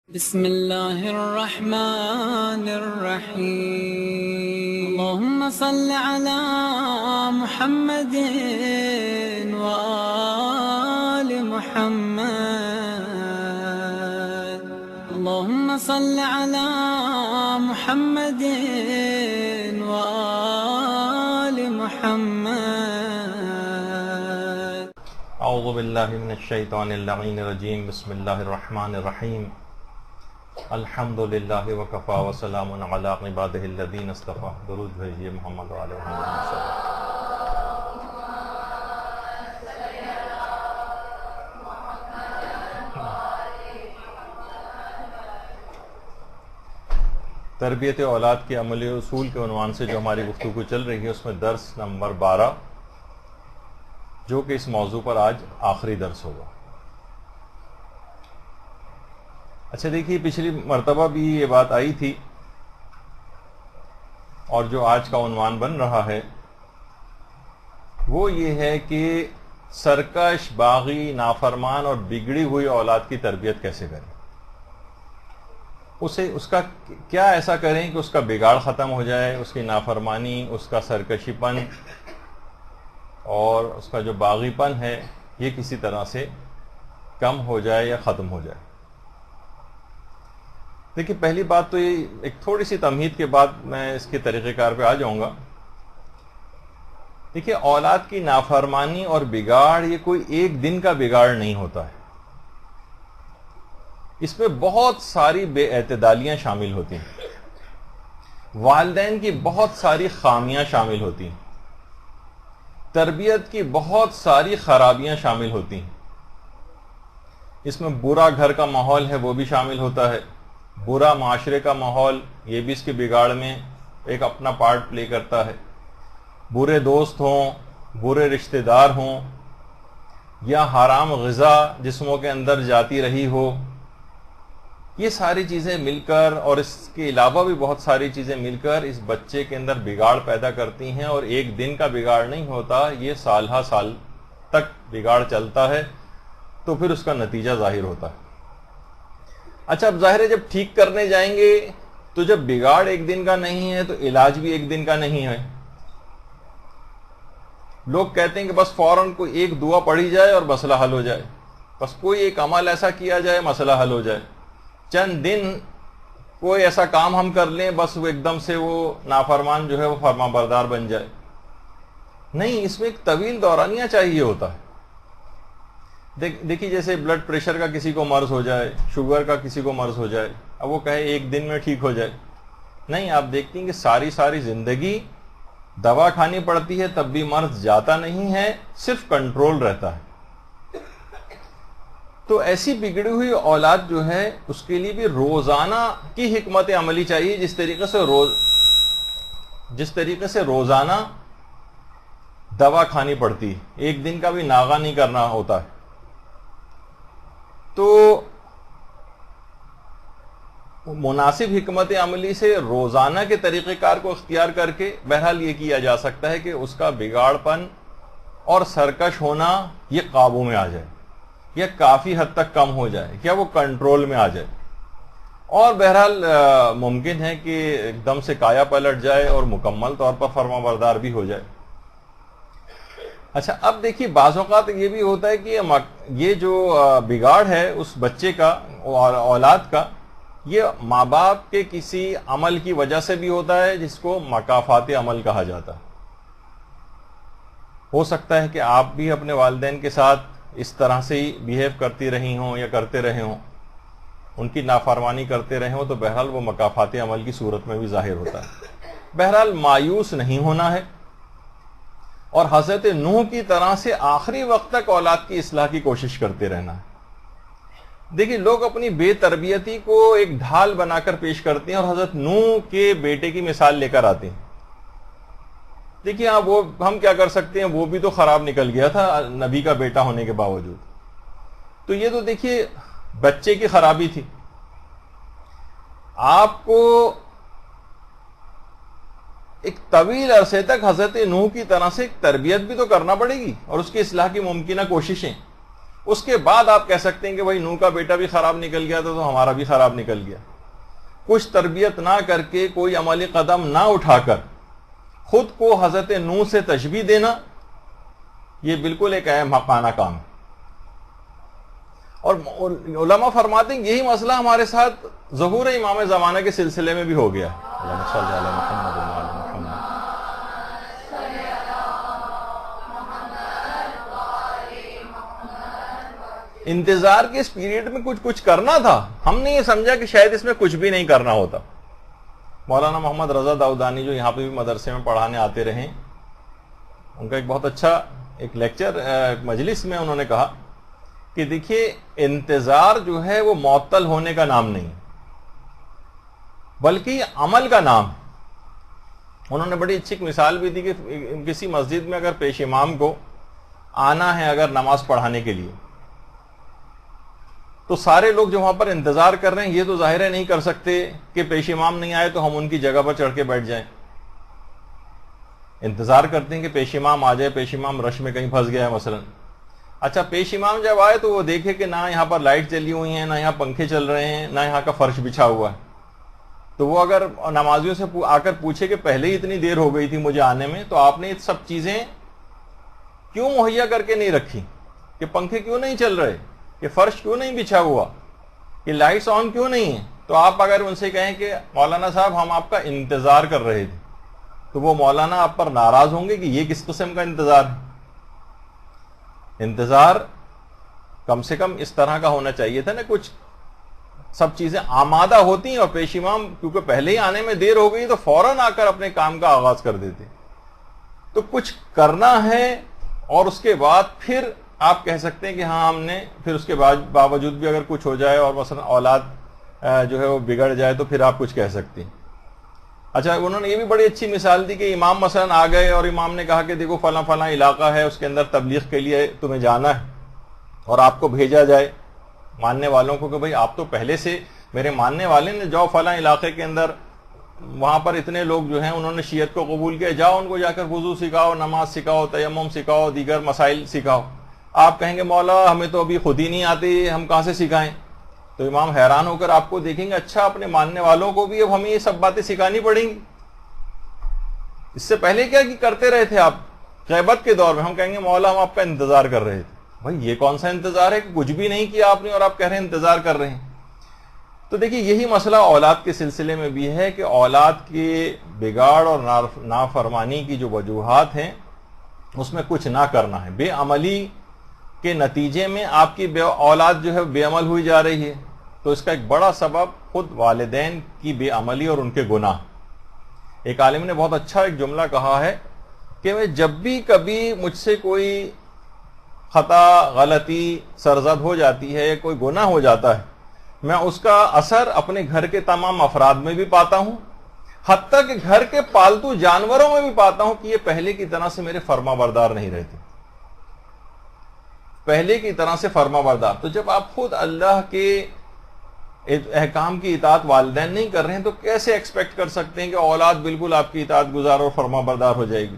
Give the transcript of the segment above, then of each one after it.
بسم الله الرحمن الرحيم اللهم صل على محمد وآل محمد اللهم صل على محمد وآل محمد اعوذ باللہ من الشیطان اللعین الرجیم بسم اللہ الرحمن الرحیم الحمد للہ وکفا وسلام علی عبادہ الذین اصطفیٰ درود بھیجئے محمد و آل محمد صلی اللہ تربیت اولاد کے عملی اصول کے عنوان سے جو ہماری گفتگو چل رہی ہے اس میں درس نمبر 12 جو کہ اس موضوع پر آج آخری درس ہوگا۔ اچھا دیکھیے، پچھلی مرتبہ بھی یہ بات آئی تھی اور جو آج کا عنوان بن رہا ہے وہ یہ ہے کہ سرکش، باغی، نافرمان اور بگڑی ہوئی اولاد کی تربیت کیسے کریں، اس کا کیا ایسا کریں کہ اس کا بگاڑ ختم ہو جائے، اس کی نافرمانی، اس کا سرکشی پن اور اس کا جو باغی پن ہے یہ کسی طرح سے کم ہو جائے یا ختم ہو جائے۔ دیکھیے، پہلی بات تو یہ ایک تھوڑی سی تمہید کے بعد میں اس کے طریقہ کار پہ آ جاؤں گا۔ دیکھیے، اولاد کی نافرمانی اور بگاڑ یہ کوئی ایک دن کا بگاڑ نہیں ہوتا ہے، اس میں بہت ساری بے اعتدالیاں شامل ہوتی ہیں، والدین کی بہت ساری خامیاں شامل ہوتی ہیں، تربیت کی بہت ساری خرابیاں شامل ہوتی ہیں، اس میں برا گھر کا ماحول ہے وہ بھی شامل ہوتا ہے، برا معاشرے کا ماحول یہ بھی اس کے بگاڑ میں ایک اپنا پارٹ پلے کرتا ہے، برے دوست ہوں، برے رشتہ دار ہوں، یا حرام غذا جسموں کے اندر جاتی رہی ہو، یہ ساری چیزیں مل کر اور اس کے علاوہ بھی بہت ساری چیزیں مل کر اس بچے کے اندر بگاڑ پیدا کرتی ہیں، اور ایک دن کا بگاڑ نہیں ہوتا، یہ سال ہا سال تک بگاڑ چلتا ہے، تو پھر اس کا نتیجہ ظاہر ہوتا ہے۔ اچھا، اب ظاہر ہے جب ٹھیک کرنے جائیں گے تو جب بگاڑ ایک دن کا نہیں ہے تو علاج بھی ایک دن کا نہیں ہے۔ لوگ کہتے ہیں کہ بس فوراً کوئی ایک دعا پڑھی جائے اور مسئلہ حل ہو جائے، بس کوئی ایک عمل ایسا کیا جائے مسئلہ حل ہو جائے، چند دن کوئی ایسا کام ہم کر لیں بس وہ ایک دم سے وہ نافرمان جو ہے وہ فرما بردار بن جائے۔ نہیں، اس میں ایک طویل دورانیہ چاہیے ہوتا ہے۔ دیکھیے، جیسے بلڈ پریشر کا کسی کو مرض ہو جائے، شوگر کا کسی کو مرض ہو جائے، اب وہ کہے ایک دن میں ٹھیک ہو جائے، نہیں، آپ دیکھتی ہیں کہ ساری زندگی دوا کھانی پڑتی ہے تب بھی مرض جاتا نہیں ہے، صرف کنٹرول رہتا ہے۔ تو ایسی بگڑی ہوئی اولاد جو ہے اس کے لیے بھی روزانہ کی حکمت عملی چاہیے، جس طریقے سے روزانہ دوا کھانی پڑتی ہے، ایک دن کا بھی ناغہ نہیں کرنا ہوتا ہے۔ تو مناسب حکمت عملی سے روزانہ کے طریقہ کار کو اختیار کر کے بہرحال یہ کیا جا سکتا ہے کہ اس کا بگاڑ پن اور سرکش ہونا یہ قابو میں آ جائے، یا کافی حد تک کم ہو جائے، یا وہ کنٹرول میں آ جائے، اور بہرحال ممکن ہے کہ ایک دم سے کایا پلٹ جائے اور مکمل طور پر فرما بردار بھی ہو جائے۔ اچھا، اب دیکھیے، بعض اوقات یہ بھی ہوتا ہے کہ یہ جو بگاڑ ہے اس بچے کا اور اولاد کا، یہ ماں باپ کے کسی عمل کی وجہ سے بھی ہوتا ہے جس کو مکافات عمل کہا جاتا ہے۔ ہو سکتا ہے کہ آپ بھی اپنے والدین کے ساتھ اس طرح سے ہی بیہیو کرتی رہی ہوں یا کرتے رہے ہوں، ان کی نافرمانی کرتے رہے ہوں، تو بہرحال وہ مکافات عمل کی صورت میں بھی ظاہر ہوتا ہے۔ بہرحال مایوس نہیں ہونا ہے، اور حضرت نوح کی طرح سے آخری وقت تک اولاد کی اصلاح کی کوشش کرتے رہنا ہے۔ دیکھیے، لوگ اپنی بے تربیتی کو ایک ڈھال بنا کر پیش کرتے ہیں اور حضرت نوح کے بیٹے کی مثال لے کر آتے ہیں۔ دیکھیے، ہاں، وہ ہم کیا کر سکتے ہیں، وہ بھی تو خراب نکل گیا تھا نبی کا بیٹا ہونے کے باوجود۔ تو یہ تو دیکھیے بچے کی خرابی تھی، آپ کو ایک طویل عرصے تک حضرت نوح کی طرح سے ایک تربیت بھی تو کرنا پڑے گی اور اس کی اصلاح کی ممکنہ کوششیں، اس کے بعد آپ کہہ سکتے ہیں کہ بھائی نوح کا بیٹا بھی خراب نکل گیا تو ہمارا بھی خراب نکل گیا. کچھ تربیت نہ کر کے، کوئی عملی قدم نہ اٹھا کر خود کو حضرت نوح سے تشبیہ دینا، یہ بالکل ایک اہم حقانہ کام ہے. اور علماء فرماتے ہیں یہی مسئلہ ہمارے ساتھ ظہور امام زمانہ کے سلسلے میں بھی ہو گیا. اللہم صلی علی محمد وعلی محمد. انتظار کے اس پیریڈ میں کچھ کرنا تھا، ہم نے یہ سمجھا کہ شاید اس میں کچھ بھی نہیں کرنا ہوتا. مولانا محمد رضا داؤدانی جو یہاں پہ بھی مدرسے میں پڑھانے آتے رہے، ان کا ایک بہت اچھا ایک لیکچر مجلس میں انہوں نے کہا کہ دیکھیے انتظار جو ہے وہ معطل ہونے کا نام نہیں بلکہ عمل کا نام. انہوں نے بڑی اچھی مثال بھی دی کہ کسی مسجد میں اگر پیش امام کو آنا ہے اگر نماز پڑھانے کے لیے، تو سارے لوگ جو وہاں پر انتظار کر رہے ہیں یہ تو ظاہر ہے نہیں کر سکتے کہ پیش امام نہیں آئے تو ہم ان کی جگہ پر چڑھ کے بیٹھ جائیں. انتظار کرتے ہیں کہ پیش امام آ جائے، پیش امام رش میں کہیں پھنس گیا ہے مثلا. اچھا پیش امام جب آئے تو وہ دیکھے کہ نہ یہاں پر لائٹ چلی ہوئی ہیں، نہ یہاں پنکھے چل رہے ہیں، نہ یہاں کا فرش بچھا ہوا ہے. تو وہ اگر نمازیوں سے آ کر پوچھے کہ پہلے ہی اتنی دیر ہو گئی تھی مجھے آنے میں، تو آپ نے یہ سب چیزیں کیوں مہیا کر کے نہیں رکھی؟ کہ پنکھے کیوں نہیں چل رہے، کہ فرش کیوں نہیں بچھا ہوا، کہ لائٹس آن کیوں نہیں ہیں؟ تو آپ اگر ان سے کہیں کہ مولانا صاحب ہم آپ کا انتظار کر رہے تھے، تو وہ مولانا آپ پر ناراض ہوں گے کہ یہ کس قسم کا انتظار ہے. انتظار کم سے کم اس طرح کا ہونا چاہیے تھا نا، کچھ سب چیزیں آمادہ ہوتی ہیں اور پیش امام کیونکہ پہلے ہی آنے میں دیر ہو گئی تو فوراً آ کر اپنے کام کا آغاز کر دیتے. تو کچھ کرنا ہے اور اس کے بعد پھر آپ کہہ سکتے ہیں کہ ہاں ہم نے، پھر اس کے باوجود بھی اگر کچھ ہو جائے اور مثلا اولاد جو ہے وہ بگڑ جائے تو پھر آپ کچھ کہہ سکتے ہیں. اچھا انہوں نے یہ بھی بڑی اچھی مثال دی کہ امام مثلا آ گئے اور امام نے کہا کہ دیکھو فلاں فلاں علاقہ ہے، اس کے اندر تبلیغ کے لیے تمہیں جانا ہے، اور آپ کو بھیجا جائے ماننے والوں کو کہ بھئی آپ تو پہلے سے میرے ماننے والے نے، جاؤ فلاں علاقے کے اندر، وہاں پر اتنے لوگ جو ہیں انہوں نے شیعت کو قبول کیا، جاؤ ان کو جا کر وضو سکھاؤ، نماز سکھاؤ، تیمم سکھاؤ، دیگر مسائل سکھاؤ. آپ کہیں گے مولا ہمیں تو ابھی خود ہی نہیں آتی، ہم کہاں سے سکھائیں؟ تو امام حیران ہو کر آپ کو دیکھیں گے اچھا اپنے ماننے والوں کو بھی اب ہمیں یہ سب باتیں سکھانی پڑیں گی. اس سے پہلے کیا کرتے رہے تھے آپ غیبت کے دور میں؟ ہم کہیں گے مولا ہم آپ کا انتظار کر رہے تھے. بھائی یہ کون سا انتظار ہے کہ کچھ بھی نہیں کیا آپ نے اور آپ کہہ رہے ہیں انتظار کر رہے ہیں؟ تو دیکھیے یہی مسئلہ اولاد کے سلسلے میں بھی ہے کہ اولاد کے بگاڑ اور نافرمانی کی جو وجوہات ہیں اس میں کچھ نہ کرنا ہے. بے عملی کے نتیجے میں آپ کی اولاد جو ہے بے عمل ہوئی جا رہی ہے، تو اس کا ایک بڑا سبب خود والدین کی بے عملی اور ان کے گناہ. ایک عالم نے بہت اچھا ایک جملہ کہا ہے کہ میں جب بھی کبھی مجھ سے کوئی خطا غلطی سرزد ہو جاتی ہے، کوئی گناہ ہو جاتا ہے، میں اس کا اثر اپنے گھر کے تمام افراد میں بھی پاتا ہوں، حتیٰ کہ گھر کے پالتو جانوروں میں بھی پاتا ہوں کہ یہ پہلے کی طرح سے میرے فرما بردار نہیں رہتے، پہلے کی طرح سے فرما بردار. تو جب آپ خود اللہ کے احکام کی اطاعت والدین نہیں کر رہے ہیں تو کیسے ایکسپیکٹ کر سکتے ہیں کہ اولاد بالکل آپ کی اطاعت گزار اور فرما بردار ہو جائے گی؟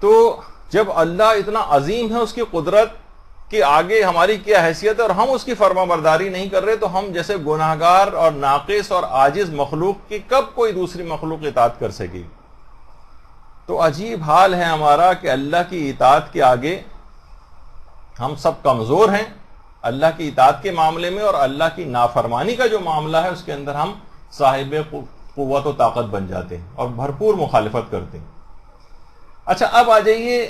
تو جب اللہ اتنا عظیم ہے، اس کی قدرت کے آگے ہماری کیا حیثیت ہے اور ہم اس کی فرما برداری نہیں کر رہے، تو ہم جیسے گناہگار اور ناقص اور عاجز مخلوق کی کب کوئی دوسری مخلوق اطاعت کر سکے گی؟ تو عجیب حال ہے ہمارا کہ اللہ کی اطاعت کے آگے ہم سب کمزور ہیں اللہ کی اطاعت کے معاملے میں، اور اللہ کی نافرمانی کا جو معاملہ ہے اس کے اندر ہم صاحب قوت و طاقت بن جاتے ہیں اور بھرپور مخالفت کرتے ہیں. اچھا اب آ جائیے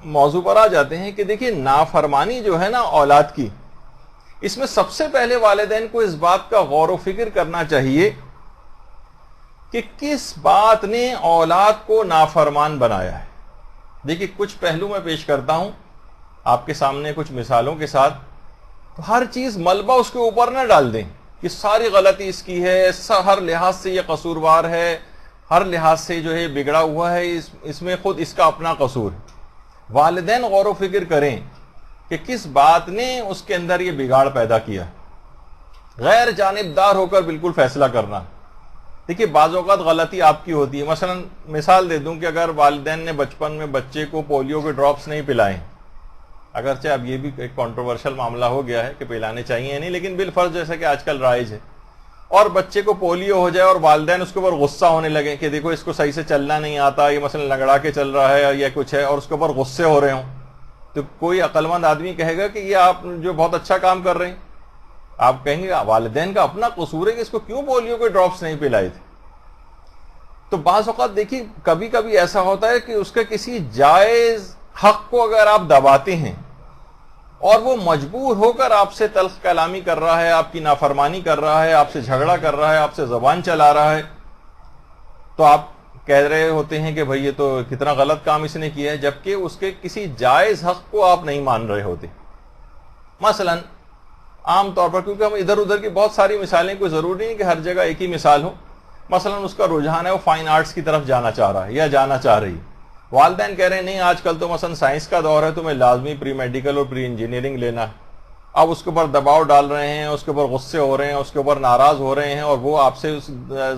موضوع پر آ جاتے ہیں کہ دیکھیے نافرمانی جو ہے نا اولاد کی، اس میں سب سے پہلے والدین کو اس بات کا غور و فکر کرنا چاہیے کہ کس بات نے اولاد کو نافرمان بنایا ہے. دیکھیے کچھ پہلو میں پیش کرتا ہوں آپ کے سامنے کچھ مثالوں کے ساتھ. تو ہر چیز ملبہ اس کے اوپر نہ ڈال دیں کہ ساری غلطی اس کی ہے، ہر لحاظ سے یہ قصوروار ہے، ہر لحاظ سے جو ہے بگڑا ہوا ہے، اس میں خود اس کا اپنا قصور ہے. والدین غور و فکر کریں کہ کس بات نے اس کے اندر یہ بگاڑ پیدا کیا، غیر جانبدار ہو کر بالکل فیصلہ کرنا. دیکھیے بعض اوقات غلطی آپ کی ہوتی ہے. مثلا مثال دے دوں کہ اگر والدین نے بچپن میں بچے کو پولیو کے ڈراپس نہیں پلائے، اگرچہ اب یہ بھی ایک کنٹروورشل معاملہ ہو گیا ہے کہ پلانے چاہیے نہیں، لیکن بالفرض جیسا کہ آج کل رائج ہے، اور بچے کو پولیو ہو جائے اور والدین اس کے اوپر غصہ ہونے لگے کہ دیکھو اس کو صحیح سے چلنا نہیں آتا، یہ مثلا لنگڑا کے چل رہا ہے یا کچھ ہے، اور اس کے اوپر غصے ہو رہے ہوں، تو کوئی عقل مند آدمی کہے گا کہ یہ آپ جو بہت اچھا کام کر رہے ہیں. آپ کہیں گے والدین کا اپنا قصور ہے کہ اس کو کیوں پولیو کے ڈراپس نہیں پلائے تھے. تو بعض اوقات دیکھیے کبھی کبھی ایسا ہوتا ہے کہ اس کے کسی جائز حق کو اگر آپ دباتے ہیں اور وہ مجبور ہو کر آپ سے تلخ کلامی کر رہا ہے، آپ کی نافرمانی کر رہا ہے، آپ سے جھگڑا کر رہا ہے، آپ سے زبان چلا رہا ہے، تو آپ کہہ رہے ہوتے ہیں کہ بھئی یہ تو کتنا غلط کام اس نے کیا ہے، جبکہ اس کے کسی جائز حق کو آپ نہیں مان رہے ہوتے. مثلا عام طور پر، کیونکہ ہم ادھر ادھر کی بہت ساری مثالیں، کوئی ضروری نہیں کہ ہر جگہ ایک ہی مثال ہو. مثلا اس کا رجحان ہے وہ فائن آرٹس کی طرف جانا چاہ رہا ہے یا جانا چاہ رہی ہے، والدین کہہ رہے ہیں نہیں آج کل تو مثلا سائنس کا دور ہے، تمہیں لازمی پری میڈیکل اور پری انجینئرنگ لینا ہے. اب اس کے اوپر دباؤ ڈال رہے ہیں، اس کے اوپر غصے ہو رہے ہیں، اس کے اوپر ناراض ہو رہے ہیں، اور وہ آپ سے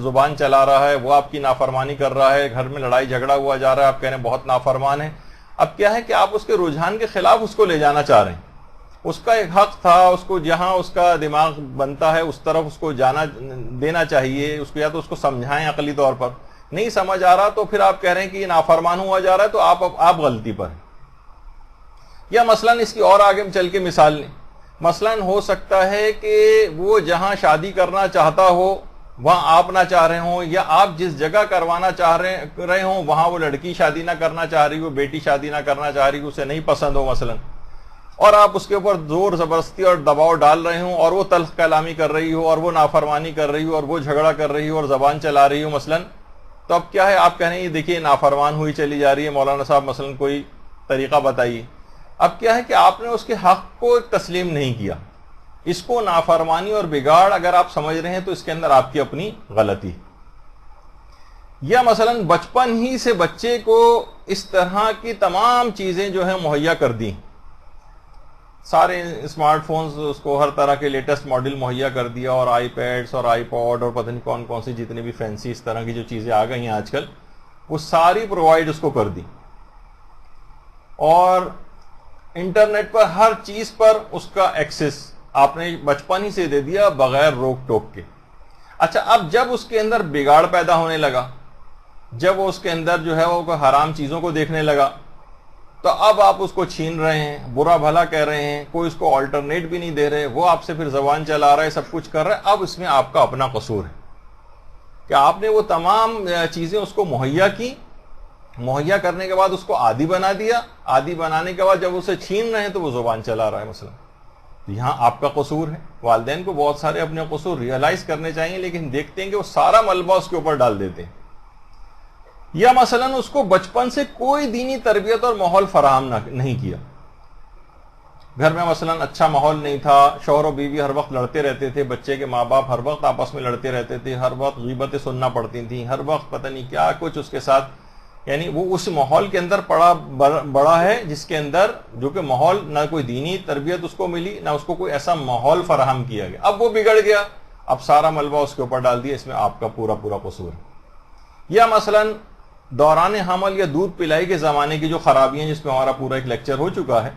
زبان چلا رہا ہے، وہ آپ کی نافرمانی کر رہا ہے، گھر میں لڑائی جھگڑا ہوا جا رہا ہے، آپ کہہ رہے ہیں بہت نافرمان ہے. اب کیا ہے کہ آپ اس کے رجحان کے خلاف اس کو لے جانا چاہ رہے ہیں. اس کا ایک حق تھا، اس کو جہاں اس کا دماغ بنتا ہے اس طرف اس کو جانا دینا چاہیے، اس کو یا تو اس کو سمجھائیں عقلی طور پر، نہیں سمجھ آ رہا تو پھر آپ کہہ رہے ہیں کہ یہ نافرمان ہوا جا رہا ہے تو آپ غلطی پر ہیں. یا مثلا اس کی اور آگے چل کے مثال لیں، مثلا ہو سکتا ہے کہ وہ جہاں شادی کرنا چاہتا ہو وہاں آپ نہ چاہ رہے ہوں، یا آپ جس جگہ کروانا چاہ رہے ہوں وہاں وہ لڑکی شادی نہ کرنا چاہ رہی ہو، بیٹی شادی نہ کرنا چاہ رہی ہو، اسے نہیں پسند ہو مثلا، اور آپ اس کے اوپر زور زبردستی اور دباؤ ڈال رہے ہوں، اور وہ تلخ کلامی کر رہی ہو، اور وہ نافرمانی کر رہی ہو، اور وہ جھگڑا کر رہی ہو اور زبان چلا رہی ہو مثلا. تو اب کیا ہے، آپ کہہ رہے ہیں یہ دیکھیے نافرمان ہوئی چلی جا رہی ہے، مولانا صاحب مثلا کوئی طریقہ بتائیے. اب کیا ہے کہ آپ نے اس کے حق کو تسلیم نہیں کیا. اس کو نافرمانی اور بگاڑ اگر آپ سمجھ رہے ہیں تو اس کے اندر آپ کی اپنی غلطی. یا مثلا بچپن ہی سے بچے کو اس طرح کی تمام چیزیں جو ہیں مہیا کر دی، سارے اسمارٹ فونز اس کو ہر طرح کے لیٹسٹ ماڈل مہیا کر دیا، اور آئی پیڈس اور آئی پوڈ اور پتہ نہیں کون کون سی جتنی بھی فینسی اس طرح کی جو چیزیں آ گئی ہیں آج کل، وہ ساری پرووائڈ اس کو کر دی، اور انٹرنیٹ پر ہر چیز پر اس کا ایکسس آپ نے بچپن ہی سے دے دیا بغیر روک ٹوک کے. اچھا اب جب اس کے اندر بگاڑ پیدا ہونے لگا، جب وہ اس کے اندر جو ہے وہ کوئی حرام چیزوں کو دیکھنے لگا، تو اب آپ اس کو چھین رہے ہیں، برا بھلا کہہ رہے ہیں، کوئی اس کو آلٹرنیٹ بھی نہیں دے رہے، وہ آپ سے پھر زبان چلا رہا ہے، سب کچھ کر رہا ہے. اب اس میں آپ کا اپنا قصور ہے کہ آپ نے وہ تمام چیزیں اس کو مہیا کی، مہیا کرنے کے بعد اس کو عادی بنا دیا، عادی بنانے کے بعد جب اسے چھین رہے ہیں تو وہ زبان چلا رہا ہے مثلا. یہاں آپ کا قصور ہے. والدین کو بہت سارے اپنے قصور ریئلائز کرنے چاہیے، لیکن دیکھتے ہیں کہ وہ سارا ملبہ اس کے اوپر ڈال دیتے ہیں. یا مثلا اس کو بچپن سے کوئی دینی تربیت اور ماحول فراہم نہیں کیا، گھر میں مثلا اچھا ماحول نہیں تھا، شوہر و بیوی ہر وقت لڑتے رہتے تھے، بچے کے ماں باپ ہر وقت آپس میں لڑتے رہتے تھے، ہر وقت غیبتیں سننا پڑتی تھیں، ہر وقت پتہ نہیں کیا کچھ اس کے ساتھ، یعنی وہ اس ماحول کے اندر بڑا ہے جس کے اندر جو کہ ماحول نہ کوئی دینی تربیت اس کو ملی، نہ اس کو کوئی ایسا ماحول فراہم کیا گیا. اب وہ بگڑ گیا، اب سارا ملبہ اس کے اوپر ڈال دیا، اس میں آپ کا پورا قصور ہے. یا مثلا دوران حمل یا دودھ پلائی کے زمانے کی جو خرابیاں، جس میں ہمارا پورا ایک لیکچر ہو چکا ہے،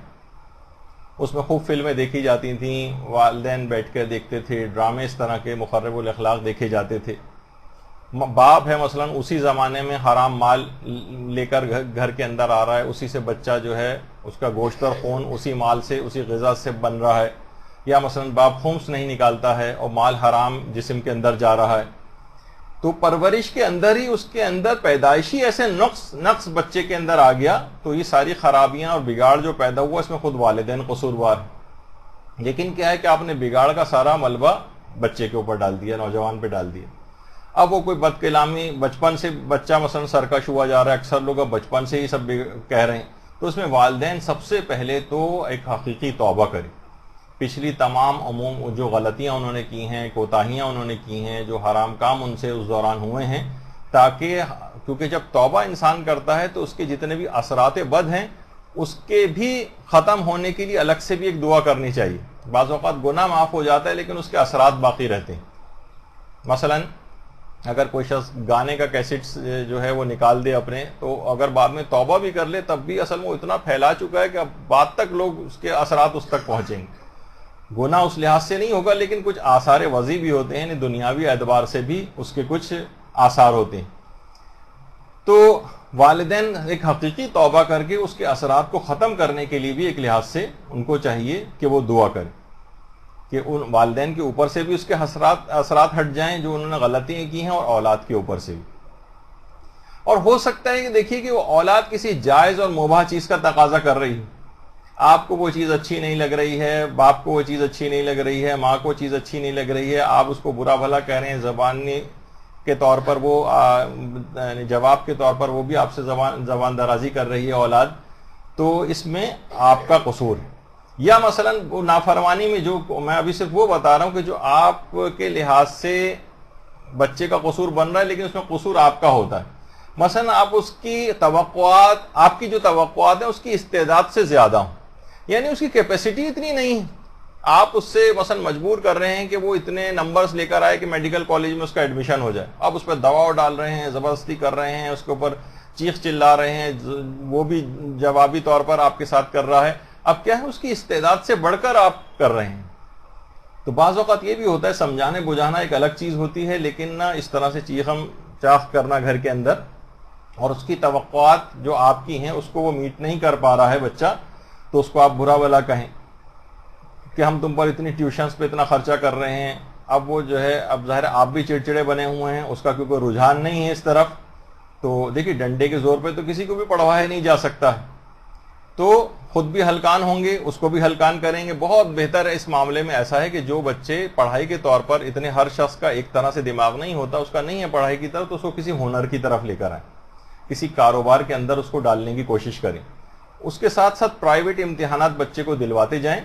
اس میں خوب فلمیں دیکھی جاتی تھیں، والدین بیٹھ کر دیکھتے تھے، ڈرامے اس طرح کے مخرب الاخلاق دیکھے جاتے تھے. باپ ہے مثلا اسی زمانے میں حرام مال لے کر گھر کے اندر آ رہا ہے، اسی سے بچہ جو ہے اس کا گوشت اور خون اسی مال سے، اسی غذا سے بن رہا ہے. یا مثلا باپ خمس نہیں نکالتا ہے اور مال حرام جسم کے اندر جا رہا ہے. تو پرورش کے اندر ہی اس کے اندر پیدائشی ایسے نقص بچے کے اندر آ گیا، تو یہ ساری خرابیاں اور بگاڑ جو پیدا ہوا اس میں خود والدین قصوروار ہیں. لیکن کیا ہے کہ آپ نے بگاڑ کا سارا ملبہ بچے کے اوپر ڈال دیا، نوجوان پہ ڈال دیا. اب وہ کوئی بد کلامی بچپن سے بچہ مثلا سرکش ہوا جا رہا ہے، اکثر لوگ اب بچپن سے ہی سب کہہ رہے ہیں، تو اس میں والدین سب سے پہلے تو ایک حقیقی توبہ کریں. پچھلی تمام جو غلطیاں انہوں نے کی ہیں، کوتاہیاں انہوں نے کی ہیں، جو حرام کام ان سے اس دوران ہوئے ہیں، تاکہ کیونکہ جب توبہ انسان کرتا ہے تو اس کے جتنے بھی اثرات بد ہیں اس کے بھی ختم ہونے کے لیے الگ سے بھی ایک دعا کرنی چاہیے. بعض اوقات گناہ معاف ہو جاتا ہے لیکن اس کے اثرات باقی رہتے ہیں. مثلا اگر کوئی شخص گانے کا کیسٹ جو ہے وہ نکال دے اپنے، تو اگر بعد میں توبہ بھی کر لے تب بھی اصل میں وہ اتنا پھیلا چکا ہے کہ اب بعد تک لوگ اس کے اثرات اس تک پہنچیں گے۔ گناہ اس لحاظ سے نہیں ہوگا، لیکن کچھ آثار وضعی بھی ہوتے ہیں، یعنی دنیاوی اعتبار سے بھی اس کے کچھ آثار ہوتے ہیں۔ تو والدین ایک حقیقی توبہ کر کے اس کے اثرات کو ختم کرنے کے لیے بھی ایک لحاظ سے ان کو چاہیے کہ وہ دعا کریں کہ ان والدین کے اوپر سے بھی اس کے اثرات ہٹ جائیں جو انہوں نے غلطیاں کی ہیں، اور اولاد کے اوپر سے بھی۔ اور ہو سکتا ہے کہ دیکھیے کہ وہ اولاد کسی جائز اور مباح چیز کا تقاضا کر رہی ہے، آپ کو وہ چیز اچھی نہیں لگ رہی ہے، باپ کو وہ چیز اچھی نہیں لگ رہی ہے، ماں کو وہ چیز اچھی نہیں لگ رہی ہے، آپ اس کو برا بھلا کہہ رہے ہیں، زبانی کے طور پر وہ جواب کے طور پر وہ بھی آپ سے زبان درازی کر رہی ہے اولاد، تو اس میں آپ کا قصور ہے۔ یا مثلا وہ نافرمانی میں جو میں ابھی صرف وہ بتا رہا ہوں کہ جو آپ کے لحاظ سے بچے کا قصور بن رہا ہے، لیکن اس میں قصور آپ کا ہوتا ہے۔ مثلا آپ اس کی توقعات، آپ کی جو توقعات ہیں اس کی استعداد سے زیادہ ہوں، یعنی اس کی کیپیسٹی اتنی نہیں ہے، آپ اس سے مثلا مجبور کر رہے ہیں کہ وہ اتنے نمبرز لے کر آئے کہ میڈیکل کالج میں اس کا ایڈمیشن ہو جائے، آپ اس پہ دباؤ ڈال رہے ہیں، زبردستی کر رہے ہیں، اس کے اوپر چیخ چلا رہے ہیں، وہ بھی جوابی طور پر آپ کے ساتھ کر رہا ہے۔ اب کیا ہے، اس کی استعداد سے بڑھ کر آپ کر رہے ہیں۔ تو بعض اوقات یہ بھی ہوتا ہے، سمجھانے بجھانا ایک الگ چیز ہوتی ہے، لیکن نہ اس طرح سے چیخم چاخ کرنا گھر کے اندر، اور اس کی توقعات جو آپ کی ہیں اس کو وہ میٹ نہیں کر پا رہا ہے بچہ، تو اس کو آپ برا بھلا کہیں کہ ہم تم پر اتنی ٹیوشنز پہ اتنا خرچہ کر رہے ہیں۔ اب وہ جو ہے، اب ظاہر آپ بھی چڑچڑے بنے ہوئے ہیں، اس کا کیونکہ رجحان نہیں ہے اس طرف، تو دیکھیے ڈنڈے کے زور پہ تو کسی کو بھی پڑھوایا نہیں جا سکتا ہے، تو خود بھی ہلکان ہوں گے، اس کو بھی ہلکان کریں گے۔ بہت بہتر ہے اس معاملے میں ایسا ہے کہ جو بچے پڑھائی کے طور پر اتنے، ہر شخص کا ایک طرح سے دماغ نہیں ہوتا، اس کا نہیں ہے پڑھائی کی طرف، تو اس کو کسی ہنر کی طرف لے کر آئیں، کسی کاروبار کے اندر اس کو ڈالنے کی کوشش کریں۔ اس کے ساتھ ساتھ پرائیویٹ امتحانات بچے کو دلواتے جائیں۔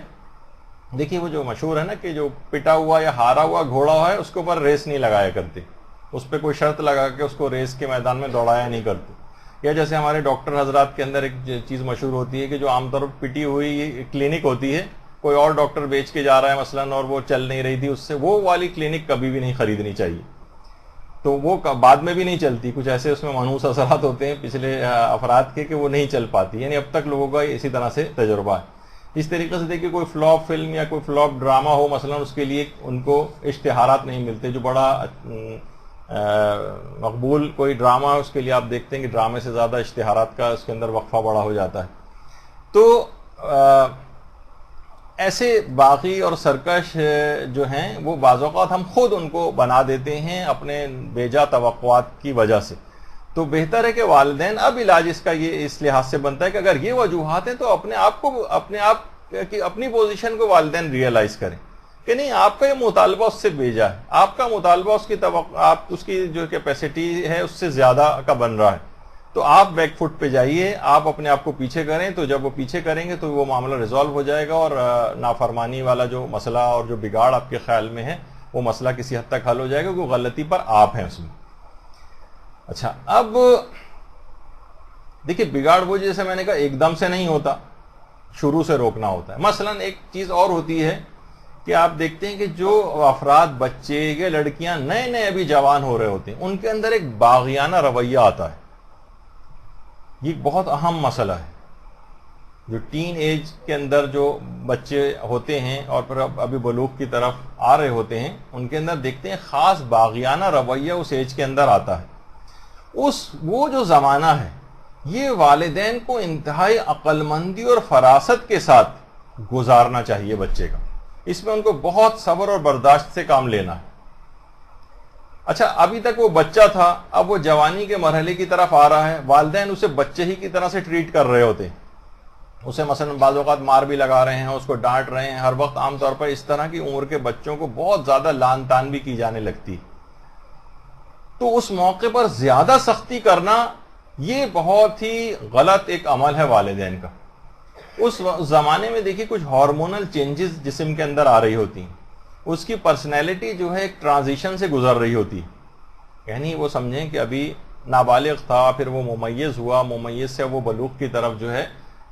دیکھیے وہ جو مشہور ہے نا کہ جو پٹا ہوا یا ہارا ہوا گھوڑا ہے اس کے اوپر ریس نہیں لگایا کرتے، اس پہ کوئی شرط لگا کے اس کو ریس کے میدان میں دوڑایا نہیں کرتے۔ یا جیسے ہمارے ڈاکٹر حضرات کے اندر ایک چیز مشہور ہوتی ہے کہ جو عام طور پر پٹی ہوئی کلینک ہوتی ہے، کوئی اور ڈاکٹر بیچ کے جا رہا ہے مثلا اور وہ چل نہیں رہی تھی اس سے، وہ والی کلینک کبھی بھی نہیں خریدنی چاہیے، تو وہ بعد میں بھی نہیں چلتی۔ کچھ ایسے اس میں منحوس اثرات ہوتے ہیں پچھلے افراد کے کہ وہ نہیں چل پاتی، یعنی اب تک لوگوں کا اسی طرح سے تجربہ ہے۔ اس طریقے سے دیکھیے کوئی فلاپ فلم یا کوئی فلاپ ڈرامہ ہو مثلا، اس کے لیے ان کو اشتہارات نہیں ملتے، جو بڑا مقبول کوئی ڈرامہ ہے اس کے لیے آپ دیکھتے ہیں کہ ڈرامے سے زیادہ اشتہارات کا اس کے اندر وقفہ بڑا ہو جاتا ہے۔ تو ایسے باغی اور سرکش جو ہیں وہ بعض اوقات ہم خود ان کو بنا دیتے ہیں اپنے بیجا توقعات کی وجہ سے۔ تو بہتر ہے کہ والدین، اب علاج اس کا یہ اس لحاظ سے بنتا ہے کہ اگر یہ وجوہات ہیں تو اپنے آپ کی اپنی پوزیشن کو والدین ریئلائز کریں کہ نہیں، آپ کا یہ مطالبہ اس سے بیجا ہے، آپ کا مطالبہ اس کی جو کیپیسٹی ہے اس سے زیادہ کا بن رہا ہے، تو آپ بیک فٹ پہ جائیے، آپ اپنے آپ کو پیچھے کریں۔ تو جب وہ پیچھے کریں گے تو وہ معاملہ ریزالو ہو جائے گا، اور نافرمانی والا جو مسئلہ اور جو بگاڑ آپ کے خیال میں ہے وہ مسئلہ کسی حد تک حل ہو جائے گا، کیونکہ غلطی پر آپ ہیں اس میں۔ اچھا، اب دیکھیے بگاڑ وہ جیسے میں نے کہا ایک دم سے نہیں ہوتا، شروع سے روکنا ہوتا ہے۔ مثلا ایک چیز اور ہوتی ہے کہ آپ دیکھتے ہیں کہ جو افراد، بچے یا لڑکیاں نئے ابھی جوان ہو رہے ہوتے ہیں، ان کے اندر ایک باغیانہ رویہ آتا ہے۔ یہ بہت اہم مسئلہ ہے۔ جو ٹین ایج کے اندر جو بچے ہوتے ہیں اور پھر ابھی بلوغ کی طرف آ رہے ہوتے ہیں، ان کے اندر دیکھتے ہیں خاص باغیانہ رویہ اس ایج کے اندر آتا ہے۔ وہ جو زمانہ ہے، یہ والدین کو انتہائی عقل مندی اور فراست کے ساتھ گزارنا چاہیے بچے کا۔ اس میں ان کو بہت صبر اور برداشت سے کام لینا ہے۔ اچھا، ابھی تک وہ بچہ تھا، اب وہ جوانی کے مرحلے کی طرف آ رہا ہے، والدین اسے بچے ہی کی طرح سے ٹریٹ کر رہے ہوتے ہیں، اسے مثلا بعض اوقات مار بھی لگا رہے ہیں، اس کو ڈانٹ رہے ہیں ہر وقت۔ عام طور پر اس طرح کی عمر کے بچوں کو بہت زیادہ لان تان بھی کی جانے لگتی، تو اس موقع پر زیادہ سختی کرنا یہ بہت ہی غلط ایک عمل ہے والدین کا۔ اس زمانے میں دیکھیے کچھ ہارمونل چینجز جسم کے اندر آ رہی ہوتی ہیں، اس کی پرسنالٹی جو ہے ایک ٹرانزیشن سے گزر رہی ہوتی ہے، یعنی وہ سمجھیں کہ ابھی نابالغ تھا، پھر وہ ممیز ہوا، ممیز سے وہ بلوغ کی طرف جو ہے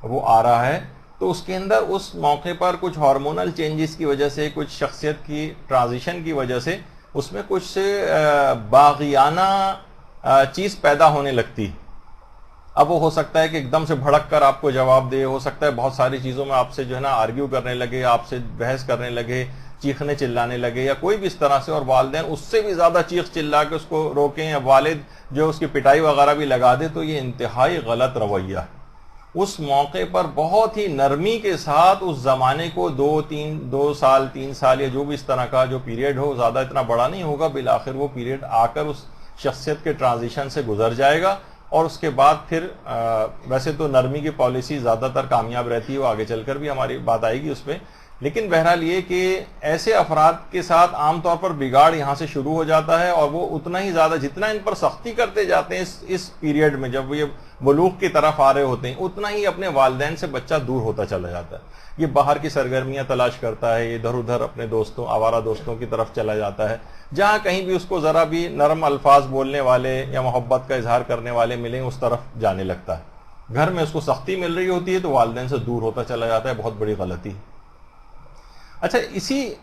وہ آ رہا ہے، تو اس کے اندر اس موقع پر کچھ ہارمونل چینجز کی وجہ سے، کچھ شخصیت کی ٹرانزیشن کی وجہ سے اس میں کچھ باغیانہ چیز پیدا ہونے لگتی. اب وہ ہو سکتا ہے کہ ایک دم سے بھڑک کر آپ کو جواب دے، ہو سکتا ہے بہت ساری چیزوں میں آپ سے جو ہے نا آرگیو کرنے لگے، آپ سے بحث کرنے لگے، چیخنے چلانے لگے یا کوئی بھی اس طرح سے، اور والدین اس سے بھی زیادہ چیخ چلا کے اس کو روکیں، یا والد جو اس کی پٹائی وغیرہ بھی لگا دے، تو یہ انتہائی غلط رویہ ہے. اس موقع پر بہت ہی نرمی کے ساتھ اس زمانے کو 2 سال 3 سال یا جو بھی اس طرح کا جو پیریڈ ہو، زیادہ اتنا بڑا نہیں ہوگا، بالآخر وہ پیریڈ آ کر اس شخصیت کے ٹرانزیشن سے گزر جائے گا، اور اس کے بعد پھر ویسے تو نرمی کی پالیسی زیادہ تر کامیاب رہتی ہے، وہ آگے چل کر بھی ہماری بات آئے گی اس پہ. لیکن بہرحال یہ کہ ایسے افراد کے ساتھ عام طور پر بگاڑ یہاں سے شروع ہو جاتا ہے، اور وہ اتنا ہی زیادہ جتنا ان پر سختی کرتے جاتے ہیں اس پیریڈ میں، جب یہ بلوغ کی طرف آ رہے ہوتے ہیں، اتنا ہی اپنے والدین سے بچہ دور ہوتا چلا جاتا ہے. یہ باہر کی سرگرمیاں تلاش کرتا ہے، ادھر ادھر اپنے دوستوں، آوارہ دوستوں کی طرف چلا جاتا ہے. جہاں کہیں بھی اس کو ذرا بھی نرم الفاظ بولنے والے یا محبت کا اظہار کرنے والے ملیں، اس طرف جانے لگتا ہے. گھر میں اس کو سختی مل رہی ہوتی ہے تو والدین سے دور ہوتا چلا جاتا ہے. بہت بڑی غلطی. اچھا، اسی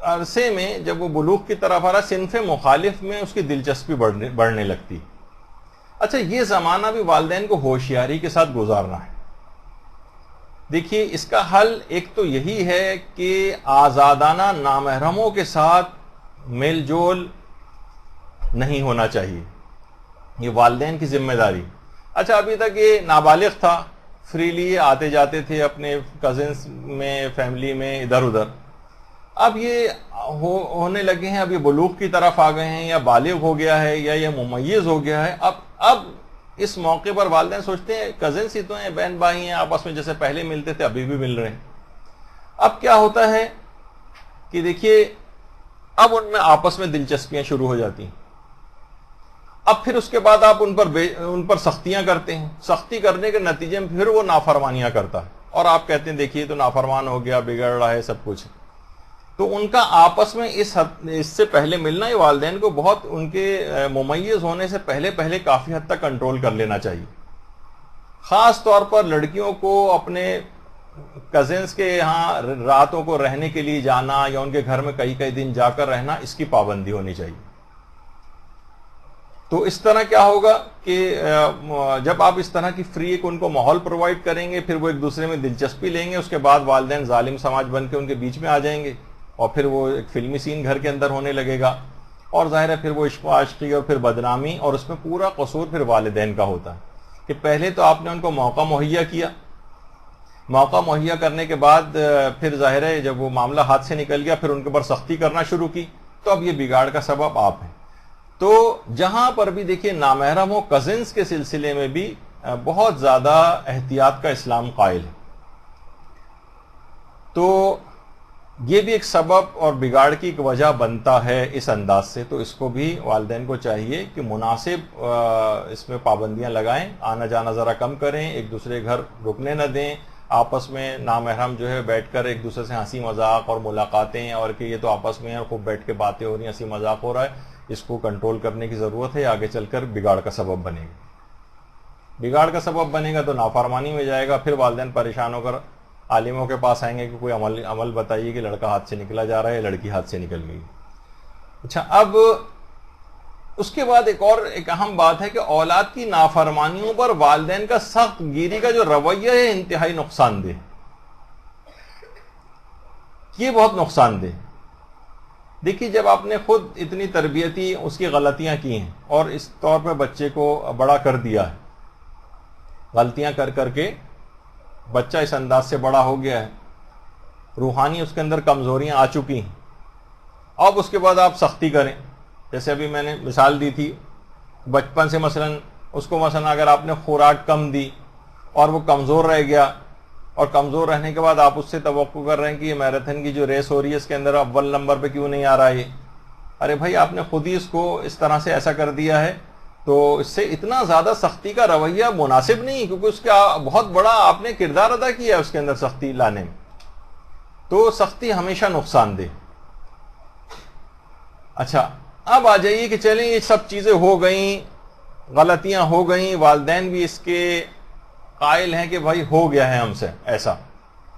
عرصے میں جب وہ بلوغ کی طرف آ رہا، صنف مخالف میں اس کی دلچسپی بڑھنے لگتی. اچھا، یہ زمانہ بھی والدین کو ہوشیاری کے ساتھ گزارنا ہے. دیکھیے، اس کا حل ایک تو یہی ہے کہ آزادانہ نامحرموں کے ساتھ میل جول نہیں ہونا چاہیے. یہ والدین کی ذمہ داری. اچھا، ابھی تک یہ نابالغ تھا، فریلی آتے جاتے تھے اپنے کزنس میں، فیملی میں، ادھر ادھر. اب یہ ہونے لگے ہیں، اب یہ بلوغ کی طرف آ گئے ہیں، یا بالغ ہو گیا ہے، یا یہ ممیز ہو گیا ہے. اب اس موقع پر والدین سوچتے ہیں کزنس ہی تو ہیں، بہن بھائی ہیں، آپس میں جیسے پہلے ملتے تھے ابھی بھی مل رہے ہیں. اب کیا ہوتا ہے کہ دیکھیے، اب ان میں آپس میں دلچسپیاں شروع ہو جاتی ہیں. اب پھر اس کے بعد آپ ان پر سختیاں کرتے ہیں. سختی کرنے کے نتیجے میں پھر وہ نافرمانیاں کرتا ہے، اور آپ کہتے ہیں دیکھیے تو نافرمان ہو گیا، بگڑ رہا ہے، سب کچھ. تو ان کا آپس میں اس سے پہلے ملنا ہی والدین کو بہت ان کے ممیز ہونے سے پہلے کافی حد تک کنٹرول کر لینا چاہیے. خاص طور پر لڑکیوں کو اپنے کزنس کے یہاں راتوں کو رہنے کے لیے جانا، یا ان کے گھر میں کئی دن جا کر رہنا، اس کی پابندی ہونی چاہیے. تو اس طرح کیا ہوگا کہ جب آپ اس طرح کی فری ان کو ماحول پرووائڈ کریں گے، پھر وہ ایک دوسرے میں دلچسپی لیں گے. اس کے بعد والدین ظالم سماج بن کے ان کے بیچ میں آ جائیں گے، اور پھر وہ ایک فلمی سین گھر کے اندر ہونے لگے گا. اور ظاہر ہے پھر وہ عشق و عاشقی اور پھر بدنامی، اور اس میں پورا قصور پھر والدین کا ہوتا ہے کہ پہلے تو آپ نے ان کو موقع مہیا کیا. موقع مہیا کرنے کے بعد پھر ظاہر ہے جب وہ معاملہ ہاتھ سے نکل گیا، پھر ان کے اوپر سختی کرنا شروع کی، تو اب یہ بگاڑ کا سبب آپ ہیں. تو جہاں پر بھی دیکھیے نامحرم ہو، کزنس کے سلسلے میں بھی بہت زیادہ احتیاط کا اسلام قائل ہے. تو یہ بھی ایک سبب اور بگاڑ کی ایک وجہ بنتا ہے اس انداز سے. تو اس کو بھی والدین کو چاہیے کہ مناسب اس میں پابندیاں لگائیں، آنا جانا ذرا کم کریں، ایک دوسرے گھر رکنے نہ دیں، آپس میں نامحرم جو ہے بیٹھ کر ایک دوسرے سے ہنسی مذاق اور ملاقاتیں، اور کہ یہ تو آپس میں خوب بیٹھ کے باتیں ہو رہی ہیں، ہنسی مذاق ہو رہا ہے، اس کو کنٹرول کرنے کی ضرورت ہے. آگے چل کر بگاڑ کا سبب بنے گا. بگاڑ کا سبب بنے گا تو نافرمانی میں جائے گا. پھر والدین پریشان ہو کر عالموں کے پاس آئیں گے کہ کوئی عمل بتائیے کہ لڑکا ہاتھ سے نکلا جا رہا ہے، لڑکی ہاتھ سے نکل گئی. اچھا، اب اس کے بعد ایک اہم بات ہے کہ اولاد کی نافرمانیوں پر والدین کا سخت گیری کا جو رویہ ہے انتہائی نقصان دہ. یہ بہت نقصان دہ. دیکھیے، جب آپ نے خود اتنی تربیتی اس کی غلطیاں کی ہیں اور اس طور پہ بچے کو بڑا کر دیا ہے، غلطیاں کر کے بچہ اس انداز سے بڑا ہو گیا ہے، روحانی اس کے اندر کمزوریاں آ چکی ہیں، اب اس کے بعد آپ سختی کریں. جیسے ابھی میں نے مثال دی تھی، بچپن سے مثلا اگر آپ نے خوراک کم دی اور وہ کمزور رہ گیا، اور کمزور رہنے کے بعد آپ اس سے توقع کر رہے ہیں کہ یہ میراتھن کی جو ریس ہو رہی ہے اس کے اندر اول نمبر پہ کیوں نہیں آ رہا ہے. ارے بھائی، آپ نے خود ہی اس کو اس طرح سے ایسا کر دیا ہے، تو اس سے اتنا زیادہ سختی کا رویہ مناسب نہیں، کیونکہ اس کا بہت بڑا آپ نے کردار ادا کیا ہے اس کے اندر سختی لانے میں. تو سختی ہمیشہ نقصان دہ. اچھا، اب آ جائیے کہ چلیں یہ سب چیزیں ہو گئیں، غلطیاں ہو گئیں، والدین بھی اس کے قائل ہیں کہ بھائی ہو گیا ہے ہم سے ایسا.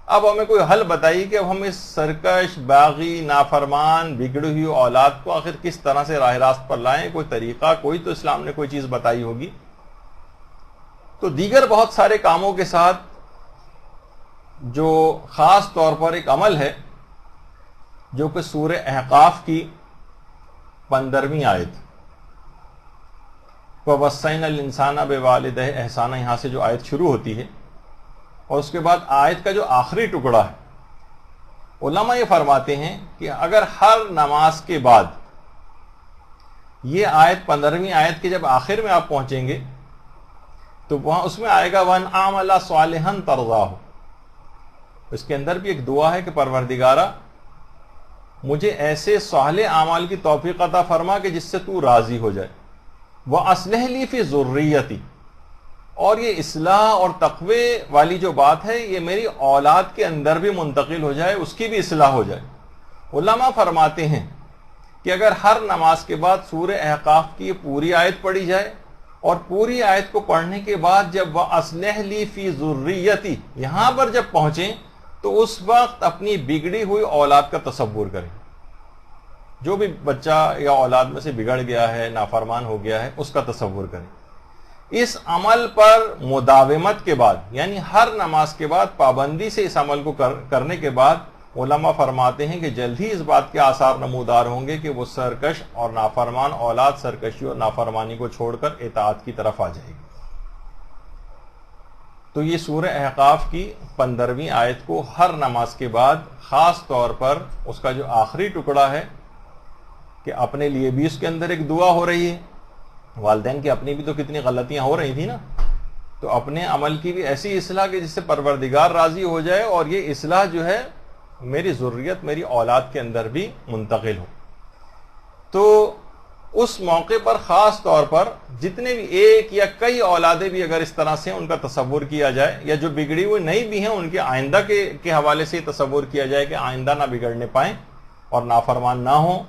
اب ہمیں کوئی حل بتائیے کہ اب ہم اس سرکش، باغی، نافرمان، بگڑی ہوئی اولاد کو آخر کس طرح سے راہ راست پر لائیں، کوئی طریقہ، کوئی تو اسلام نے کوئی چیز بتائی ہوگی۔ تو دیگر بہت سارے کاموں کے ساتھ جو خاص طور پر ایک عمل ہے جو کہ سورہ احقاف کی 15ویں آیت، وَوَصَّيْنَا الْإِنسَانَ بِوَالِدَيْهِ احسانا، یہاں سے جو آیت شروع ہوتی ہے اور اس کے بعد آیت کا جو آخری ٹکڑا ہے، علماء یہ فرماتے ہیں کہ اگر ہر نماز کے بعد یہ آیت 15ویں آیت کے جب آخر میں آپ پہنچیں گے تو وہاں اس میں آئے گا وَأَنْ عَمَلَ صَالِحًا تَرْضَاهُ، اس کے اندر بھی ایک دعا ہے کہ پروردگارہ مجھے ایسے صالح اعمال کی توفیق عطا فرما کہ جس سے تو راضی ہو جائے، وَأَصْلِحْ لِي فِي ذُرِّيَّتِي، اور یہ اصلاح اور تقوی والی جو بات ہے یہ میری اولاد کے اندر بھی منتقل ہو جائے، اس کی بھی اصلاح ہو جائے۔ علماء فرماتے ہیں کہ اگر ہر نماز کے بعد سورہ احقاف کی پوری آیت پڑھی جائے اور پوری آیت کو پڑھنے کے بعد جب وَأَصْلِحْ لِي فِي ذُرِّيَّتِي یہاں پر جب پہنچیں تو اس وقت اپنی بگڑی ہوئی اولاد کا تصور کریں، جو بھی بچہ یا اولاد میں سے بگڑ گیا ہے، نافرمان ہو گیا ہے، اس کا تصور کریں۔ اس عمل پر مداومت کے بعد، یعنی ہر نماز کے بعد پابندی سے اس عمل کو کرنے کے بعد علماء فرماتے ہیں کہ جلد ہی اس بات کے آثار نمودار ہوں گے کہ وہ سرکش اور نافرمان اولاد سرکشی اور نافرمانی کو چھوڑ کر اطاعت کی طرف آ جائے گی۔ تو یہ سورہ احقاف کی 15ویں آیت کو ہر نماز کے بعد خاص طور پر اس کا جو آخری ٹکڑا ہے کہ اپنے لیے بھی اس کے اندر ایک دعا ہو رہی ہے، والدین کی اپنی بھی تو کتنی غلطیاں ہو رہی تھیں نا، تو اپنے عمل کی بھی ایسی اصلاح کہ جس سے پروردگار راضی ہو جائے اور یہ اصلاح جو ہے میری ذریت، میری اولاد کے اندر بھی منتقل ہو۔ تو اس موقع پر خاص طور پر جتنے بھی ایک یا کئی اولادیں بھی اگر اس طرح سے ان کا تصور کیا جائے، یا جو بگڑی ہوئی نہیں بھی ہیں ان کے آئندہ کے حوالے سے تصور کیا جائے کہ آئندہ نہ بگڑنے پائیں اور نافرمان نہ ہوں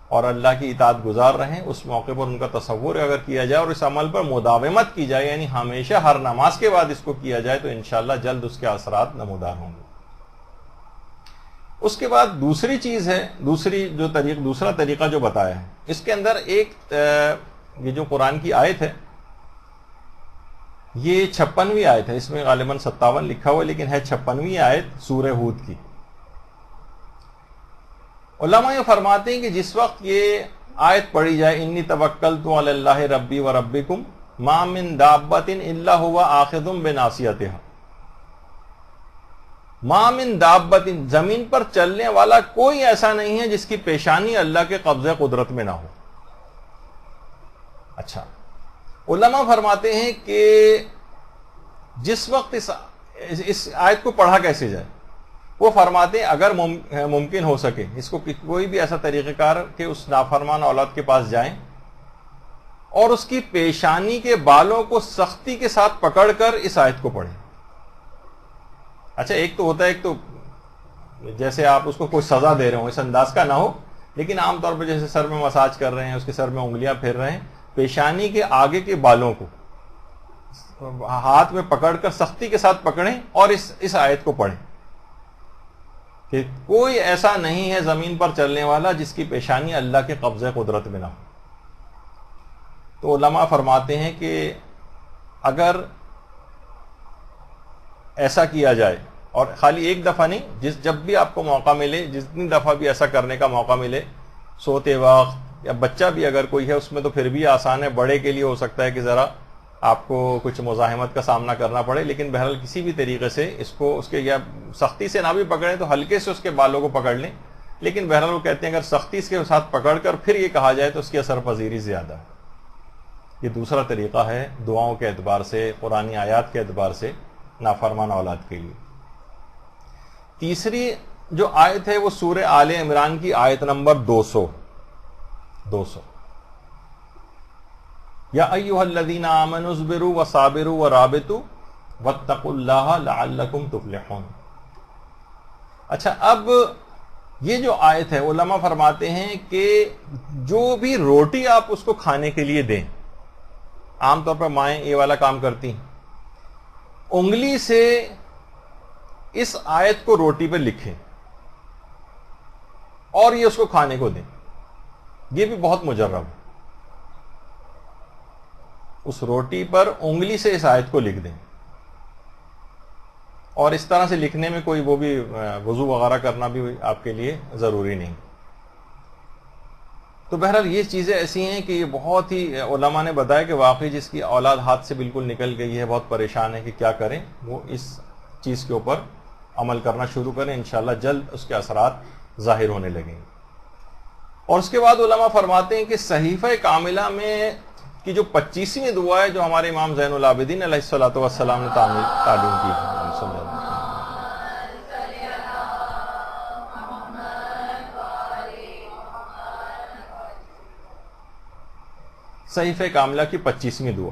اور اللہ کی اطاعت گزار رہیں، اس موقع پر ان کا تصور اگر کیا جائے اور اس عمل پر مداومت کی جائے، یعنی ہمیشہ ہر نماز کے بعد اس کو کیا جائے، تو انشاءاللہ جلد اس کے اثرات نمودار ہوں گے۔ اس کے بعد دوسری چیز ہے، دوسرا طریقہ جو بتایا ہے، اس کے اندر ایک یہ جو قرآن کی آیت ہے یہ 56ویں آیت ہے، اس میں غالباً 57 لکھا ہوا لیکن ہے 56ویں آیت سورہ ہود کی۔ علماء یہ فرماتے ہیں کہ جس وقت یہ آیت پڑھی جائے انی توکلت علی اللہ ربی و ربکم ما من دابۃ الا هو آخذ بناصیتها، ما من دابۃ، زمین پر چلنے والا کوئی ایسا نہیں ہے جس کی پیشانی اللہ کے قبضے قدرت میں نہ ہو۔ اچھا، علماء فرماتے ہیں کہ جس وقت اس آیت کو پڑھا کیسے جائے، وہ فرماتے ہیں اگر ممکن ہو سکے اس کو کوئی بھی ایسا طریقہ کار کہ اس نافرمان اولاد کے پاس جائیں اور اس کی پیشانی کے بالوں کو سختی کے ساتھ پکڑ کر اس آیت کو پڑھیں۔ اچھا، ایک تو ہوتا ہے، ایک تو جیسے آپ اس کو کوئی سزا دے رہے ہوں اس انداز کا نہ ہو، لیکن عام طور پہ جیسے سر میں مساج کر رہے ہیں، اس کے سر میں انگلیاں پھیر رہے ہیں، پیشانی کے آگے کے بالوں کو ہاتھ میں پکڑ کر سختی کے ساتھ پکڑیں اور اس آیت کو پڑھیں کہ کوئی ایسا نہیں ہے زمین پر چلنے والا جس کی پیشانی اللہ کے قبضے قدرت میں نہ ہو۔ تو علماء فرماتے ہیں کہ اگر ایسا کیا جائے، اور خالی ایک دفعہ نہیں، جب بھی آپ کو موقع ملے، جتنی دفعہ بھی ایسا کرنے کا موقع ملے، سوتے وقت، یا بچہ بھی اگر کوئی ہے اس میں تو پھر بھی آسان ہے، بڑے کے لیے ہو سکتا ہے کہ ذرا آپ کو کچھ مزاحمت کا سامنا کرنا پڑے، لیکن بہرحال کسی بھی طریقے سے اس کے یا سختی سے نہ بھی پکڑیں تو ہلکے سے اس کے بالوں کو پکڑ لیں، لیکن بہرحال وہ کہتے ہیں اگر سختی کے ساتھ پکڑ کر پھر یہ کہا جائے تو اس کی اثر پذیری زیادہ ہے۔ یہ دوسرا طریقہ ہے دعاؤں کے اعتبار سے، قرآنی آیات کے اعتبار سے نافرمان اولاد کے لیے۔ تیسری جو آیت ہے وہ سورہ آل عمران کی آیت نمبر 200 یا ایھا الذین آمنوا اصبروا وصابروا ورابطوا واتقوا اللہ لعلکم تفلحون۔ اچھا، اب یہ جو آیت ہے علماء فرماتے ہیں کہ جو بھی روٹی آپ اس کو کھانے کے لیے دیں، عام طور پر مائیں یہ والا کام کرتی ہیں، انگلی سے اس آیت کو روٹی پہ لکھیں اور یہ اس کو کھانے کو دیں. یہ بھی بہت مجرب ہے. اس روٹی پر انگلی سے اس آیت کو لکھ دیں, اور اس طرح سے لکھنے میں کوئی وہ بھی وضو وغیرہ کرنا بھی آپ کے لیے ضروری نہیں. تو بہرحال یہ چیزیں ایسی ہیں کہ یہ بہت ہی علماء نے بتایا کہ واقعی جس کی اولاد ہاتھ سے بالکل نکل گئی ہے, بہت پریشان ہے کہ کیا کریں, وہ اس چیز کے اوپر عمل کرنا شروع کریں, انشاءاللہ جلد اس کے اثرات ظاہر ہونے لگیں گے. اور اس کے بعد علماء فرماتے ہیں کہ صحیفہ کاملہ میں کی جو 25ویں دعا ہے جو ہمارے امام زین العابدین علیہ الصلوۃ والسلام نے تعلیم کی ہے, صحیفہ کاملہ کی 25ویں دعا.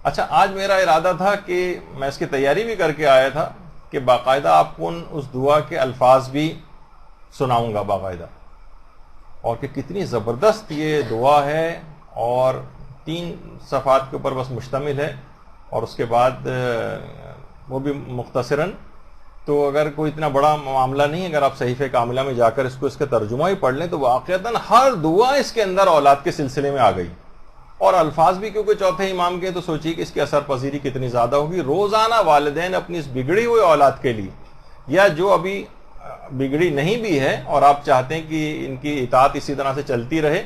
اچھا, آج میرا ارادہ تھا کہ میں اس کی تیاری بھی کر کے آیا تھا کہ باقاعدہ آپ کو اس دعا کے الفاظ بھی سناؤں گا باقاعدہ, اور کہ کتنی زبردست یہ دعا ہے, اور 3 صفحات کے اوپر بس مشتمل ہے, اور اس کے بعد وہ بھی مختصراً. تو اگر کوئی اتنا بڑا معاملہ نہیں, اگر آپ صحیفہ کاملہ میں جا کر اس کے ترجمہ ہی پڑھ لیں تو واقعتاً ہر دعا اس کے اندر اولاد کے سلسلے میں آ گئی, اور الفاظ بھی کیونکہ چوتھے امام کے, تو سوچیے کہ اس کی اثر پذیری کتنی زیادہ ہوگی. روزانہ والدین اپنی اس بگڑی ہوئی اولاد کے لیے, یا جو ابھی بگڑی نہیں بھی ہے اور آپ چاہتے ہیں کہ ان کی اطاعت اسی طرح سے چلتی رہے,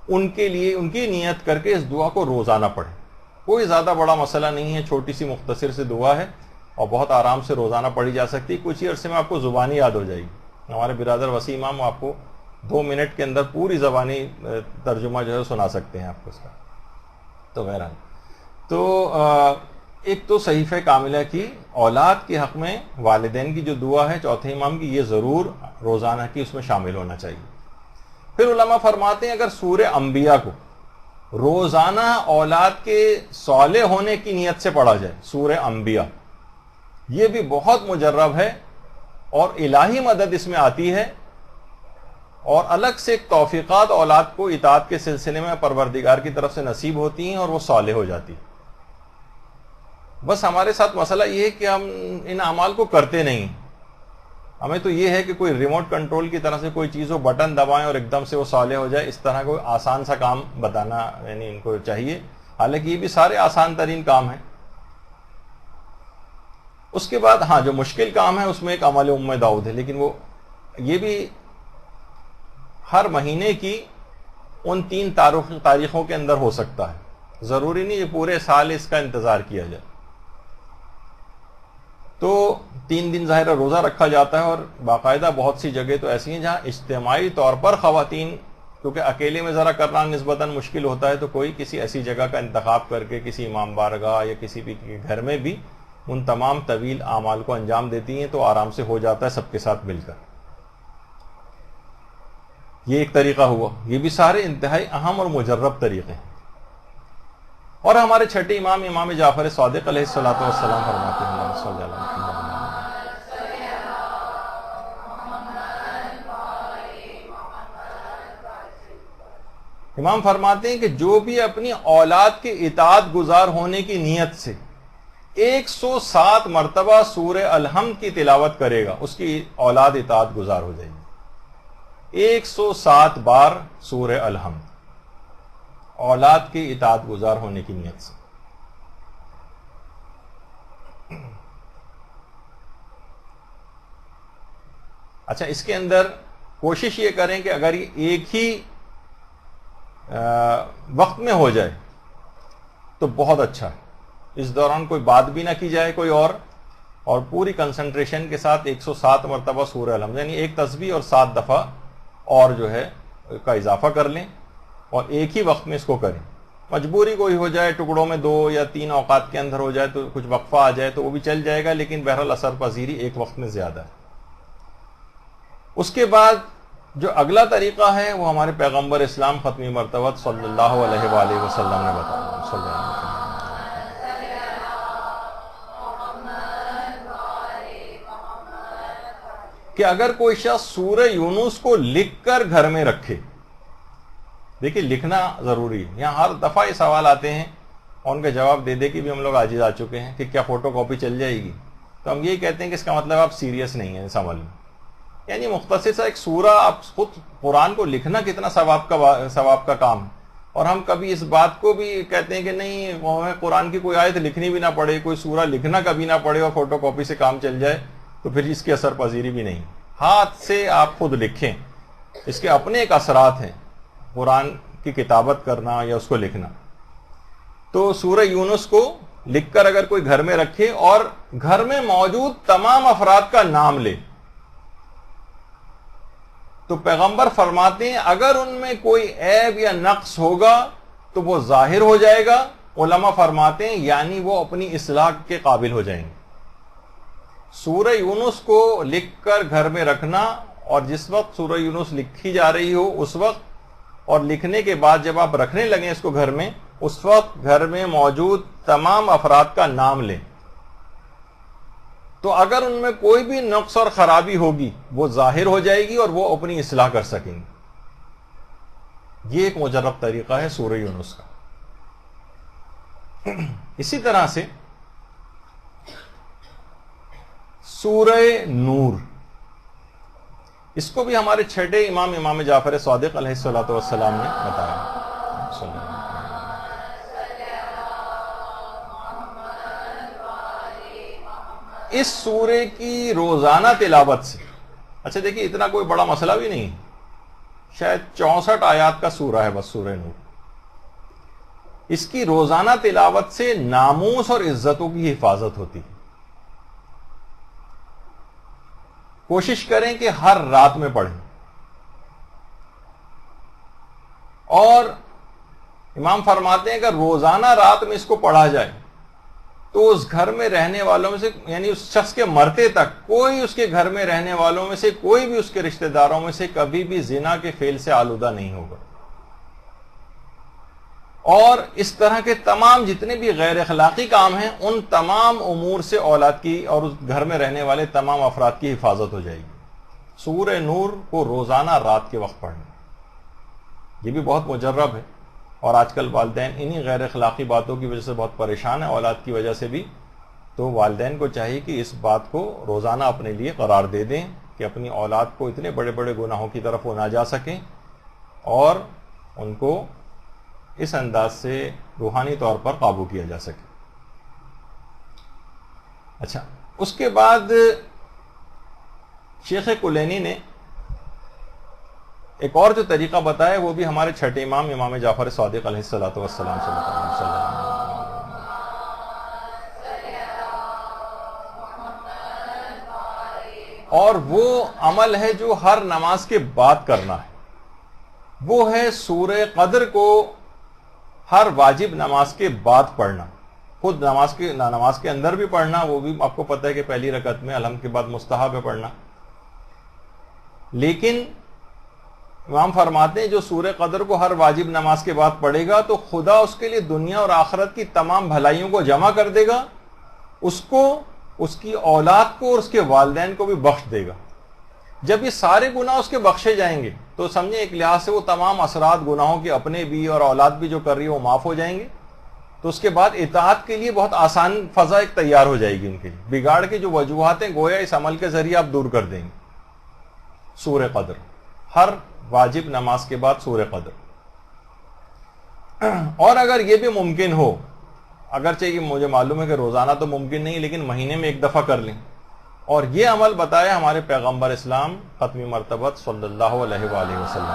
ان کے لیے ان کی نیت کر کے اس دعا کو روزانہ پڑھیں. کوئی زیادہ بڑا مسئلہ نہیں ہے, چھوٹی سی مختصر سی دعا ہے, اور بہت آرام سے روزانہ پڑھی جا سکتی ہے. کچھ ہی عرصے میں آپ کو زبانی یاد ہو جائے گی. ہمارے برادر وسیع امام آپ کو 2 منٹ کے اندر پوری زبانی ترجمہ جو ہے سنا سکتے ہیں آپ کو اس کا. تو بہرحال تو ایک تو صحیفہ کاملہ کی اولاد کے حق میں والدین کی جو دعا ہے چوتھے امام کی, یہ ضرور روزانہ کی اس میں شامل ہونا چاہیے. پھر علماء فرماتے ہیں اگر سورہ انبیاء کو روزانہ اولاد کے صالح ہونے کی نیت سے پڑھا جائے, سورہ انبیاء, یہ بھی بہت مجرب ہے, اور الہی مدد اس میں آتی ہے, اور الگ سے ایک توفیقات اولاد کو اطاعت کے سلسلے میں پروردگار کی طرف سے نصیب ہوتی ہیں, اور وہ صالح ہو جاتی ہے. بس ہمارے ساتھ مسئلہ یہ ہے کہ ہم ان اعمال کو کرتے نہیں. ہمیں تو یہ ہے کہ کوئی ریموٹ کنٹرول کی طرح سے کوئی چیز ہو, بٹن دبائیں اور ایک دم سے وہ صالح ہو جائے, اس طرح کوئی آسان سا کام بتانا یعنی ان کو چاہیے. حالانکہ یہ بھی سارے آسان ترین کام ہیں. اس کے بعد ہاں جو مشکل کام ہے اس میں ایک عمل ام داؤد ہے, لیکن وہ یہ بھی ہر مہینے کی ان 3 تاریخوں کے اندر ہو سکتا ہے. ضروری نہیں یہ پورے سال اس کا انتظار کیا جائے. تو 3 دن ظاہر روزہ رکھا جاتا ہے, اور باقاعدہ بہت سی جگہ تو ایسی ہیں جہاں اجتماعی طور پر خواتین, کیونکہ اکیلے میں ذرا کرنا نسبتاً مشکل ہوتا ہے, تو کوئی کسی ایسی جگہ کا انتخاب کر کے کسی امام بارگاہ یا کسی بھی گھر میں بھی ان تمام طویل اعمال کو انجام دیتی ہیں, تو آرام سے ہو جاتا ہے سب کے ساتھ مل کر. یہ ایک طریقہ ہوا. یہ بھی سارے انتہائی اہم اور مجرب طریقے ہیں. اور ہمارے چھٹے امام امام جعفر صادق علیہ الصلوۃ والسلام فرماتے ہیں صلی اللہ علیہ وسلم امام فرماتے ہیں کہ جو بھی اپنی اولاد کے اطاعت گزار ہونے کی نیت سے 107 مرتبہ سورہ الحمد کی تلاوت کرے گا, اس کی اولاد اطاعت گزار ہو جائے گی. 107 بار سورہ الحمد اولاد کی اطاعت گزار ہونے کی نیت سے. اچھا, اس کے اندر کوشش یہ کریں کہ اگر یہ ایک ہی وقت میں ہو جائے تو بہت اچھا ہے. اس دوران کوئی بات بھی نہ کی جائے کوئی اور پوری کنسنٹریشن کے ساتھ 107 مرتبہ سورہ الحمد, یعنی ایک تسبیح اور 7 دفعہ اور جو ہے کا اضافہ کر لیں, اور ایک ہی وقت میں اس کو کریں. مجبوری کوئی ہو جائے, ٹکڑوں میں 2 یا 3 اوقات کے اندر ہو جائے تو کچھ وقفہ آ جائے تو وہ بھی چل جائے گا, لیکن بہرحال اثر پذیری ایک وقت میں زیادہ ہے. اس کے بعد جو اگلا طریقہ ہے وہ ہمارے پیغمبر اسلام ختمی مرتبہ صلی اللہ علیہ وآلہ وسلم نے بتایا صلی اللہ علیہ وسلم کہ اگر کوئی شخص سورہ یونس کو لکھ کر گھر میں رکھے. دیکھیے لکھنا ضروری ہے. یہاں ہر دفعہ یہ سوال آتے ہیں اور ان کا جواب دے دے کہ بھی ہم لوگ عاجز آ چکے ہیں کہ کیا فوٹو کاپی چل جائے گی. تو ہم یہی کہتے ہیں کہ اس کا مطلب آپ سیریس نہیں ہیں اس عمل میں. یعنی مختصر سا ایک سورہ، آپ خود قرآن کو لکھنا کتنا ثواب کا کام ہے، اور ہم کبھی اس بات کو بھی کہتے ہیں کہ نہیں ہمیں قرآن کی کوئی آیت لکھنی بھی نہ پڑے، کوئی سورہ لکھنا کبھی نہ پڑے اور فوٹو کاپی سے کام چل جائے، تو پھر اس کی اثر پذیری بھی نہیں. ہاتھ سے آپ خود لکھیں، اس کے اپنے ایک اثرات ہیں قرآن کی کتابت کرنا یا اس کو لکھنا. تو سورہ یونس کو لکھ کر اگر کوئی گھر میں رکھے اور گھر میں موجود تمام افراد کا نام لے، تو پیغمبر فرماتے ہیں اگر ان میں کوئی عیب یا نقص ہوگا تو وہ ظاہر ہو جائے گا. علماء فرماتے ہیں یعنی وہ اپنی اصلاح کے قابل ہو جائیں گے. سورہ یونس کو لکھ کر گھر میں رکھنا، اور جس وقت سورہ یونس لکھی جا رہی ہو اس وقت، اور لکھنے کے بعد جب آپ رکھنے لگیں اس کو گھر میں، اس وقت گھر میں موجود تمام افراد کا نام لیں. تو اگر ان میں کوئی بھی نقص اور خرابی ہوگی وہ ظاہر ہو جائے گی اور وہ اپنی اصلاح کر سکیں گے. یہ ایک مجرب طریقہ ہے سورہ یونس کا. اسی طرح سے سورہ نور، اس کو بھی ہمارے چھٹے امام جعفر صادق علیہ الصلوۃ والسلام نے بتایا. اس سورے کی روزانہ تلاوت سے، اچھا دیکھیے اتنا کوئی بڑا مسئلہ بھی نہیں، شاید 64 آیات کا سورہ ہے بس سورہ نور. اس کی روزانہ تلاوت سے ناموس اور عزتوں کی حفاظت ہوتی ہے. کوشش کریں کہ ہر رات میں پڑھیں، اور امام فرماتے ہیں کہ روزانہ رات میں اس کو پڑھا جائے تو اس گھر میں رہنے والوں میں سے، یعنی اس شخص کے مرتے تک، کوئی اس کے گھر میں رہنے والوں میں سے کوئی بھی اس کے رشتہ داروں میں سے کبھی بھی زنا کے فعل سے آلودہ نہیں ہوگا. اور اس طرح کے تمام جتنے بھی غیر اخلاقی کام ہیں ان تمام امور سے اولاد کی اور اس گھر میں رہنے والے تمام افراد کی حفاظت ہو جائے گی. سورہ نور کو روزانہ رات کے وقت پڑھنا یہ بھی بہت مجرب ہے، اور آج کل والدین انہی غیر اخلاقی باتوں کی وجہ سے بہت پریشان ہیں، اولاد کی وجہ سے بھی. تو والدین کو چاہیے کہ اس بات کو روزانہ اپنے لیے قرار دے دیں کہ اپنی اولاد کو اتنے بڑے بڑے گناہوں کی طرف وہ نہ جا سکیں، اور ان کو اس انداز سے روحانی طور پر قابو کیا جا سکے. اچھا، اس کے بعد شیخ کلینی نے ایک اور جو طریقہ بتایا وہ بھی ہمارے چھٹے امام جعفر صادق علیہ الصلوۃ والسلام سے بتایا. اور وہ عمل ہے جو ہر نماز کے بعد کرنا ہے، وہ ہے سورہ قدر کو ہر واجب نماز کے بعد پڑھنا. خود نماز کے اندر بھی پڑھنا، وہ بھی آپ کو پتہ ہے کہ پہلی رکعت میں الحمد کے بعد مستحب ہے پڑھنا. لیکن امام فرماتے ہیں جو سورہ قدر کو ہر واجب نماز کے بعد پڑھے گا تو خدا اس کے لیے دنیا اور آخرت کی تمام بھلائیوں کو جمع کر دے گا، اس کو، اس کی اولاد کو اور اس کے والدین کو بھی بخش دے گا. جب یہ سارے گناہ اس کے بخشے جائیں گے تو سمجھیں ایک لحاظ سے وہ تمام اثرات گناہوں کے اپنے بھی اور اولاد بھی جو کر رہی ہے وہ معاف ہو جائیں گے. تو اس کے بعد اطاعت کے لیے بہت آسان فضا ایک تیار ہو جائے گی ان کے لیے. بگاڑ کے جو وجوہات ہیں گویا اس عمل کے ذریعے آپ دور کر دیں گے. سورہ قدر ہر واجب نماز کے بعد سورہ قدر. اور اگر یہ بھی ممکن ہو، اگرچہ یہ مجھے معلوم ہے کہ روزانہ تو ممکن نہیں، لیکن مہینے میں ایک دفعہ کر لیں. اور یہ عمل بتایا ہمارے پیغمبر اسلام ختمی مرتبت صلی اللہ علیہ وآلہ وسلم.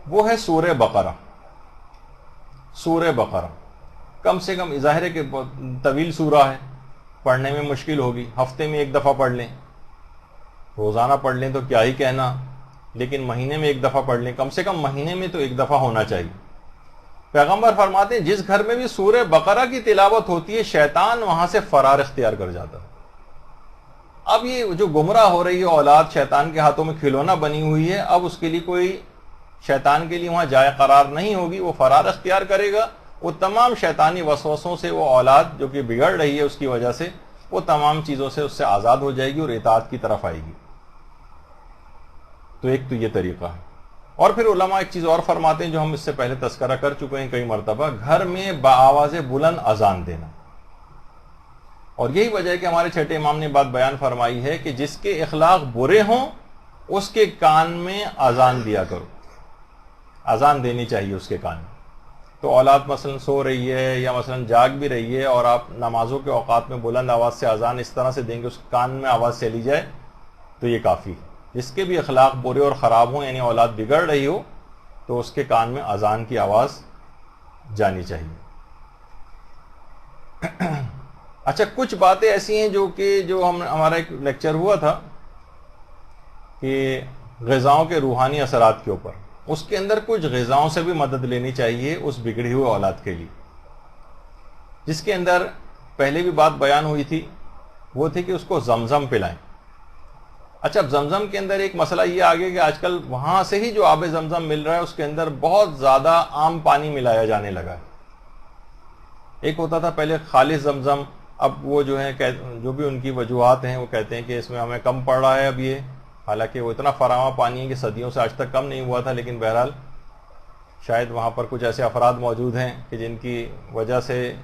وہ ہے سورہ بقرہ. سورہ بقرہ کم سے کم ظاہر ہے کہ طویل سورہ ہے، پڑھنے میں مشکل ہوگی. ہفتے میں ایک دفعہ پڑھ لیں، روزانہ پڑھ لیں تو کیا ہی کہنا، لیکن مہینے میں ایک دفعہ پڑھ لیں. کم سے کم مہینے میں تو ایک دفعہ ہونا چاہیے. پیغمبر فرماتے ہیں جس گھر میں بھی سورہ بقرہ کی تلاوت ہوتی ہے شیطان وہاں سے فرار اختیار کر جاتا ہے. اب یہ جو گمراہ ہو رہی ہے اولاد، شیطان کے ہاتھوں میں کھلونا بنی ہوئی ہے، اب اس کے لیے کوئی، شیطان کے لیے وہاں جائے قرار نہیں ہوگی. وہ فرار اختیار کرے گا، وہ تمام شیطانی وسوسوں سے وہ اولاد جو کہ بگڑ رہی ہے اس کی وجہ سے، وہ تمام چیزوں سے اس سے آزاد ہو جائے گی اور اطاعت کی طرف آئے گی. تو ایک تو یہ طریقہ ہے. اور پھر علماء ایک چیز اور فرماتے ہیں جو ہم اس سے پہلے تذکرہ کر چکے ہیں کئی مرتبہ، گھر میں بآواز بلند اذان دینا. اور یہی وجہ ہے کہ ہمارے چھٹے امام نے بات بیان فرمائی ہے کہ جس کے اخلاق برے ہوں اس کے کان میں اذان دیا کرو، اذان دینی چاہیے اس کے کان میں. تو اولاد مثلا سو رہی ہے یا مثلا جاگ بھی رہی ہے اور آپ نمازوں کے اوقات میں بلند آواز سے اذان اس طرح سے دیں کہ اس کان میں آواز چلی جائے تو یہ کافی ہے. جس کے بھی اخلاق برے اور خراب ہوں، یعنی اولاد بگڑ رہی ہو، تو اس کے کان میں اذان کی آواز جانی چاہیے. اچھا، کچھ باتیں ایسی ہیں جو ہمارا ایک لیکچر ہوا تھا کہ غذاؤں کے روحانی اثرات کے اوپر، اس کے اندر کچھ غذاؤں سے بھی مدد لینی چاہیے اس بگڑی ہوئی اولاد کے لیے، جس کے اندر پہلے بھی بات بیان ہوئی تھی، وہ تھی کہ اس کو زمزم پلائیں. اچھا، اب زمزم کے اندر ایک مسئلہ یہ آگے کہ آج کل وہاں سے ہی جو آب زمزم مل رہا ہے اس کے اندر بہت زیادہ عام پانی ملایا جانے لگا ہے. ایک ہوتا تھا پہلے خالص زمزم، اب وہ جو ہے جو بھی ان کی وجوہات ہیں وہ کہتے ہیں کہ اس میں ہمیں کم پڑ رہا ہے اب یہ، حالانکہ وہ اتنا فراواں پانی ہے کہ صدیوں سے آج تک کم نہیں ہوا تھا، لیکن بہرحال شاید وہاں پر کچھ ایسے افراد موجود ہیں کہ جن کی وجہ سے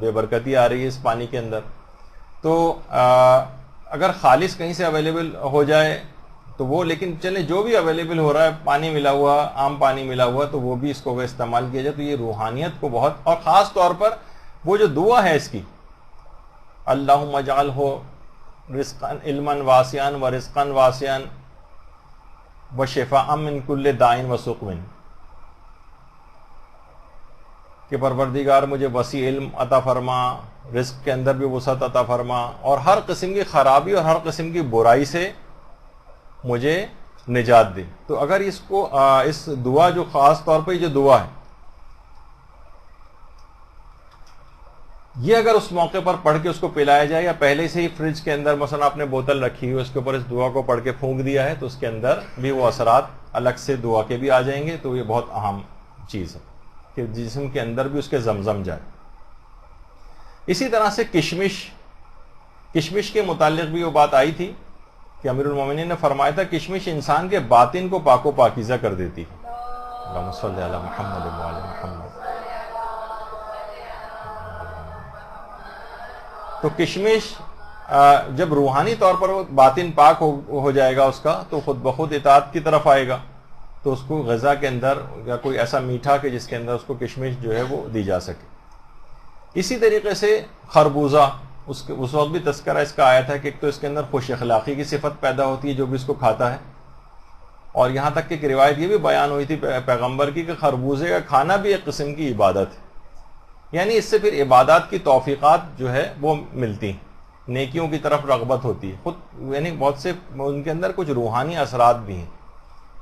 بے برکتی آ رہی ہے اس پانی کے اندر. تو اگر خالص کہیں سے اویلیبل ہو جائے تو وہ، لیکن چلے جو بھی اویلیبل ہو رہا ہے پانی ملا ہوا، عام پانی ملا ہوا، تو وہ بھی اس کو استعمال کیا جائے تو یہ روحانیت کو بہت، اور خاص طور پر وہ جو دعا ہے اس کی، اللہم اجعلہ رزقا علما واسعا ورزقا واسعا وشفاء من کل داء وسقم، کہ پروردگار مجھے وسیع علم عطا فرما، رزق کے اندر بھی وسعت عطا فرما، اور ہر قسم کی خرابی اور ہر قسم کی برائی سے مجھے نجات دے. تو اگر اس دعا جو خاص طور پہ جو دعا ہے، یہ اگر اس موقع پر پڑھ کے اس کو پلایا جائے، یا پہلے سے ہی فریج کے اندر مثلا آپ نے بوتل رکھی ہوئی اس کے اوپر اس دعا کو پڑھ کے پھونک دیا ہے، تو اس کے اندر بھی وہ اثرات الگ سے دعا کے بھی آ جائیں گے. تو یہ بہت اہم چیز ہے کہ جسم کے اندر بھی اس کے زمزم جائے. اسی طرح سے کشمش کے متعلق بھی وہ بات آئی تھی کہ امیر المومنین نے فرمایا تھا کشمش انسان کے باطن کو پاک و پاکیزہ کر دیتی ہے. اللہم صلی علی محمد و علی محمد. تو کشمش جب روحانی طور پر وہ باطن پاک ہو جائے گا اس کا، تو خود بخود اطاعت کی طرف آئے گا. تو اس کو غذا کے اندر یا کوئی ایسا میٹھا کہ جس کے اندر اس کو کشمش جو ہے وہ دی جا سکے. اسی طریقے سے خربوزہ، اس وقت بھی تذکرہ اس کا آیا تھا کہ ایک تو اس کے اندر خوش اخلاقی کی صفت پیدا ہوتی ہے جو بھی اس کو کھاتا ہے، اور یہاں تک کہ ایک روایت یہ بھی بیان ہوئی تھی پیغمبر کی کہ خربوزے کا کھانا بھی ایک قسم کی عبادت ہے. یعنی اس سے پھر عبادات کی توفیقات جو ہے وہ ملتی ہیں، نیکیوں کی طرف رغبت ہوتی ہے خود، یعنی بہت سے ان کے اندر کچھ روحانی اثرات بھی ہیں.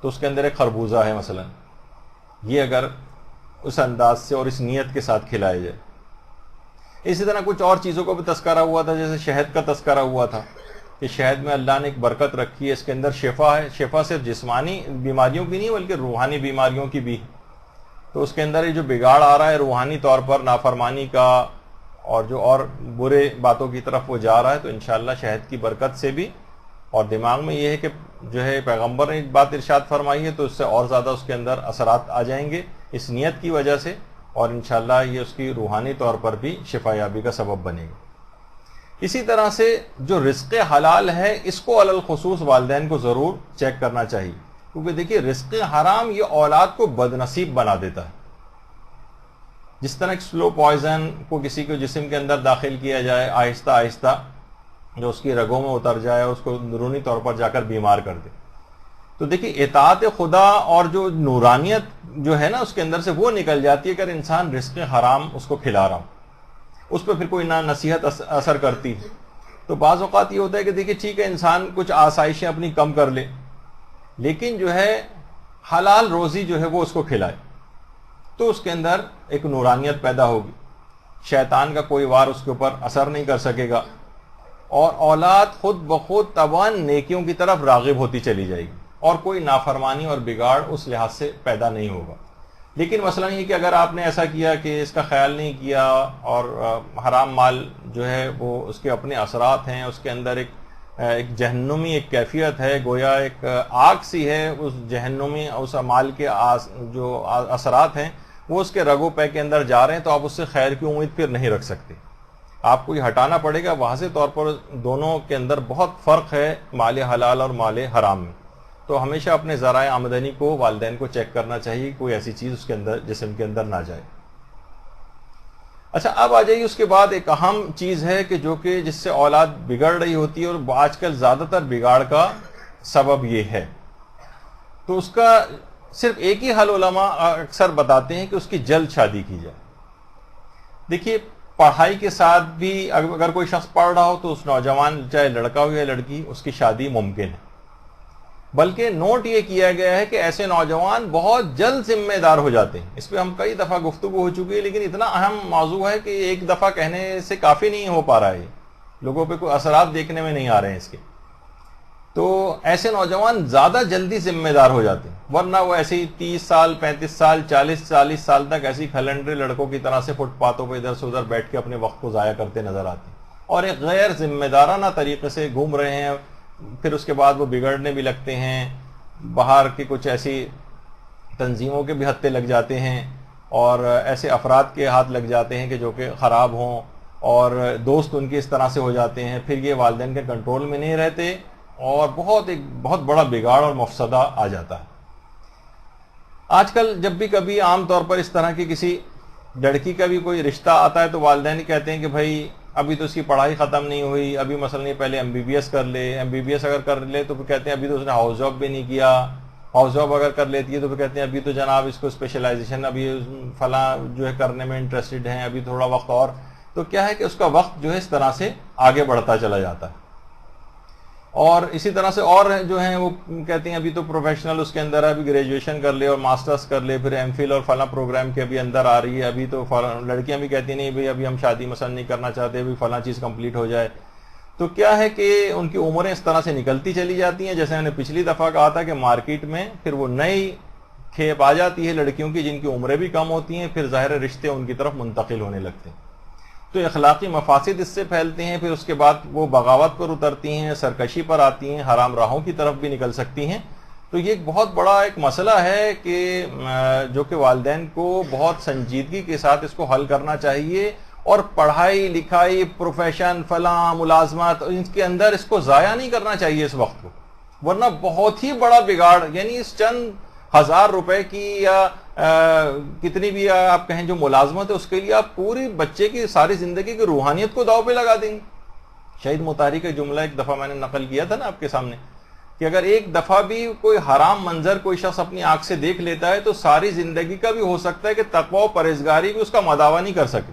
تو اس کے اندر ایک خربوزہ ہے مثلا، یہ اگر اس انداز سے اور اس نیت کے ساتھ کھلایا جائے. اسی طرح کچھ اور چیزوں کو بھی تذکرہ ہوا تھا، جیسے شہد کا تذکرہ ہوا تھا کہ شہد میں اللہ نے ایک برکت رکھی ہے، اس کے اندر شفا ہے. شفا صرف جسمانی بیماریوں کی نہیں بلکہ روحانی بیماریوں کی بھی. تو اس کے اندر یہ جو بگاڑ آ رہا ہے روحانی طور پر نافرمانی کا اور جو اور برے باتوں کی طرف وہ جا رہا ہے، تو انشاءاللہ شہد کی برکت سے بھی، اور دماغ میں یہ ہے کہ جو ہے پیغمبر نے ایک بات ارشاد فرمائی ہے تو اس سے اور زیادہ اس کے اندر اثرات آ جائیں گے اس نیت کی وجہ سے، اور انشاءاللہ یہ اس کی روحانی طور پر بھی شفا یابی کا سبب بنے گا. اسی طرح سے جو رزق حلال ہے اس کو علی الخصوص والدین کو ضرور چیک کرنا چاہیے، کیونکہ دیکھیے رزق حرام یہ اولاد کو بد نصیب بنا دیتا ہے. جس طرح ایک سلو پوائزن کو کسی کو جسم کے اندر داخل کیا جائے آہستہ آہستہ، جو اس کی رگوں میں اتر جائے، اس کو اندرونی طور پر جا کر بیمار کر دے. تو دیکھیے اطاعت خدا اور جو نورانیت جو ہے نا اس کے اندر سے وہ نکل جاتی ہے اگر انسان رزق حرام اس کو کھلا رہا ہو، اس پہ پھر کوئی نہ نصیحت اثر کرتی. تو بعض اوقات یہ ہوتا ہے کہ دیکھیے ٹھیک ہے انسان کچھ آسائشیں اپنی کم کر لے، لیکن جو ہے حلال روزی جو ہے وہ اس کو کھلائے، تو اس کے اندر ایک نورانیت پیدا ہوگی، شیطان کا کوئی وار اس کے اوپر اثر نہیں کر سکے گا، اور اولاد خود بخود طبعاً نیکیوں کی طرف راغب ہوتی چلی جائے گی، اور کوئی نافرمانی اور بگاڑ اس لحاظ سے پیدا نہیں ہوگا. لیکن مسئلہ یہ کہ اگر آپ نے ایسا کیا کہ اس کا خیال نہیں کیا، اور حرام مال جو ہے وہ اس کے اپنے اثرات ہیں، اس کے اندر ایک ایک جہنمی ایک کیفیت ہے، گویا ایک آگ سی ہے، اس جہنمی اس اعمال کے جو اثرات ہیں وہ اس کے رگ و پے کے اندر جا رہے ہیں، تو آپ اس سے خیر کی امید پھر نہیں رکھ سکتے. آپ کو یہ ہٹانا پڑے گا. واضح طور پر دونوں کے اندر بہت فرق ہے مال حلال اور مال حرام میں. تو ہمیشہ اپنے ذرائع آمدنی کو والدین کو چیک کرنا چاہیے، کوئی ایسی چیز اس کے اندر جسم کے اندر نہ جائے. اچھا، اب آ جائیے اس کے بعد ایک اہم چیز ہے کہ جو کہ جس سے اولاد بگڑ رہی ہوتی ہے، اور آج کل زیادہ تر بگاڑ کا سبب یہ ہے. تو اس کا صرف ایک ہی حل علماء اکثر بتاتے ہیں کہ اس کی جلد شادی کی جائے. دیکھیے، پڑھائی کے ساتھ بھی اگر کوئی شخص پڑھ رہا ہو تو اس نوجوان چاہے لڑکا ہو یا لڑکی، اس کی شادی ممکن ہے. بلکہ نوٹ یہ کیا گیا ہے کہ ایسے نوجوان بہت جلد ذمہ دار ہو جاتے ہیں. اس پہ ہم کئی دفعہ گفتگو ہو چکی ہے، لیکن اتنا اہم موضوع ہے کہ ایک دفعہ کہنے سے کافی نہیں ہو پا رہا ہے. لوگوں پہ کوئی اثرات دیکھنے میں نہیں آ رہے ہیں اس کے. تو ایسے نوجوان زیادہ جلدی ذمہ دار ہو جاتے ہیں، ورنہ وہ ایسے ہی 30 سال 35 سال 40 سال تک ایسی کھلنڈری لڑکوں کی طرح سے فٹ پاتھوں پہ ادھر سے ادھر بیٹھ کے اپنے وقت کو ضائع کرتے نظر آتے ہیں، اور ایک غیر ذمہ دارانہ طریقے سے گھوم رہے ہیں. پھر اس کے بعد وہ بگڑنے بھی لگتے ہیں، باہر کی کچھ ایسی تنظیموں کے بھی ہتھے لگ جاتے ہیں، اور ایسے افراد کے ہاتھ لگ جاتے ہیں کہ جو کہ خراب ہوں، اور دوست ان کے اس طرح سے ہو جاتے ہیں. پھر یہ والدین کے کنٹرول میں نہیں رہتے، اور ایک بہت بڑا بگاڑ اور مفسدہ آ جاتا ہے. آج کل جب بھی کبھی عام طور پر اس طرح کی کسی لڑکی کا بھی کوئی رشتہ آتا ہے تو والدین ہی کہتے ہیں کہ بھائی ابھی تو اس کی پڑھائی ختم نہیں ہوئی، ابھی مثلا یہ پہلے MBBS کر لے. MBBS اگر کر لے تو پھر کہتے ہیں ابھی تو اس نے ہاؤس جاب بھی نہیں کیا. ہاؤس جاب اگر کر لیتی ہے تو پھر کہتے ہیں ابھی تو جناب اس کو اسپیشلائزیشن ابھی فلاں جو ہے کرنے میں انٹرسٹڈ ہیں، ابھی تھوڑا وقت اور. تو کیا ہے کہ اس کا وقت جو ہے اس طرح سے آگے بڑھتا چلا جاتا ہے. اور اسی طرح سے اور جو ہیں وہ کہتے ہیں ابھی تو پروفیشنل اس کے اندر ہے، ابھی گریجویشن کر لے اور ماسٹرز کر لے، پھر MPhil اور فلاں پروگرام کے ابھی اندر آ رہی ہے. ابھی تو لڑکیاں بھی کہتی نہیں بھائی ابھی ہم شادی مثلا نہیں کرنا چاہتے، ابھی فلاں چیز کمپلیٹ ہو جائے. تو کیا ہے کہ ان کی عمریں اس طرح سے نکلتی چلی جاتی ہیں. جیسے میں نے پچھلی دفعہ کہا تھا کہ مارکیٹ میں پھر وہ نئی کھیپ آ جاتی ہے لڑکیوں کی جن کی عمریں بھی کم ہوتی ہیں، پھر ظاہر رشتے ان کی طرف منتقل ہونے لگتے ہیں. تو اخلاقی مفاسد اس سے پھیلتے ہیں. پھر اس کے بعد وہ بغاوت پر اترتی ہیں، سرکشی پر آتی ہیں، حرام راہوں کی طرف بھی نکل سکتی ہیں. تو یہ ایک بہت بڑا ایک مسئلہ ہے کہ جو کہ والدین کو بہت سنجیدگی کے ساتھ اس کو حل کرنا چاہیے، اور پڑھائی لکھائی پروفیشن فلاں ملازمت ان کے اندر اس کو ضائع نہیں کرنا چاہیے اس وقت کو، ورنہ بہت ہی بڑا بگاڑ. یعنی اس چند 1000 روپے کی یا کتنی بھی آپ کہیں جو ملازمت ہے اس کے لیے آپ پوری بچے کی ساری زندگی کی روحانیت کو داؤ پہ لگا دیں گے. شہید مطہری کا جملہ ایک دفعہ میں نے نقل کیا تھا نا آپ کے سامنے کہ اگر ایک دفعہ بھی کوئی حرام منظر کوئی شخص اپنی آنکھ سے دیکھ لیتا ہے تو ساری زندگی کا بھی ہو سکتا ہے کہ تقوی و پرہیزگاری بھی اس کا مداوا نہیں کر سکے.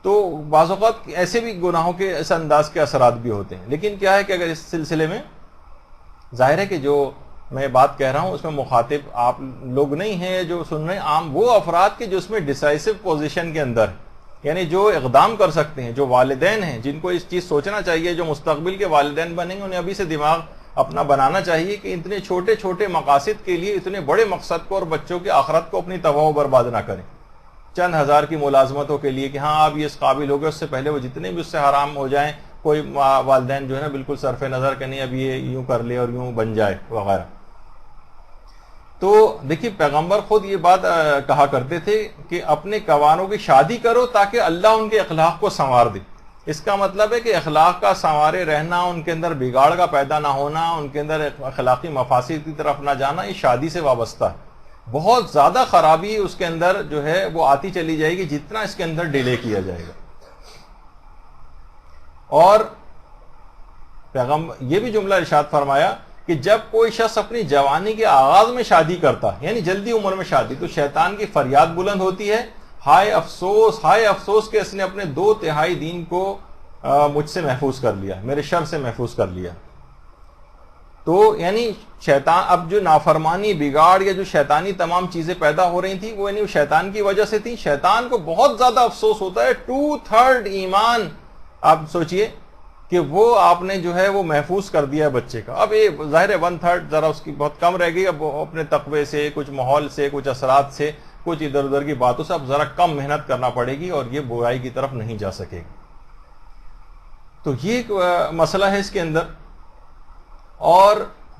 تو بعض اوقات ایسے بھی گناہوں کے اس انداز کے اثرات بھی ہوتے ہیں. لیکن کیا ہے کہ اگر اس سلسلے میں ظاہر ہے کہ جو میں بات کہہ رہا ہوں اس میں مخاطب آپ لوگ نہیں ہیں جو سن رہے ہیں، عام وہ افراد کے جو اس میں ڈیسائسو پوزیشن کے اندر، یعنی جو اقدام کر سکتے ہیں، جو والدین ہیں جن کو اس چیز سوچنا چاہیے، جو مستقبل کے والدین بنیں گے انہیں ابھی سے دماغ اپنا بنانا چاہیے کہ اتنے چھوٹے چھوٹے مقاصد کے لیے اتنے بڑے مقصد کو اور بچوں کی آخرت کو اپنی تباہ و برباد نہ کریں چند 1000 کی ملازمتوں کے لیے کہ ہاں اب یہ اس قابل ہو گئے، اس سے پہلے وہ جتنے بھی اس سے حرام ہو جائیں. کوئی والدین جو ہے نا بالکل صرف نظر کہ نہیں اب یہ یوں کر لے اور یوں بن جائے وغیرہ. تو دیکھیے پیغمبر خود یہ بات کہا کرتے تھے کہ اپنے کوانوں کی شادی کرو تاکہ اللہ ان کے اخلاق کو سنوار دے. اس کا مطلب ہے کہ اخلاق کا سنوارے رہنا، ان کے اندر بگاڑ کا پیدا نہ ہونا، ان کے اندر اخلاقی مفاسد کی طرف نہ جانا، یہ شادی سے وابستہ ہے. بہت زیادہ خرابی اس کے اندر جو ہے وہ آتی چلی جائے گی جتنا اس کے اندر ڈیلے کیا جائے گا. اور پیغمبر یہ بھی جملہ ارشاد فرمایا کہ جب کوئی شخص اپنی جوانی کے آغاز میں شادی کرتا ہے، یعنی جلدی عمر میں شادی، تو شیطان کی فریاد بلند ہوتی ہے، ہائے افسوس کہ اس نے اپنے 2/3 دین کو مجھ سے محفوظ کر لیا، میرے شر سے محفوظ کر لیا. تو یعنی شیطان اب جو نافرمانی بگاڑ یا جو شیطانی تمام چیزیں پیدا ہو رہی تھیں وہ یعنی شیطان کی وجہ سے تھی. شیطان کو بہت زیادہ افسوس ہوتا ہے 2/3 ایمان آپ سوچئے کہ وہ آپ نے جو ہے وہ محفوظ کر دیا ہے بچے کا. اب یہ ظاہر ہے 1/3 ذرا اس کی بہت کم رہ گئی، اب اپنے تقوی سے، کچھ ماحول سے، کچھ اثرات سے، کچھ ادھر ادھر کی باتوں سے اب ذرا کم محنت کرنا پڑے گی اور یہ برائی کی طرف نہیں جا سکے گی. تو یہ ایک مسئلہ ہے اس کے اندر. اور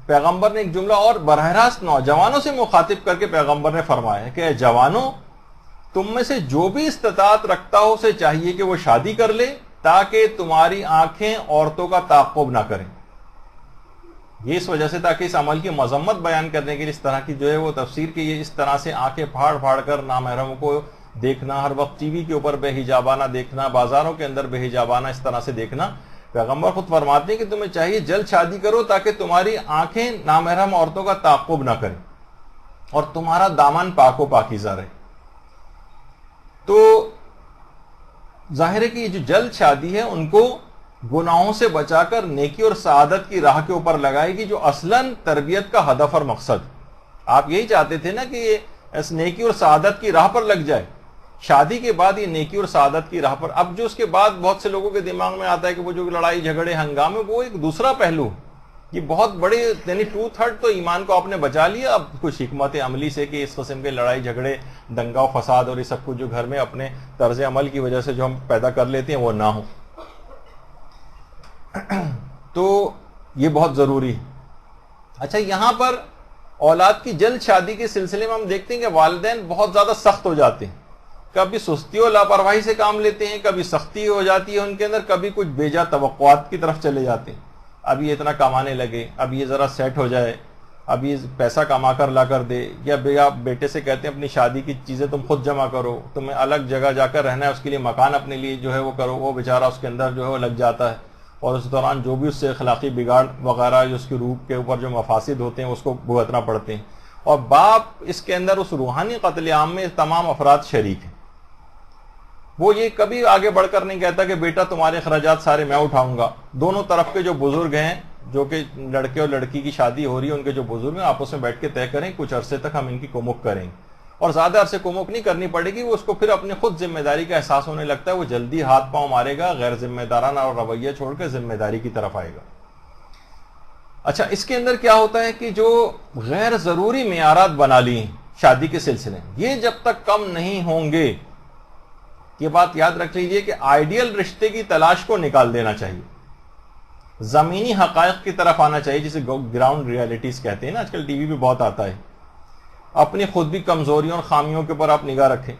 پیغمبر نے ایک جملہ اور براہ راست نوجوانوں سے مخاطب کر کے پیغمبر نے فرمایا ہے کہ اے جوانوں، تم میں سے جو بھی استطاعت رکھتا ہو اسے چاہیے کہ وہ شادی کر لے تاکہ تمہاری آنکھیں عورتوں کا تعقب نہ کریں. یہ اس وجہ سے تاکہ اس عمل کی مذمت بیان کرنے کے لیے اس طرح کی جو ہے وہ تفسیر کی، یہ اس طرح سے آنکھیں پھاڑ پھاڑ کر نامحرموں کو دیکھنا، ہر وقت ٹی وی کے اوپر بے حجابانہ دیکھنا، بازاروں کے اندر بے حجابانہ اس طرح سے دیکھنا. پیغمبر خود فرماتے ہیں کہ تمہیں چاہیے جلد شادی کرو تاکہ تمہاری آنکھیں نامحرم عورتوں کا تعقب نہ کریں اور تمہارا دامن پاک و پاکیزہ رہے. تو ظاہر ہے کہ یہ جو جلد شادی ہے ان کو گناہوں سے بچا کر نیکی اور سعادت کی راہ کے اوپر لگائے گی، جو اصلاً تربیت کا ہدف اور مقصد. آپ یہی چاہتے تھے نا کہ یہ اس نیکی اور سعادت کی راہ پر لگ جائے. شادی کے بعد یہ نیکی اور سعادت کی راہ پر. اب جو اس کے بعد بہت سے لوگوں کے دماغ میں آتا ہے کہ وہ جو لڑائی جھگڑے ہنگامے، وہ ایک دوسرا پہلو. یہ بہت بڑے یعنی 2/3 تو ایمان کو آپ نے بچا لیا اب کچھ حکمت عملی سے کہ اس قسم کے لڑائی جھگڑے، دنگا و فساد اور یہ سب کچھ جو گھر میں اپنے طرز عمل کی وجہ سے جو ہم پیدا کر لیتے ہیں وہ نہ ہو. تو یہ بہت ضروری ہے. اچھا، یہاں پر اولاد کی جلد شادی کے سلسلے میں ہم دیکھتے ہیں کہ والدین بہت زیادہ سخت ہو جاتے ہیں. کبھی سستی اور لاپرواہی سے کام لیتے ہیں، کبھی سختی ہو جاتی ہے ان کے اندر، کبھی کچھ بیجا توقعات کی طرف چلے جاتے ہیں. اب یہ اتنا کمانے لگے، اب یہ ذرا سیٹ ہو جائے، اب یہ پیسہ کما کر لا کر دے، یا بیٹے سے کہتے ہیں اپنی شادی کی چیزیں تم خود جمع کرو، تمہیں الگ جگہ جا کر رہنا ہے، اس کے لیے مکان اپنے لیے جو ہے وہ کرو. وہ بیچارہ اس کے اندر جو ہے وہ لگ جاتا ہے اور اس دوران جو بھی اس سے اخلاقی بگاڑ وغیرہ جو اس کی روح کے اوپر جو مفاسد ہوتے ہیں اس کو بھگتنا پڑتے ہیں. اور باپ اس کے اندر اس روحانی قتل عام میں تمام افراد شریک ہیں. وہ یہ کبھی آگے بڑھ کر نہیں کہتا کہ بیٹا تمہارے اخراجات سارے میں اٹھاؤں گا. دونوں طرف کے جو بزرگ ہیں، جو کہ لڑکے اور لڑکی کی شادی ہو رہی ہے، ان کے جو بزرگ ہیں آپس میں بیٹھ کے طے کریں کچھ عرصے تک ہم ان کی کمک کریں گے، اور زیادہ عرصے کمک نہیں کرنی پڑے گی. وہ اس کو پھر اپنی خود ذمہ داری کا احساس ہونے لگتا ہے، وہ جلدی ہاتھ پاؤں مارے گا، غیر ذمہ دارانہ اور رویہ چھوڑ کے ذمہ داری کی طرف آئے گا. اچھا، اس کے اندر کیا ہوتا ہے کہ جو غیر ضروری معیارات بنا لی ہیں شادی کے سلسلے میں، یہ جب تک کم نہیں ہوں گے، یہ بات یاد رکھ لیجئے کہ آئیڈیل رشتے کی تلاش کو نکال دینا چاہیے، زمینی حقائق کی طرف آنا چاہیے، جسے گراؤنڈ ریالٹیز کہتے ہیں نا، آج کل ٹی وی پہ بہت آتا ہے. اپنی خود بھی کمزوریوں اور خامیوں کے اوپر آپ نگاہ رکھیں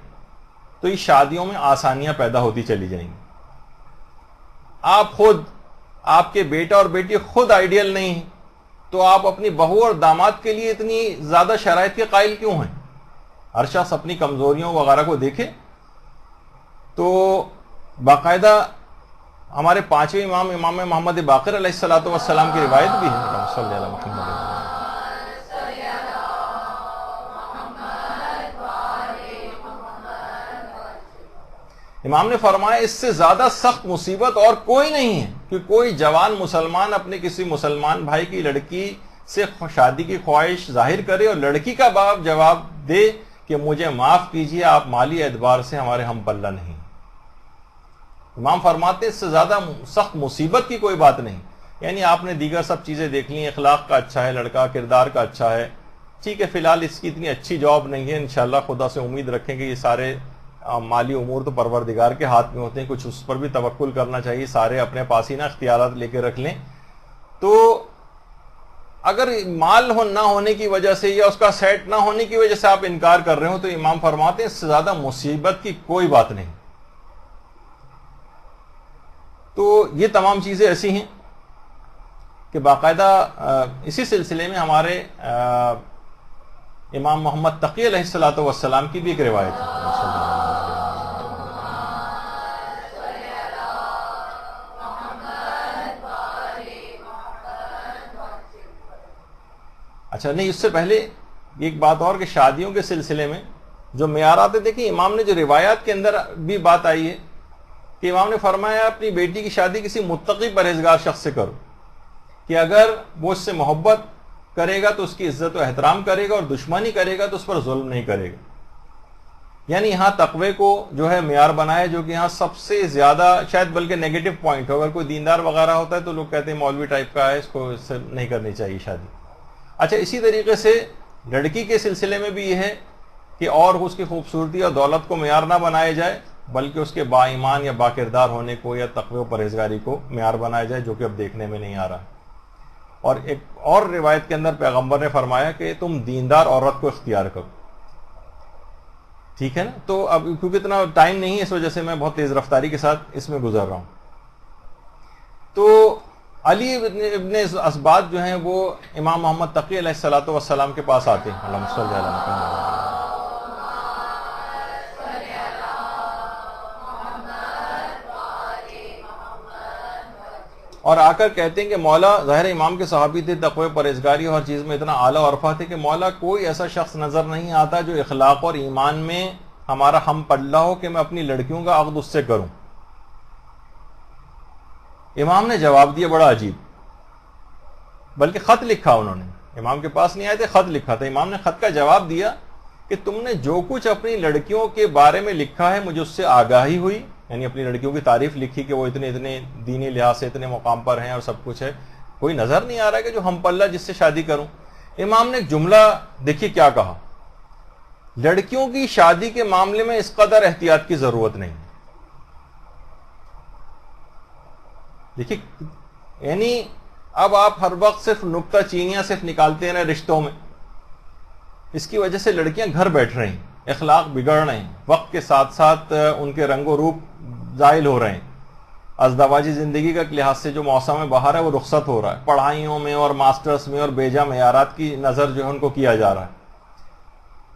تو یہ شادیوں میں آسانیاں پیدا ہوتی چلی جائیں گی. آپ خود، آپ کے بیٹا اور بیٹی خود آئیڈیل نہیں ہیں تو آپ اپنی بہو اور داماد کے لیے اتنی زیادہ شرائط کے قائل کیوں ہیں؟ ہر شخص اپنی کمزوریوں وغیرہ کو دیکھے. تو باقاعدہ ہمارے 5ویں امام محمد باقر علیہ السلام کی روایت بھی ہے، صلی اللہ علیہ وسلم. امام نے فرمایا اس سے زیادہ سخت مصیبت اور کوئی نہیں ہے کہ کوئی جوان مسلمان اپنے کسی مسلمان بھائی کی لڑکی سے شادی کی خواہش ظاہر کرے اور لڑکی کا باپ جواب دے کہ مجھے معاف کیجیے، آپ مالی اعتبار سے ہمارے ہم پلہ نہیں. امام فرماتے اس سے زیادہ سخت مصیبت کی کوئی بات نہیں. یعنی آپ نے دیگر سب چیزیں دیکھ لی، اخلاق کا اچھا ہے لڑکا، کردار کا اچھا ہے، ٹھیک ہے، فی الحال اس کی اتنی اچھی جاب نہیں ہے، انشاءاللہ خدا سے امید رکھیں کہ یہ سارے مالی امور تو پروردگار کے ہاتھ میں ہوتے ہیں، کچھ اس پر بھی توکل کرنا چاہیے، سارے اپنے پاس ہی نہ اختیارات لے کے رکھ لیں. تو اگر مال نہ ہونے کی وجہ سے یا اس کا سیٹ نہ ہونے کی وجہ سے آپ انکار کر رہے ہو تو امام فرماتے ہیں اس سے زیادہ مصیبت کی کوئی بات نہیں. تو یہ تمام چیزیں ایسی ہیں کہ باقاعدہ اسی سلسلے میں ہمارے امام محمد تقی علیہ السلام کی بھی ایک روایت ہے. اچھا نہیں، اس سے پہلے ایک بات اور کہ شادیوں کے سلسلے میں جو معیارات دیکھیں، امام نے جو روایات کے اندر بھی بات آئی ہے کہ امام نے فرمایا اپنی بیٹی کی شادی کسی متقی پرہیزگار شخص سے کرو کہ اگر وہ اس سے محبت کرے گا تو اس کی عزت و احترام کرے گا اور دشمنی کرے گا تو اس پر ظلم نہیں کرے گا. یعنی یہاں تقوی کو جو ہے معیار بنایا، جو کہ یہاں سب سے زیادہ شاید بلکہ نیگیٹو پوائنٹ ہو. اگر کوئی دیندار وغیرہ ہوتا ہے تو لوگ کہتے ہیں مولوی ٹائپ کا ہے، اس کو اس سے نہیں کرنی چاہیے شادی. اچھا، اسی طریقے سے لڑکی کے سلسلے میں بھی یہ ہے کہ اور اس کی خوبصورتی اور دولت کو معیار نہ بنایا جائے، بلکہ اس کے با ایمان یا با کردار ہونے کو یا تقوی و پرہیزگاری کو معیار بنایا جائے، جو کہ اب دیکھنے میں نہیں آ رہا۔ اور ایک اور روایت کے اندر پیغمبر نے فرمایا کہ تم دیندار عورت کو اختیار کرو، ٹھیک ہے نا۔ تو اب کیونکہ اتنا ٹائم نہیں ہے، اس وجہ سے میں بہت تیز رفتاری کے ساتھ اس میں گزر رہا ہوں۔ تو علی ابن اسباط جو ہیں وہ امام محمد تقی علیہ الصلوۃ والسلام کے پاس آتے ہیں، اللہم صلی علی محمد، اور آ کر کہتے ہیں کہ مولا، ظاہر امام کے صحابی تھے، تقوی پرہیزگاری اور ہر چیز میں اتنا اعلیٰ عرفہ تھے کہ مولا کوئی ایسا شخص نظر نہیں آتا جو اخلاق اور ایمان میں ہمارا ہم پلہ ہو کہ میں اپنی لڑکیوں کا عقد اس سے کروں۔ امام نے جواب دیا بڑا عجیب، بلکہ خط لکھا، انہوں نے امام کے پاس نہیں آئے تھے، خط لکھا تھا۔ امام نے خط کا جواب دیا کہ تم نے جو کچھ اپنی لڑکیوں کے بارے میں لکھا ہے مجھے اس سے آگاہی ہوئی، یعنی اپنی لڑکیوں کی تعریف لکھی کہ وہ اتنے دینی لحاظ سے اتنے مقام پر ہیں اور سب کچھ ہے، کوئی نظر نہیں آ رہا ہے کہ جو ہم پلہ جس سے شادی کروں۔ امام نے ایک جملہ دیکھیے کیا کہا، لڑکیوں کی شادی کے معاملے میں اس قدر احتیاط کی ضرورت نہیں۔ دیکھیے یعنی اب آپ ہر وقت صرف نکتہ چینیاں صرف نکالتے ہیں رشتوں میں، اس کی وجہ سے لڑکیاں گھر بیٹھ رہی ہیں، اخلاق بگڑ رہے ہیں، وقت کے ساتھ ساتھ ان کے رنگ و روپ زائل ہو رہے ہیں، ازدواجی زندگی کا لحاظ سے جو موسم بہار ہے وہ رخصت ہو رہا ہے، پڑھائیوں میں اور ماسٹرز میں اور بیجا معیارات کی نظر جو ہے ان کو کیا جا رہا ہے۔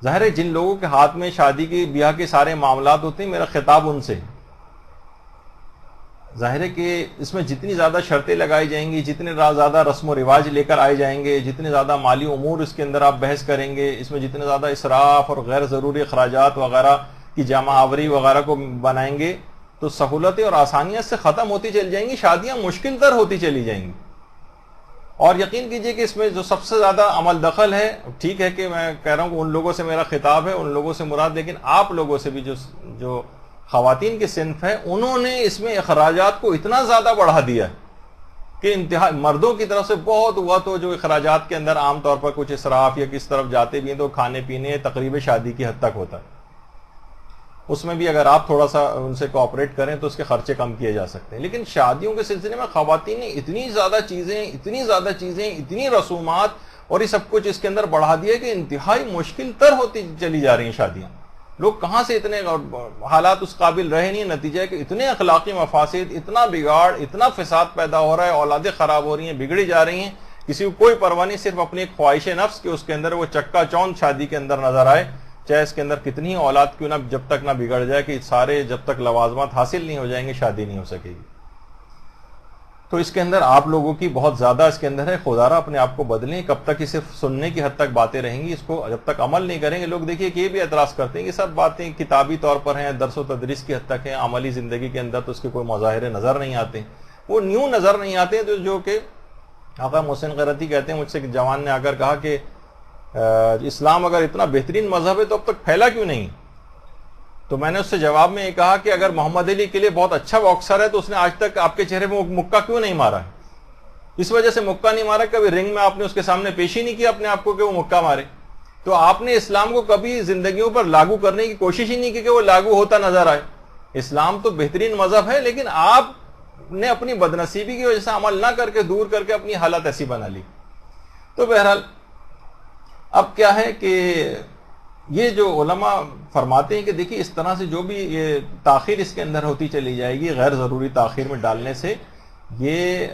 ظاہر ہے جن لوگوں کے ہاتھ میں شادی کی بیاہ کے سارے معاملات ہوتے ہیں، میرا خطاب ان سے، ظاہر ہے کہ اس میں جتنی زیادہ شرطیں لگائی جائیں گی، جتنے زیادہ رسم و رواج لے کر آئے جائیں گے، جتنے زیادہ مالی امور اس کے اندر آپ بحث کریں گے، اس میں جتنے زیادہ اسراف اور غیر ضروری اخراجات وغیرہ کی جمع آوری وغیرہ کو بنائیں گے تو سہولتیں اور آسانیاں سے ختم ہوتی چلی جائیں گی، شادیاں مشکل تر ہوتی چلی جائیں گی۔ اور یقین کیجئے کہ اس میں جو سب سے زیادہ عمل دخل ہے، ٹھیک ہے کہ میں کہہ رہا ہوں کہ ان لوگوں سے میرا خطاب ہے، ان لوگوں سے مراد، لیکن آپ لوگوں سے بھی جو خواتین کی صنف ہے، انہوں نے اس میں اخراجات کو اتنا زیادہ بڑھا دیا کہ انتہا مردوں کی طرف سے بہت ہوا تو جو اخراجات کے اندر عام طور پر کچھ اسراف یا کس طرف جاتے بھی ہیں تو کھانے پینے تقریب شادی کی حد تک ہوتا ہے، اس میں بھی اگر آپ تھوڑا سا ان سے کوآپریٹ کریں تو اس کے خرچے کم کیے جا سکتے ہیں۔ لیکن شادیوں کے سلسلے میں خواتین نے اتنی زیادہ چیزیں اتنی رسومات اور یہ سب کچھ اس کے اندر بڑھا دیا کہ انتہائی مشکل تر ہوتی چلی جا رہی ہیں شادیاں۔ لوگ کہاں سے اتنے حالات اس قابل رہے نہیں، نتیجہ ہے کہ اتنے اخلاقی مفاسد، اتنا بگاڑ، اتنا فساد پیدا ہو رہا ہے، اولادیں خراب ہو رہی ہیں، بگڑی جا رہی ہیں، کسی کو کوئی پرواہ نہیں، صرف اپنی ایک خواہش نفس کہ اس کے اندر وہ چکا چوند شادی کے اندر نظر آئے، چاہے اس کے اندر کتنی اولاد کیوں نہ جب تک نہ بگڑ جائے کہ سارے جب تک لوازمات حاصل نہیں ہو جائیں گے شادی نہیں ہو سکے گی۔ تو اس کے اندر آپ لوگوں کی بہت زیادہ اس کے اندر ہے، خدارا اپنے آپ کو بدلیں، کب تک یہ صرف سننے کی حد تک باتیں رہیں گی، اس کو جب تک عمل نہیں کریں گے۔ لوگ دیکھیے کہ یہ بھی اعتراض کرتے ہیں کہ سب باتیں کتابی طور پر ہیں، درس و تدریس کی حد تک ہیں، عملی زندگی کے اندر تو اس کے کوئی مظاہرے نظر نہیں آتے ہیں، وہ نیو نظر نہیں آتے ہیں۔ جو کہ آقا محسن غیرتی کہتے ہیں، مجھ سے ایک جوان نے آ کر کہا کہ اسلام اگر اتنا بہترین مذہب ہے تو اب تک پھیلا کیوں نہیں؟ تو میں نے اس سے جواب میں یہ کہا کہ اگر محمد علی کے لیے بہت اچھا باکسر ہے تو اس نے آج تک آپ کے چہرے میں مکہ کیوں نہیں مارا ہے؟ اس وجہ سے مکہ نہیں مارا، کبھی رنگ میں آپ نے اس کے سامنے پیش ہی نہیں کیا اپنے آپ کو کہ وہ مکہ مارے۔ تو آپ نے اسلام کو کبھی زندگیوں پر لاگو کرنے کی کوشش ہی نہیں کی کہ وہ لاگو ہوتا نظر آئے۔ اسلام تو بہترین مذہب ہے، لیکن آپ نے اپنی بدنصیبی کی وجہ سے عمل نہ کر کے دور کر کے اپنی حالت ایسی بنا لی۔ تو بہرحال اب کیا ہے کہ یہ جو علماء فرماتے ہیں کہ دیکھیے اس طرح سے جو بھی یہ تاخیر اس کے اندر ہوتی چلی جائے گی، غیر ضروری تاخیر میں ڈالنے سے، یہ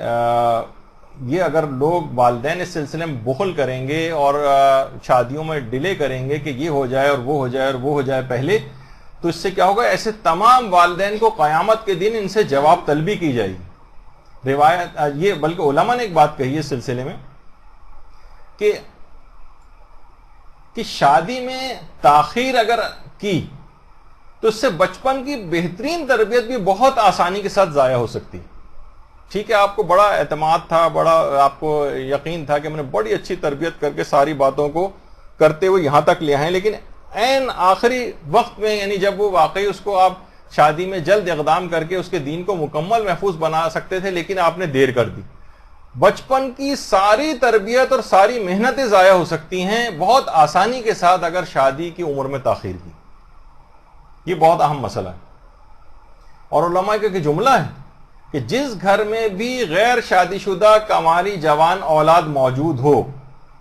اگر لوگ والدین اس سلسلے میں بخل کریں گے اور شادیوں میں ڈیلے کریں گے کہ یہ ہو جائے اور وہ ہو جائے اور وہ ہو جائے پہلے، تو اس سے کیا ہوگا، ایسے تمام والدین کو قیامت کے دن ان سے جواب طلبی کی جائے گی۔ روایت یہ بلکہ علماء نے ایک بات کہی ہے اس سلسلے میں کہ شادی میں تاخیر اگر کی تو اس سے بچپن کی بہترین تربیت بھی بہت آسانی کے ساتھ ضائع ہو سکتی۔ ٹھیک ہے، آپ کو بڑا اعتماد تھا، بڑا آپ کو یقین تھا کہ میں نے بڑی اچھی تربیت کر کے ساری باتوں کو کرتے ہوئے یہاں تک لے آئے، لیکن عین آخری وقت میں، یعنی جب وہ واقعی اس کو آپ شادی میں جلد اقدام کر کے اس کے دین کو مکمل محفوظ بنا سکتے تھے، لیکن آپ نے دیر کر دی۔ بچپن کی ساری تربیت اور ساری محنتیں ضائع ہو سکتی ہیں بہت آسانی کے ساتھ اگر شادی کی عمر میں تاخیر کی۔ یہ بہت اہم مسئلہ ہے۔ اور علماء کا کہ جملہ ہے کہ جس گھر میں بھی غیر شادی شدہ کماری جوان اولاد موجود ہو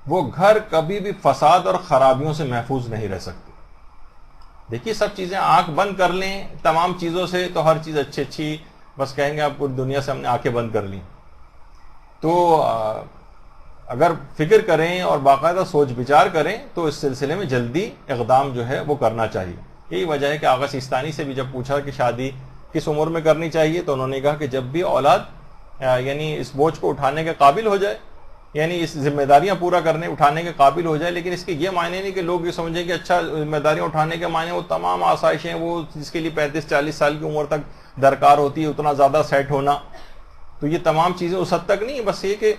وہ گھر کبھی بھی فساد اور خرابیوں سے محفوظ نہیں رہ سکتی. دیکھیے سب چیزیں آنکھ بند کر لیں تمام چیزوں سے تو ہر چیز اچھی بس کہیں گے آپ پوری دنیا سے ہم نے آنکھیں بند کر لی. تو اگر فکر کریں اور باقاعدہ سوچ بچار کریں تو اس سلسلے میں جلدی اقدام جو ہے وہ کرنا چاہیے. یہی وجہ ہے کہ آغا سیستانی سے بھی جب پوچھا کہ شادی کس عمر میں کرنی چاہیے تو انہوں نے کہا کہ جب بھی اولاد یعنی اس بوجھ کو اٹھانے کے قابل ہو جائے, یعنی اس ذمہ داریاں پورا اٹھانے کے قابل ہو جائے. لیکن اس کے یہ معنی نہیں کہ لوگ یہ سمجھیں کہ اچھا ذمہ داریاں اٹھانے کے معنی وہ تمام آسائشیں وہ جس کے لیے 35-40 سال کی عمر تک درکار ہوتی ہے اتنا زیادہ سیٹ ہونا, تو یہ تمام چیزیں اس حد تک نہیں. بس یہ کہ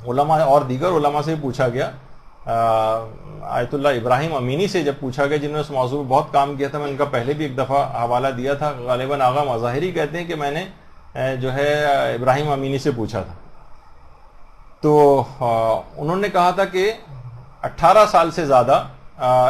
علماء اور دیگر علماء سے پوچھا گیا, آیت اللہ ابراہیم امینی سے جب پوچھا گیا جنہوں نے اس موضوع میں بہت کام کیا تھا, میں ان کا پہلے بھی ایک دفعہ حوالہ دیا تھا, غالباً آغا مظاہری کہتے ہیں کہ میں نے جو ہے ابراہیم امینی سے پوچھا تھا. تو انہوں نے کہا تھا کہ 18 سال سے زیادہ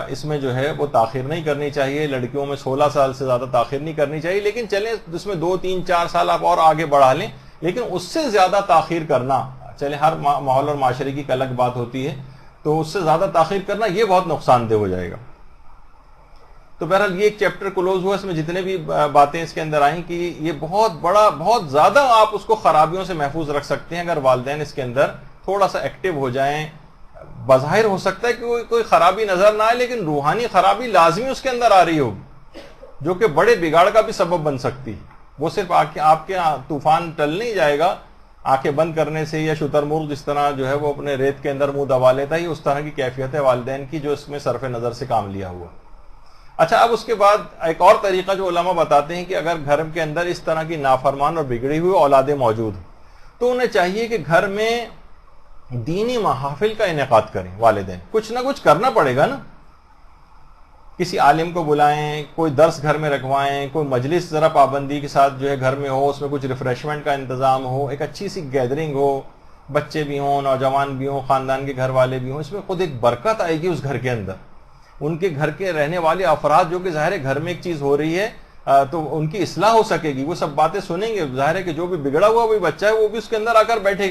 اس میں جو ہے وہ تاخیر نہیں کرنی چاہیے, لڑکیوں میں 16 سال سے زیادہ تاخیر نہیں کرنی چاہیے, لیکن چلیں اس میں 2-3-4 سال آپ اور آگے بڑھا لیں, لیکن اس سے زیادہ تاخیر کرنا, چلیں ہر ماحول اور معاشرے کی ایک الگ بات ہوتی ہے, تو اس سے زیادہ تاخیر کرنا یہ بہت نقصان دہ ہو جائے گا. تو بہرحال یہ ایک چیپٹر کلوز ہوا, اس میں جتنے بھی باتیں اس کے اندر آئیں کہ یہ بہت بڑا بہت زیادہ آپ اس کو خرابیوں سے محفوظ رکھ سکتے ہیں اگر والدین اس کے اندر تھوڑا سا ایکٹیو ہو جائیں. بظاہر ہو سکتا ہے کہ کوئی خرابی نظر نہ آئے لیکن روحانی خرابی لازمی اس کے اندر آ رہی ہوگی جو کہ بڑے بگاڑ کا بھی سبب بن سکتی ہے. وہ صرف آپ کے طوفان ٹل نہیں جائے گا آنکھیں بند کرنے سے, یا شتر مرغ جس طرح جو ہے وہ اپنے ریت کے اندر منہ دبا لیتا ہے, اس طرح کی کیفیت ہے والدین کی جو اس میں صرف نظر سے کام لیا ہوا. اچھا, اب اس کے بعد ایک اور طریقہ جو علماء بتاتے ہیں کہ اگر گھر کے اندر اس طرح کی نافرمان اور بگڑی ہوئی اولادیں موجود ہیں تو انہیں چاہیے کہ گھر میں دینی محافل کا انعقاد کریں. والدین کچھ نہ کچھ کرنا پڑے گا نا, کسی عالم کو بلائیں, کوئی درس گھر میں رکھوائیں, کوئی مجلس ذرا پابندی کے ساتھ جو ہے گھر میں ہو, اس میں کچھ ریفریشمنٹ کا انتظام ہو, ایک اچھی سی گیدرنگ ہو, بچے بھی ہوں, نوجوان بھی ہوں, خاندان کے گھر والے بھی ہوں, اس میں خود ایک برکت آئے گی اس گھر کے اندر. ان کے گھر کے رہنے والے افراد جو کہ ظاہر ہے گھر میں ایک چیز ہو رہی ہے تو ان کی اصلاح ہو سکے گی, وہ سب باتیں سنیں گے. ظاہر ہے کہ جو بھی بگڑا ہوا وہی بچہ ہے وہ بھی اس کے اندر آ کر بیٹھے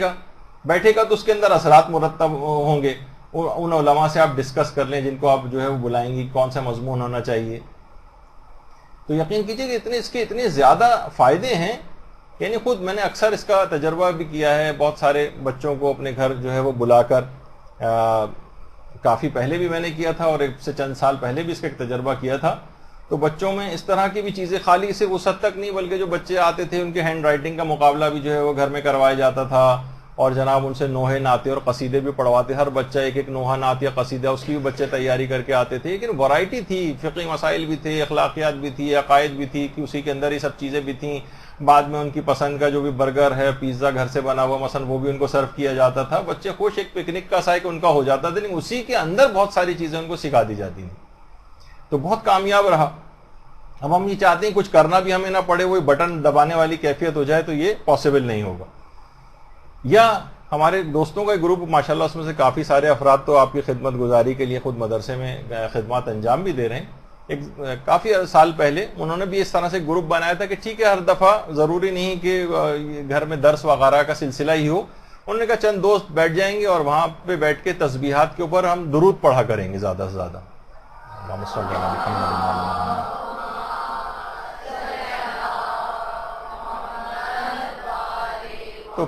گا تو اس کے اندر اثرات مرتب ہوں گے. ان علماء سے آپ ڈسکس کر لیں جن کو آپ جو ہے وہ بلائیں گی, کون سا مضمون ہونا چاہیے. تو یقین کیجیے کہ اس کے اتنے زیادہ فائدے ہیں, یعنی خود میں نے اکثر اس کا تجربہ بھی کیا ہے. بہت سارے بچوں کو اپنے گھر جو ہے وہ بلا کر, کافی پہلے بھی میں نے کیا تھا اور ایک سے چند سال پہلے بھی اس کا ایک تجربہ کیا تھا. تو بچوں میں اس طرح کی بھی چیزیں خالی صرف اس حد تک نہیں بلکہ جو بچے آتے تھے ان کے ہینڈ رائٹنگ کا مقابلہ بھی جو ہے وہ گھر میں کروایا جاتا تھا, اور جناب ان سے نوحے نعتیں اور قصیدے بھی پڑھواتے. ہر بچہ ایک نوحہ نعت یا قصیدہ اس کی بھی بچے تیاری کر کے آتے تھے. لیکن ورائٹی تھی, فقہی مسائل بھی تھے, اخلاقیات بھی تھی, عقائد بھی تھی, کہ اسی کے اندر یہ سب چیزیں بھی تھیں. بعد میں ان کی پسند کا جو بھی برگر ہے, پیزا گھر سے بنا ہوا مثلا وہ بھی ان کو سرو کیا جاتا تھا. بچے خوش, ایک پکنک کا سا ایک ان کا ہو جاتا تھا, لیکن اسی کے اندر بہت ساری چیزیں ان کو سکھا دی جاتی ہیں. تو بہت کامیاب رہا. اب ہم یہ چاہتے ہیں کچھ کرنا بھی ہمیں نہ پڑے, وہی بٹن دبانے والی کیفیت ہو جائے, تو یہ پاسبل نہیں ہوگا. یا ہمارے دوستوں کا ایک گروپ ماشاءاللہ اس میں سے کافی سارے افراد تو آپ کی خدمت گزاری کے لیے خود مدرسے میں خدمات انجام بھی دے رہے ہیں. ایک کافی سال پہلے انہوں نے بھی اس طرح سے گروپ بنایا تھا کہ ٹھیک ہے ہر دفعہ ضروری نہیں کہ گھر میں درس وغیرہ کا سلسلہ ہی ہو. انہوں نے کہا چند دوست بیٹھ جائیں گے اور وہاں پہ بیٹھ کے تسبیحات کے اوپر ہم درود پڑھا کریں گے زیادہ سے زیادہ. تو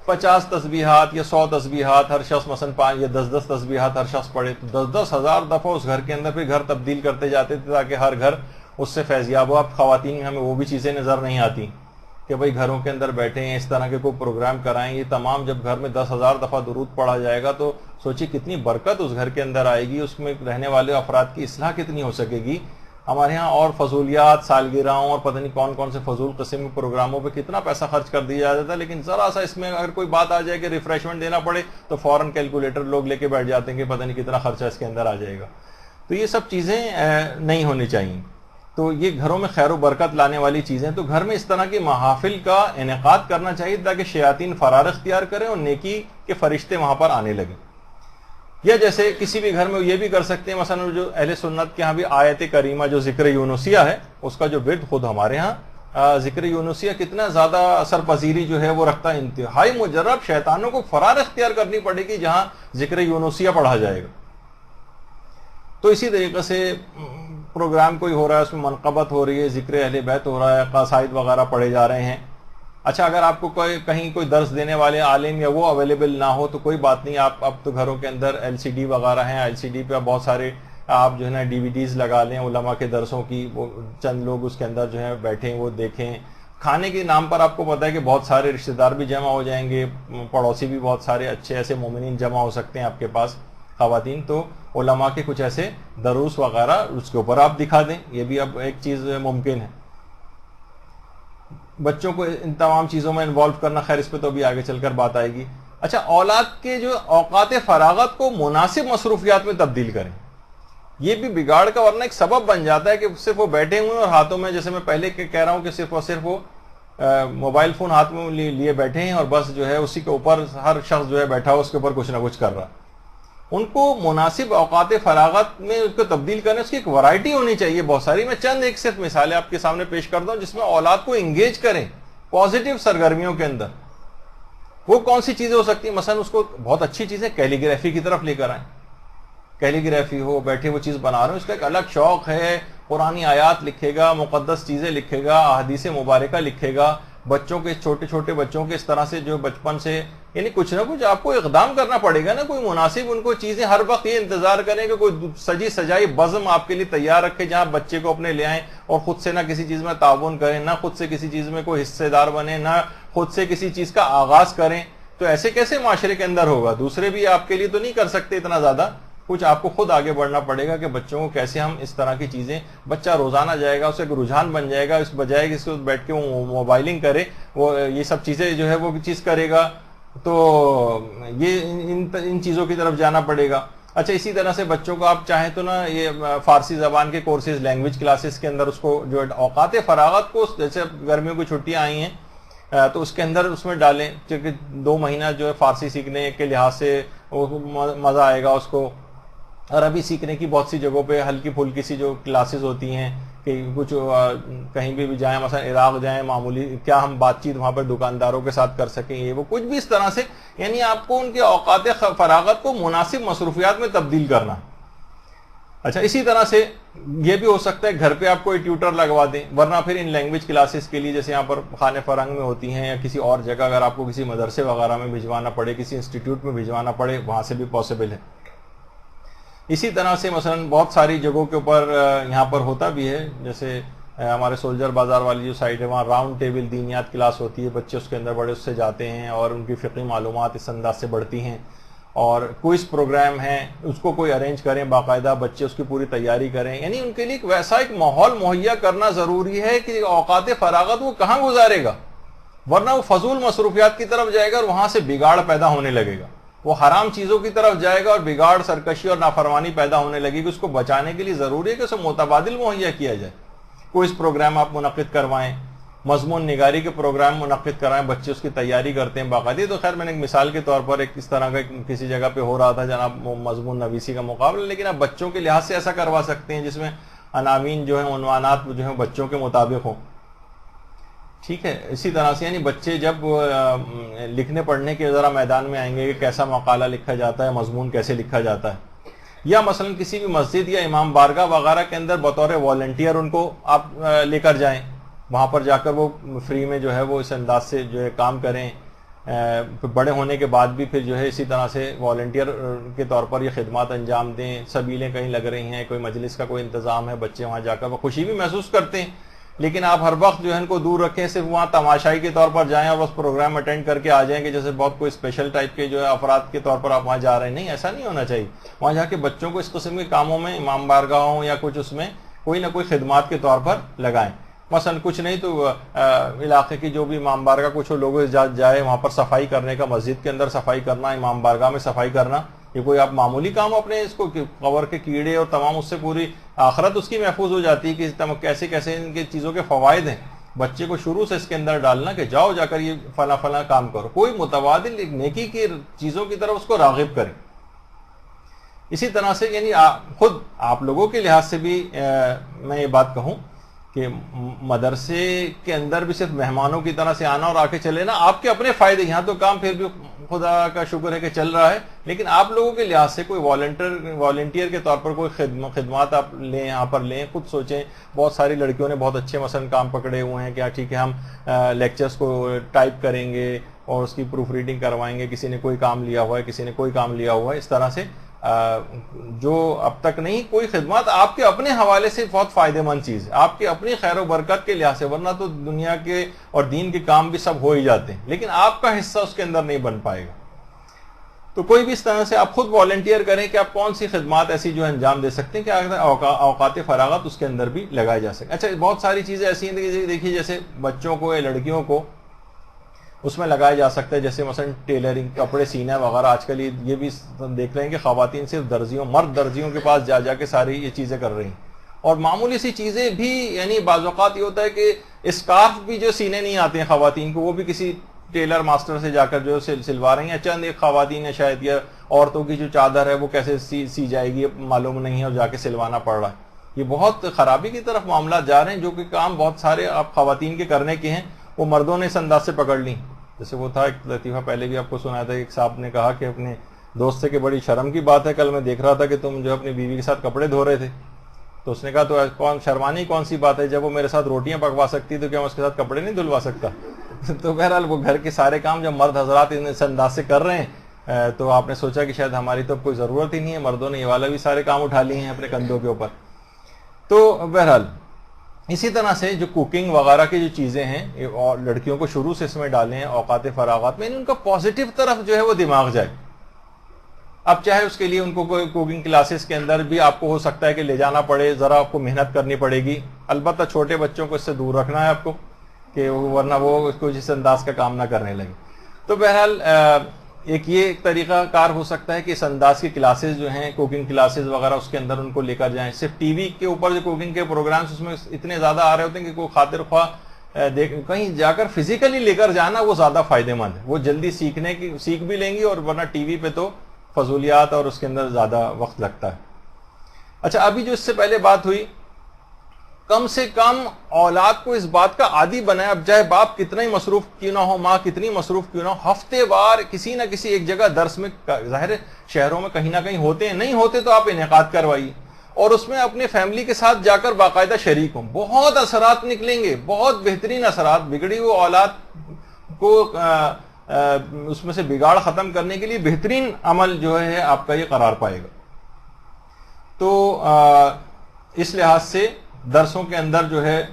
50 تسبیحات یا 100 تسبیحات ہر شخص مثلا 5 یا 10 تسبیحات ہر شخص پڑھے تو 10 ہزار دفعہ اس گھر کے اندر پھر گھر تبدیل کرتے جاتے تھے تاکہ ہر گھر اس سے فیضیاب ہو. اب خواتین ہمیں وہ بھی چیزیں نظر نہیں آتی کہ بھئی گھروں کے اندر بیٹھے ہیں, اس طرح کے کوئی پروگرام کرائیں. یہ تمام جب گھر میں 10,000 دفعہ درود پڑھا جائے گا تو سوچیے کتنی برکت اس گھر کے اندر آئے گی, اس میں رہنے والے افراد کی اصلاح کتنی ہو سکے گی. ہمارے ہاں اور فضولیات, سالگرہوں اور پتہ نہیں کون کون سے فضول قسم کے پروگراموں پہ کتنا پیسہ خرچ کر دیا جاتا ہے, لیکن ذرا سا اس میں اگر کوئی بات آ جائے کہ ریفریشمنٹ دینا پڑے تو فوراً کیلکولیٹر لوگ لے کے بیٹھ جاتے ہیں کہ پتہ نہیں کتنا خرچہ اس کے اندر آ جائے گا. تو یہ سب چیزیں نہیں ہونی چاہیے. تو یہ گھروں میں خیر و برکت لانے والی چیزیں, تو گھر میں اس طرح کی محافل کا انعقاد کرنا چاہیے تاکہ شیاطین فرار اختیار کریں اور نیکی کے فرشتے وہاں پر آنے لگیں. یا جیسے کسی بھی گھر میں یہ بھی کر سکتے ہیں، مثلا جو اہل سنت کے ہاں بھی آیت کریمہ جو ذکر یونسیہ ہے اس کا جو ورد خود ہمارے ہاں ذکر یونسیہ کتنا زیادہ اثر پذیری جو ہے وہ رکھتا ہے، انتہائی مجرب، شیطانوں کو فرار اختیار کرنی پڑے گی جہاں ذکر یونسیہ پڑھا جائے گا۔ تو اسی طریقے سے پروگرام کوئی ہو رہا ہے، اس میں منقبت ہو رہی ہے، ذکر اہل بیت ہو رہا ہے، قصائد وغیرہ پڑھے جا رہے ہیں، اچھا اگر آپ کو کہیں کوئی درس دینے والے عالم یا وہ اویلیبل نہ ہو تو کوئی بات نہیں، آپ اب تو گھروں کے اندر ایل سی ڈی وغیرہ ہیں، ایل سی ڈی پہ بہت سارے آپ جو ہے نا ڈی وی ڈیز لگا لیں علماء کے درسوں کی، وہ چند لوگ اس کے اندر جو ہے بیٹھیں وہ دیکھیں۔ کھانے کے نام پر آپ کو پتہ ہے کہ بہت سارے رشتہ دار بھی جمع ہو جائیں گے، پڑوسی بھی بہت سارے اچھے ایسے مومنین جمع ہو سکتے ہیں آپ کے پاس خواتین، تو علماء کے کچھ ایسے دروس وغیرہ اس کے اوپر آپ دکھا دیں، یہ بھی اب ایک چیز ممکن ہے۔ بچوں کو ان تمام چیزوں میں انوالو کرنا، خیر اس پہ تو ابھی آگے چل کر بات آئے گی۔ اچھا، اولاد کے جو اوقات فراغت کو مناسب مصروفیات میں تبدیل کریں، یہ بھی بگاڑ کا ورنہ ایک سبب بن جاتا ہے کہ صرف وہ بیٹھے ہوئے اور ہاتھوں میں، جیسے میں پہلے کہہ رہا ہوں کہ صرف اور صرف وہ موبائل فون ہاتھ میں لیے بیٹھے ہیں اور بس جو ہے اسی کے اوپر ہر شخص جو ہے بیٹھا ہو اس کے اوپر کچھ نہ کچھ کر رہا۔ ان کو مناسب اوقات فراغت میں اس کو تبدیل کرنے، اس کی ایک ورائٹی ہونی چاہیے بہت ساری۔ میں چند ایک صرف مثالیں آپ کے سامنے پیش کرتا ہوں جس میں اولاد کو انگیج کریں پازیٹیو سرگرمیوں کے اندر۔ وہ کون سی چیزیں ہو سکتی ہیں؟ مثلا اس کو بہت اچھی چیزیں کیلیگرافی کی طرف لے کر آئیں، کیلیگرافی ہو، بیٹھے وہ چیز بنا رہے ہیں، اس کا ایک الگ شوق ہے، قرآنی آیات لکھے گا، مقدس چیزیں لکھے گا، احادیث مبارکہ لکھے گا۔ بچوں کے چھوٹے چھوٹے بچوں کے اس طرح سے جو بچپن سے، یعنی کچھ نہ کچھ آپ کو اقدام کرنا پڑے گا نا، کوئی مناسب ان کو چیزیں، ہر وقت یہ انتظار کریں کہ کوئی سجی سجائی بزم آپ کے لیے تیار رکھے جہاں بچے کو اپنے لے آئیں اور خود سے نہ کسی چیز میں تعاون کریں، نہ خود سے کسی چیز میں کوئی حصے دار بنے، نہ خود سے کسی چیز کا آغاز کریں، تو ایسے کیسے معاشرے کے اندر ہوگا؟ دوسرے بھی آپ کے لیے تو نہیں کر سکتے اتنا زیادہ، کچھ آپ کو خود آگے بڑھنا پڑے گا کہ بچوں کو کیسے ہم اس طرح کی چیزیں، بچہ روزانہ جائے گا، اسے ایک رجحان بن جائے گا، اس بجائے کہ اس کو بیٹھ کے وہ موبائلنگ کرے، وہ یہ سب چیزیں جو ہے وہ چیز کرے گا، تو یہ ان چیزوں کی طرف جانا پڑے گا۔ اچھا، اسی طرح سے بچوں کو آپ چاہیں تو نا یہ فارسی زبان کے کورسز، لینگویج کلاسز کے اندر اس کو جو اوقات فراغت کو، جیسے گرمیوں کی چھٹیاں آئی ہیں تو اس کے اندر اس میں ڈالیں، کیونکہ 2 مہینہ جو ہے فارسی سیکھنے کے لحاظ سے مزہ آئے گا اس کو۔ عربی سیکھنے کی بہت سی جگہوں پہ ہلکی پھلکی سی جو کلاسز ہوتی ہیں کہ کچھ کہیں بھی جائیں، مثلا عراق جائیں، معمولی کیا ہم بات چیت وہاں پر دکانداروں کے ساتھ کر سکیں، یہ وہ کچھ بھی اس طرح سے، یعنی آپ کو ان کے اوقات فراغت کو مناسب مصروفیات میں تبدیل کرنا۔ اچھا، اسی طرح سے یہ بھی ہو سکتا ہے گھر پہ آپ کوئی ٹیوٹر لگوا دیں، ورنہ پھر ان لینگویج کلاسز کے لیے جیسے یہاں پر خانہ فرنگ میں ہوتی ہیں یا کسی اور جگہ اگر آپ کو کسی مدرسے وغیرہ میں بھجوانا پڑے، کسی انسٹیٹیوٹ میں بھجوانا پڑے، وہاں سے بھی پاسبل ہے۔ اسی طرح سے مثلا بہت ساری جگہوں کے اوپر یہاں پر ہوتا بھی ہے، جیسے ہمارے سولجر بازار والی جو سائڈ ہے وہاں راؤنڈ ٹیبل دینیات کلاس ہوتی ہے، بچے اس کے اندر بڑے اس سے جاتے ہیں اور ان کی فقہی معلومات اس انداز سے بڑھتی ہیں۔ اور کوئز پروگرام ہے، اس کو کوئی ارینج کریں باقاعدہ، بچے اس کی پوری تیاری کریں، یعنی ان کے لیے ایک ویسا ایک ماحول مہیا کرنا ضروری ہے کہ اوقات فراغت وہ کہاں گزارے گا، ورنہ وہ فضول مصروفیات کی طرف جائے گا اور وہاں سے بگاڑ پیدا ہونے لگے گا، وہ حرام چیزوں کی طرف جائے گا اور بگاڑ، سرکشی اور نافرمانی پیدا ہونے لگے گی۔ اس کو بچانے کے لیے ضروری ہے کہ اسے متبادل مہیا کیا جائے، کوئی اس پروگرام آپ منعقد کروائیں، مضمون نگاری کے پروگرام منعقد کرائیں، بچے اس کی تیاری کرتے ہیں باقاعدہ۔ تو خیر میں نے ایک مثال کے طور پر ایک اس طرح کا کسی جگہ پہ ہو رہا تھا جناب مضمون نویسی کا مقابلہ، لیکن آپ بچوں کے لحاظ سے ایسا کروا سکتے ہیں جس میں عناوین جو ہیں، عنوانات جو ہیں بچوں کے مطابق ہوں، ٹھیک ہے۔ اسی طرح سے یعنی بچے جب لکھنے پڑھنے کے ذرا میدان میں آئیں گے کہ کیسا مقالہ لکھا جاتا ہے، مضمون کیسے لکھا جاتا ہے، یا مثلا کسی بھی مسجد یا امام بارگاہ وغیرہ کے اندر بطور والنٹیئر ان کو آپ لے کر جائیں، وہاں پر جا کر وہ فری میں جو ہے وہ اس انداز سے جو ہے کام کریں، بڑے ہونے کے بعد بھی پھر جو ہے اسی طرح سے والنٹیئر کے طور پر یہ خدمات انجام دیں۔ سبیلیں کہیں لگ رہی ہیں، کوئی مجلس کا کوئی انتظام ہے، بچے وہاں جا کر وہ خوشی بھی محسوس کرتے ہیں، لیکن آپ ہر وقت جو ہے ان کو دور رکھیں، صرف وہاں تماشائی کے طور پر جائیں اور بس پروگرام اٹینڈ کر کے آ جائیں کہ جیسے بہت کوئی اسپیشل ٹائپ کے جو ہے افراد کے طور پر آپ وہاں جا رہے ہیں، نہیں، ایسا نہیں ہونا چاہیے۔ وہاں جا کے بچوں کو اس قسم کے کاموں میں، امام بارگاہوں یا کچھ اس میں کوئی نہ کوئی خدمات کے طور پر لگائیں۔ مثلا کچھ نہیں تو علاقے کی جو بھی امام بارگاہ کچھ لوگوں جائے وہاں پر صفائی کرنے کا، مسجد کے اندر صفائی کرنا، امام بارگاہ میں صفائی کرنا، یہ کوئی آپ معمولی کام اپنے اس کو قبر کے کیڑے اور تمام اس سے پوری آخرت اس کی محفوظ ہو جاتی ہے کہ کیسے کیسے ان کی چیزوں کے فوائد ہیں۔ بچے کو شروع سے اس کے اندر ڈالنا کہ جاؤ جا کر یہ فلاں فلاں کام کرو، کوئی متبادل ایک نیکی کی چیزوں کی طرف اس کو راغب کریں۔ اسی طرح سے یعنی خود آپ لوگوں کے لحاظ سے بھی میں یہ بات کہوں کہ مدرسے کے اندر بھی صرف مہمانوں کی طرح سے آنا اور آ کے چلے نا، آپ کے اپنے فائدے، یہاں تو کام پھر بھی خدا کا شکر ہے کہ چل رہا ہے، لیکن آپ لوگوں کے لحاظ سے کوئی والنٹیئر کے طور پر کوئی خدمات آپ لیں، یہاں پر لیں، خود سوچیں. بہت ساری لڑکیوں نے بہت اچھے مثلا کام پکڑے ہوئے ہیں کہ ٹھیک ہے ہم لیکچرز کو ٹائپ کریں گے اور اس کی پروف ریڈنگ کروائیں گے، کسی نے کوئی کام لیا ہوا ہے، کسی نے کوئی کام لیا ہوا ہے. اس طرح سے جو اب تک نہیں کوئی خدمات آپ کے اپنے حوالے سے بہت فائدہ مند چیز ہے، آپ کے اپنی خیر و برکت کے لحاظ سے، ورنہ تو دنیا کے اور دین کے کام بھی سب ہو ہی جاتے ہیں، لیکن آپ کا حصہ اس کے اندر نہیں بن پائے گا. تو کوئی بھی اس طرح سے آپ خود والنٹیئر کریں کہ آپ کون سی خدمات ایسی جو انجام دے سکتے ہیں کہ اوقات فراغت اس کے اندر بھی لگائے جا سکیں. اچھا بہت ساری چیزیں ایسی ہیں دیکھیے، جیسے بچوں کو یا لڑکیوں کو اس میں لگایا جا سکتا ہے، جیسے مثلا ٹیلرنگ، کپڑے سینا وغیرہ. آج کل یہ بھی دیکھ رہے ہیں کہ خواتین صرف مرد درزیوں کے پاس جا جا کے ساری یہ چیزیں کر رہی ہیں، اور معمولی سی چیزیں بھی، یعنی بعض اوقات یہ ہوتا ہے کہ اسکارف بھی جو سینے نہیں آتے ہیں خواتین کو، وہ بھی کسی ٹیلر ماسٹر سے جا کر جو سلوا رہی ہیں. چند ایک خواتین ہیں شاید، یا عورتوں کی جو چادر ہے وہ کیسے سی جائے گی معلوم نہیں ہے اور جا کے سلوانا پڑ رہا ہے. یہ بہت خرابی کی طرف معاملات جا رہے ہیں، جو کہ کام بہت سارے آپ خواتین کے کرنے کے ہیں وہ مردوں نے اس انداز سے پکڑ لی. جیسے وہ تھا ایک لطیفہ پہلے بھی آپ کو سنایا تھا، ایک صاحب نے کہا کہ اپنے دوست سے کہ بڑی شرم کی بات ہے، کل میں دیکھ رہا تھا کہ تم جو اپنی بیوی کے ساتھ کپڑے دھو رہے تھے. تو اس نے کہا تو شرمانی کون سی بات ہے، جب وہ میرے ساتھ روٹیاں پکوا سکتی تو کیا میں اس کے ساتھ کپڑے نہیں دھلوا سکتا. تو بہرحال وہ گھر کے سارے کام جب مرد حضرات اس انداز سے کر رہے ہیں تو آپ نے سوچا کہ شاید ہماری تو کوئی ضرورت ہی نہیں ہے، مردوں نے یہ والا بھی سارے کام اٹھا لیے ہیں اپنے کندھوں کے اوپر. تو بہرحال اسی طرح سے جو کوکنگ وغیرہ کی جو چیزیں ہیں، اور لڑکیوں کو شروع سے اس میں ڈالیں اوقات فراغات میں، ان کا پازیٹیو طرف جو ہے وہ دماغ جائے. اب چاہے اس کے لیے ان کو کوئی کوکنگ کلاسز کے اندر بھی آپ کو ہو سکتا ہے کہ لے جانا پڑے، ذرا آپ کو محنت کرنی پڑے گی. البتہ چھوٹے بچوں کو اس سے دور رکھنا ہے آپ کو، کہ ورنہ وہ اس کو جس انداز کا کام نہ کرنے لگے. تو بہرحال ایک طریقہ کار ہو سکتا ہے کہ اس انداز کی کلاسز جو ہیں، کوکنگ کلاسز وغیرہ، اس کے اندر ان کو لے کر جائیں. صرف ٹی وی کے اوپر جو کوکنگ کے پروگرامز اس میں اتنے زیادہ آ رہے ہوتے ہیں کہ کوئی خاطر خواہ کہیں جا کر فزیکلی لے کر جانا وہ زیادہ فائدہ مند ہے. وہ جلدی سیکھ بھی لیں گی، اور ورنہ ٹی وی پہ تو فضولیات اور اس کے اندر زیادہ وقت لگتا ہے. اچھا ابھی جو اس سے پہلے بات ہوئی، کم سے کم اولاد کو اس بات کا عادی بنائے، اب چاہے باپ کتنا ہی مصروف کیوں نہ ہو، ماں کتنی مصروف کیوں نہ ہو، ہفتے وار کسی نہ کسی ایک جگہ درس میں، ظاہر شہروں میں کہیں نہ کہیں ہوتے ہیں، نہیں ہوتے تو آپ انعقاد کروائیے، اور اس میں اپنے فیملی کے ساتھ جا کر باقاعدہ شریک ہوں. بہت اثرات نکلیں گے، بہت بہترین اثرات. بگڑی ہوئی اولاد کو اس میں سے بگاڑ ختم کرنے کے لیے بہترین عمل جو ہے آپ کا یہ قرار پائے گا. تو اس لحاظ سے درسوں کے اندر جو ہے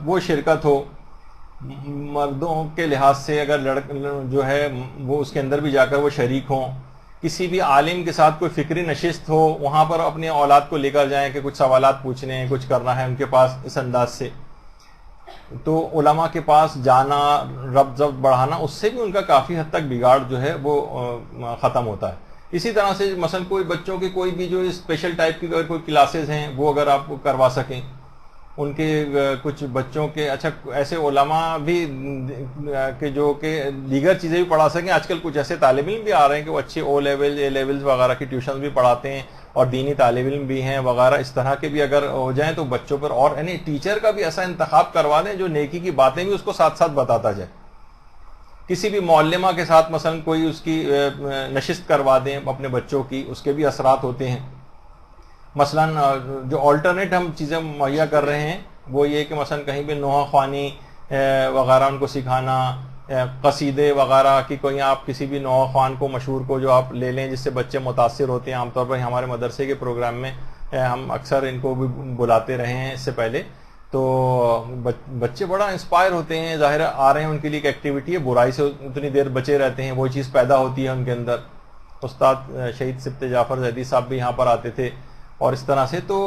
وہ شرکت ہو. مردوں کے لحاظ سے اگر جو ہے وہ اس کے اندر بھی جا کر وہ شریک ہوں. کسی بھی عالم کے ساتھ کوئی فکری نشست ہو، وہاں پر اپنے اولاد کو لے کر جائیں کہ کچھ سوالات پوچھنے ہیں، کچھ کرنا ہے ان کے پاس اس انداز سے. تو علماء کے پاس جانا، ربط ضبط بڑھانا، اس سے بھی ان کا کافی حد تک بگاڑ جو ہے وہ ختم ہوتا ہے. اسی طرح سے مثلا کوئی بچوں کے کوئی بھی جو اسپیشل ٹائپ کی کوئی کلاسز ہیں وہ اگر آپ کروا سکیں، ان کے کچھ بچوں کے، اچھا ایسے علماء بھی کہ جو کہ دیگر چیزیں بھی پڑھا سکیں. آج کل کچھ ایسے طالب علم بھی آ رہے ہیں کہ وہ اچھے او لیول اے لیولز وغیرہ کی ٹیوشنز بھی پڑھاتے ہیں، اور دینی طالب علم بھی ہیں وغیرہ. اس طرح کے بھی اگر ہو جائیں تو بچوں پر، اور یعنی ٹیچر کا بھی ایسا انتخاب کروا دیں جو نیکی کی باتیں بھی اس کو ساتھ ساتھ بتاتا جائے. کسی بھی معلمہ کے ساتھ مثلا کوئی اس کی نشست کروا دیں اپنے بچوں کی، اس کے بھی اثرات ہوتے ہیں. مثلا جو آلٹرنیٹ ہم چیزیں مہیا کر رہے ہیں وہ یہ کہ مثلا کہیں بھی نوحہ خوانی وغیرہ ان کو سکھانا، قصیدے وغیرہ کی کوئی آپ کسی بھی نوحہ خوان کو مشہور کو جو آپ لے لیں جس سے بچے متاثر ہوتے ہیں. عام طور پر ہمارے مدرسے کے پروگرام میں ہم اکثر ان کو بھی بلاتے رہے ہیں اس سے پہلے، تو بچے بڑا انسپائر ہوتے ہیں. ظاہر آ رہے ہیں ان کے لیے ایک ایکٹیویٹی ہے، برائی سے اتنی دیر بچے رہتے ہیں، وہ چیز پیدا ہوتی ہے ان کے اندر. استاد شہید سبت جعفر زیدی صاحب بھی یہاں پر آتے تھے، اور اس طرح سے تو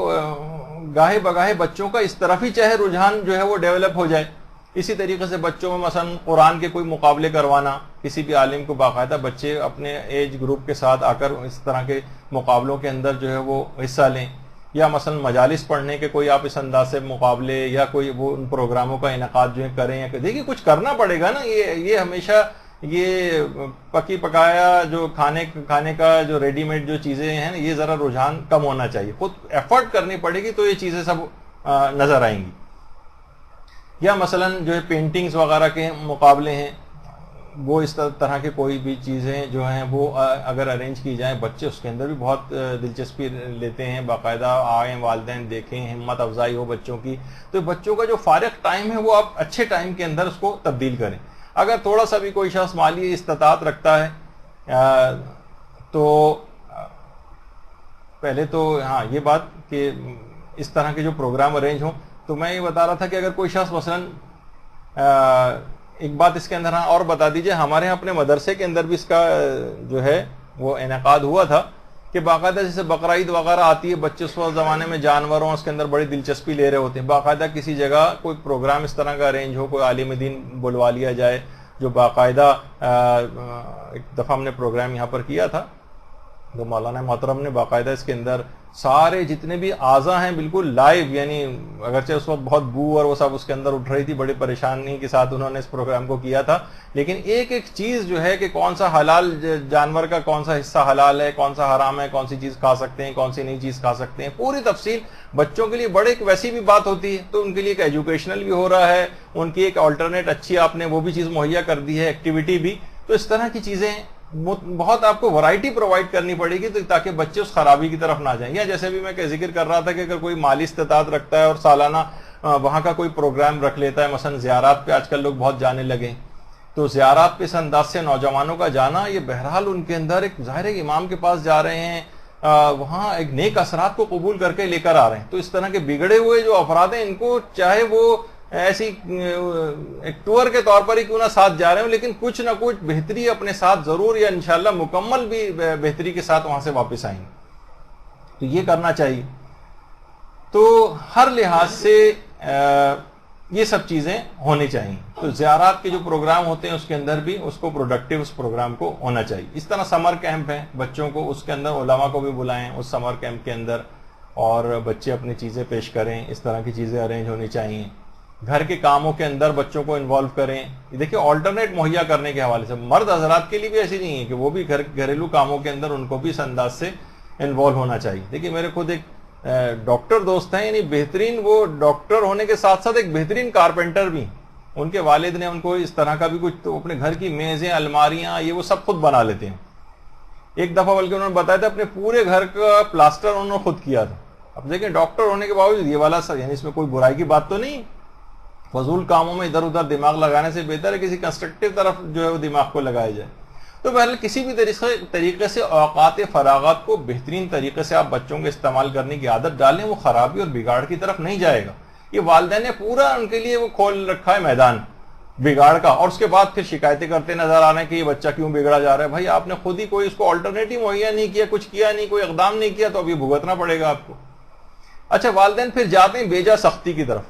گاہے بگاہے بچوں کا اس طرف ہی چاہے رجحان جو ہے وہ ڈیولپ ہو جائے. اسی طریقے سے بچوں میں مثلا قرآن کے کوئی مقابلے کروانا، کسی بھی عالم کو باقاعدہ بچے اپنے ایج گروپ کے ساتھ آ کر اس طرح کے مقابلوں کے اندر جو ہے وہ حصہ لیں. یا مثلا مجالس پڑھنے کے کوئی آپ اس انداز سے مقابلے یا کوئی وہ ان پروگراموں کا انعقاد جو ہے کریں. یا دیکھیے کچھ کرنا پڑے گا نا، یہ ہمیشہ یہ پکی پکایا جو کھانے کا جو ریڈی میڈ جو چیزیں ہیں یہ ذرا رجحان کم ہونا چاہیے. خود ایفرٹ کرنی پڑے گی تو یہ چیزیں سب نظر آئیں گی. یا مثلا جو ہے پینٹنگز وغیرہ کے مقابلے ہیں, وہ اس طرح کے کوئی بھی چیزیں جو ہیں وہ اگر ارینج کی جائیں, بچے اس کے اندر بھی بہت دلچسپی لیتے ہیں. باقاعدہ آئیں, والدین دیکھیں, ہمت افزائی ہو بچوں کی, تو بچوں کا جو فارغ ٹائم ہے وہ آپ اچھے ٹائم کے اندر اس کو تبدیل کریں. اگر تھوڑا سا بھی کوئی شخص مالی استطاعت رکھتا ہے تو پہلے تو ہاں یہ بات کہ اس طرح کے جو پروگرام ارینج ہوں, تو میں یہ بتا رہا تھا کہ اگر کوئی شخص مثلا ایک بات اس کے اندر ہاں اور بتا دیجئے, ہمارے یہاں اپنے مدرسے کے اندر بھی اس کا جو ہے وہ انعقاد ہوا تھا کہ باقاعدہ جیسے بقرعید وغیرہ آتی ہے, بچے اس وقت زمانے میں جانوروں اس کے اندر بڑی دلچسپی لے رہے ہوتے ہیں. باقاعدہ کسی جگہ کوئی پروگرام اس طرح کا ارینج ہو, کوئی عالم دین بلوا لیا جائے جو باقاعدہ ایک دفعہ ہم نے پروگرام یہاں پر کیا تھا, تو مولانا محترم نے باقاعدہ اس کے اندر سارے جتنے بھی اعضاء ہیں بالکل لائیو, یعنی اگرچہ اس وقت بہت بو اور وہ سب اس کے اندر اٹھ رہی تھی, بڑی پریشانی کے ساتھ انہوں نے اس پروگرام کو کیا تھا, لیکن ایک ایک چیز جو ہے کہ کون سا حلال جانور کا کون سا حصہ حلال ہے, کون سا حرام ہے, کون سی چیز کھا سکتے ہیں, کون سی نئی چیز کھا سکتے ہیں, پوری تفصیل بچوں کے لیے بڑے ایک ویسی بھی بات ہوتی ہے, تو ان کے لیے ایک ایجوکیشنل بھی ہو رہا ہے, ان کی ایک آلٹرنیٹ اچھی آپ نے وہ بھی چیز مہیا کر دی ہے, ایکٹیویٹی بھی. تو اس طرح کی چیزیں بہت آپ کو ورائٹی پرووائڈ کرنی پڑے گی تاکہ بچے اس خرابی کی طرف نہ جائیں. یا جیسے بھی میں ذکر کر رہا تھا کہ اگر کوئی مالی استطاعت رکھتا ہے اور سالانہ وہاں کا کوئی پروگرام رکھ لیتا ہے, مثلا زیارات پہ آج کل لوگ بہت جانے لگے, تو زیارات پہ اس انداز سے نوجوانوں کا جانا, یہ بہرحال ان کے اندر ایک ظاہر امام کے پاس جا رہے ہیں, وہاں ایک نیک اثرات کو قبول کر کے لے کر آ رہے ہیں. تو اس طرح کے بگڑے ہوئے جو افراد ہیں, ان کو چاہے وہ ایسی ایک ٹور کے طور پر ہی کیوں نہ ساتھ جا رہے ہوں, لیکن کچھ نہ کچھ بہتری اپنے ساتھ ضرور, یا انشاءاللہ مکمل بھی بہتری کے ساتھ وہاں سے واپس آئیں گے. تو یہ کرنا چاہیے. تو ہر لحاظ سے یہ سب چیزیں ہونی چاہیے. تو زیارات کے جو پروگرام ہوتے ہیں اس کے اندر بھی اس کو پروڈکٹیو اس پروگرام کو ہونا چاہیے. اس طرح سمر کیمپ ہیں بچوں کو, اس کے اندر علماء کو بھی بلائیں اس سمر کیمپ کے اندر, اور بچے اپنی چیزیں پیش کریں. اس طرح کی چیزیں ارینج ہونی چاہیے. گھر کے کاموں کے اندر بچوں کو انوالو کریں. دیکھیں آلٹرنیٹ مہیا کرنے کے حوالے سے مرد حضرات کے لیے بھی ایسی نہیں ہے کہ وہ بھی گھریلو کاموں کے اندر ان کو بھی اس انداز سے انوالو ہونا چاہیے. دیکھیے میرے خود ایک ڈاکٹر دوست ہیں, یعنی بہترین, وہ ڈاکٹر ہونے کے ساتھ ساتھ ایک بہترین کارپینٹر بھی. ان کے والد نے ان کو اس طرح کا بھی کچھ, تو اپنے گھر کی میزیں, الماریاں, یہ وہ سب خود بنا لیتے ہیں. ایک دفعہ بلکہ انہوں نے بتایا تھا اپنے پورے گھر کا پلاسٹر انہوں نے خود کیا تھا. اب دیکھیں ڈاکٹر ہونے کے باوجود یہ والا سر, یعنی اس میں کوئی برائی کی بات تو نہیں, فضول کاموں میں ادھر ادھر دماغ لگانے سے بہتر ہے کسی کنسٹرکٹیو طرف جو ہے وہ دماغ کو لگایا جائے. تو بہرحال کسی بھی طریقے سے اوقات فراغت کو بہترین طریقے سے آپ بچوں کے استعمال کرنے کی عادت ڈالیں, وہ خرابی اور بگاڑ کی طرف نہیں جائے گا. یہ والدین نے پورا ان کے لیے وہ کھول رکھا ہے میدان بگاڑ کا, اور اس کے بعد پھر شکایتیں کرتے نظر آ رہے ہیں کہ یہ بچہ کیوں بگڑا جا رہا ہے. بھائی آپ نے خود ہی کوئی اس کو آلٹرنیٹو مہیا نہیں کیا, کچھ کیا نہیں, کوئی اقدام نہیں کیا, تو اب یہ بھگتنا پڑے گا آپ کو. اچھا والدین پھر جاتے ہیں بیجا سختی کی طرف.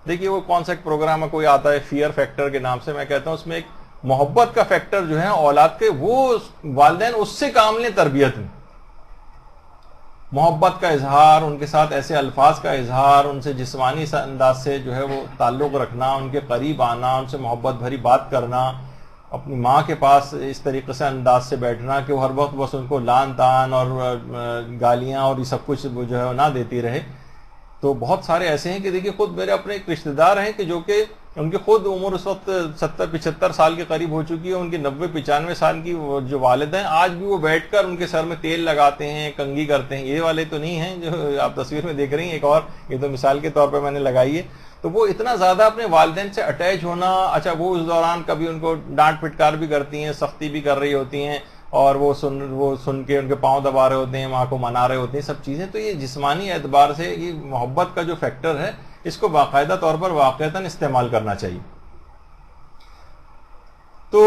دیکھیے وہ کون سا ایک پروگرام ہے, کوئی آتا ہے فیئر فیکٹر کے نام سے, میں کہتا ہوں اس میں ایک محبت کا فیکٹر جو ہے اولاد کے, وہ والدین اس سے کام لیں تربیت میں. محبت کا اظہار, ان کے ساتھ ایسے الفاظ کا اظہار, ان سے جسمانی انداز سے جو ہے وہ تعلق رکھنا, ان کے قریب آنا, ان سے محبت بھری بات کرنا, اپنی ماں کے پاس اس طریقے سے انداز سے بیٹھنا کہ وہ ہر وقت بس ان کو لان تان اور گالیاں اور یہ سب کچھ جو ہے نہ دیتی رہے. تو بہت سارے ایسے ہیں کہ دیکھیے خود میرے اپنے ایک رشتہ دار ہیں کہ جو کہ ان کی خود عمر اس وقت 70-75 سال کے قریب ہو چکی ہے, ان کی 90-95 سال کی جو والد ہیں, آج بھی وہ بیٹھ کر ان کے سر میں تیل لگاتے ہیں, کنگھی کرتے ہیں. یہ والے تو نہیں ہیں جو آپ تصویر میں دیکھ رہی ہیں, ایک اور یہ تو مثال کے طور پہ میں نے لگائی ہے. تو وہ اتنا زیادہ اپنے والدین سے اٹیچ ہونا. اچھا وہ اس دوران کبھی ان کو ڈانٹ پھٹکار بھی کرتی ہیں, سختی بھی کر رہی ہوتی ہیں, اور وہ سن کے ان کے پاؤں دبا رہے ہوتے ہیں, ماں کو منا رہے ہوتے ہیں, سب چیزیں. تو یہ جسمانی اعتبار سے یہ محبت کا جو فیکٹر ہے, اس کو باقاعدہ طور پر واقعتاً استعمال کرنا چاہیے. تو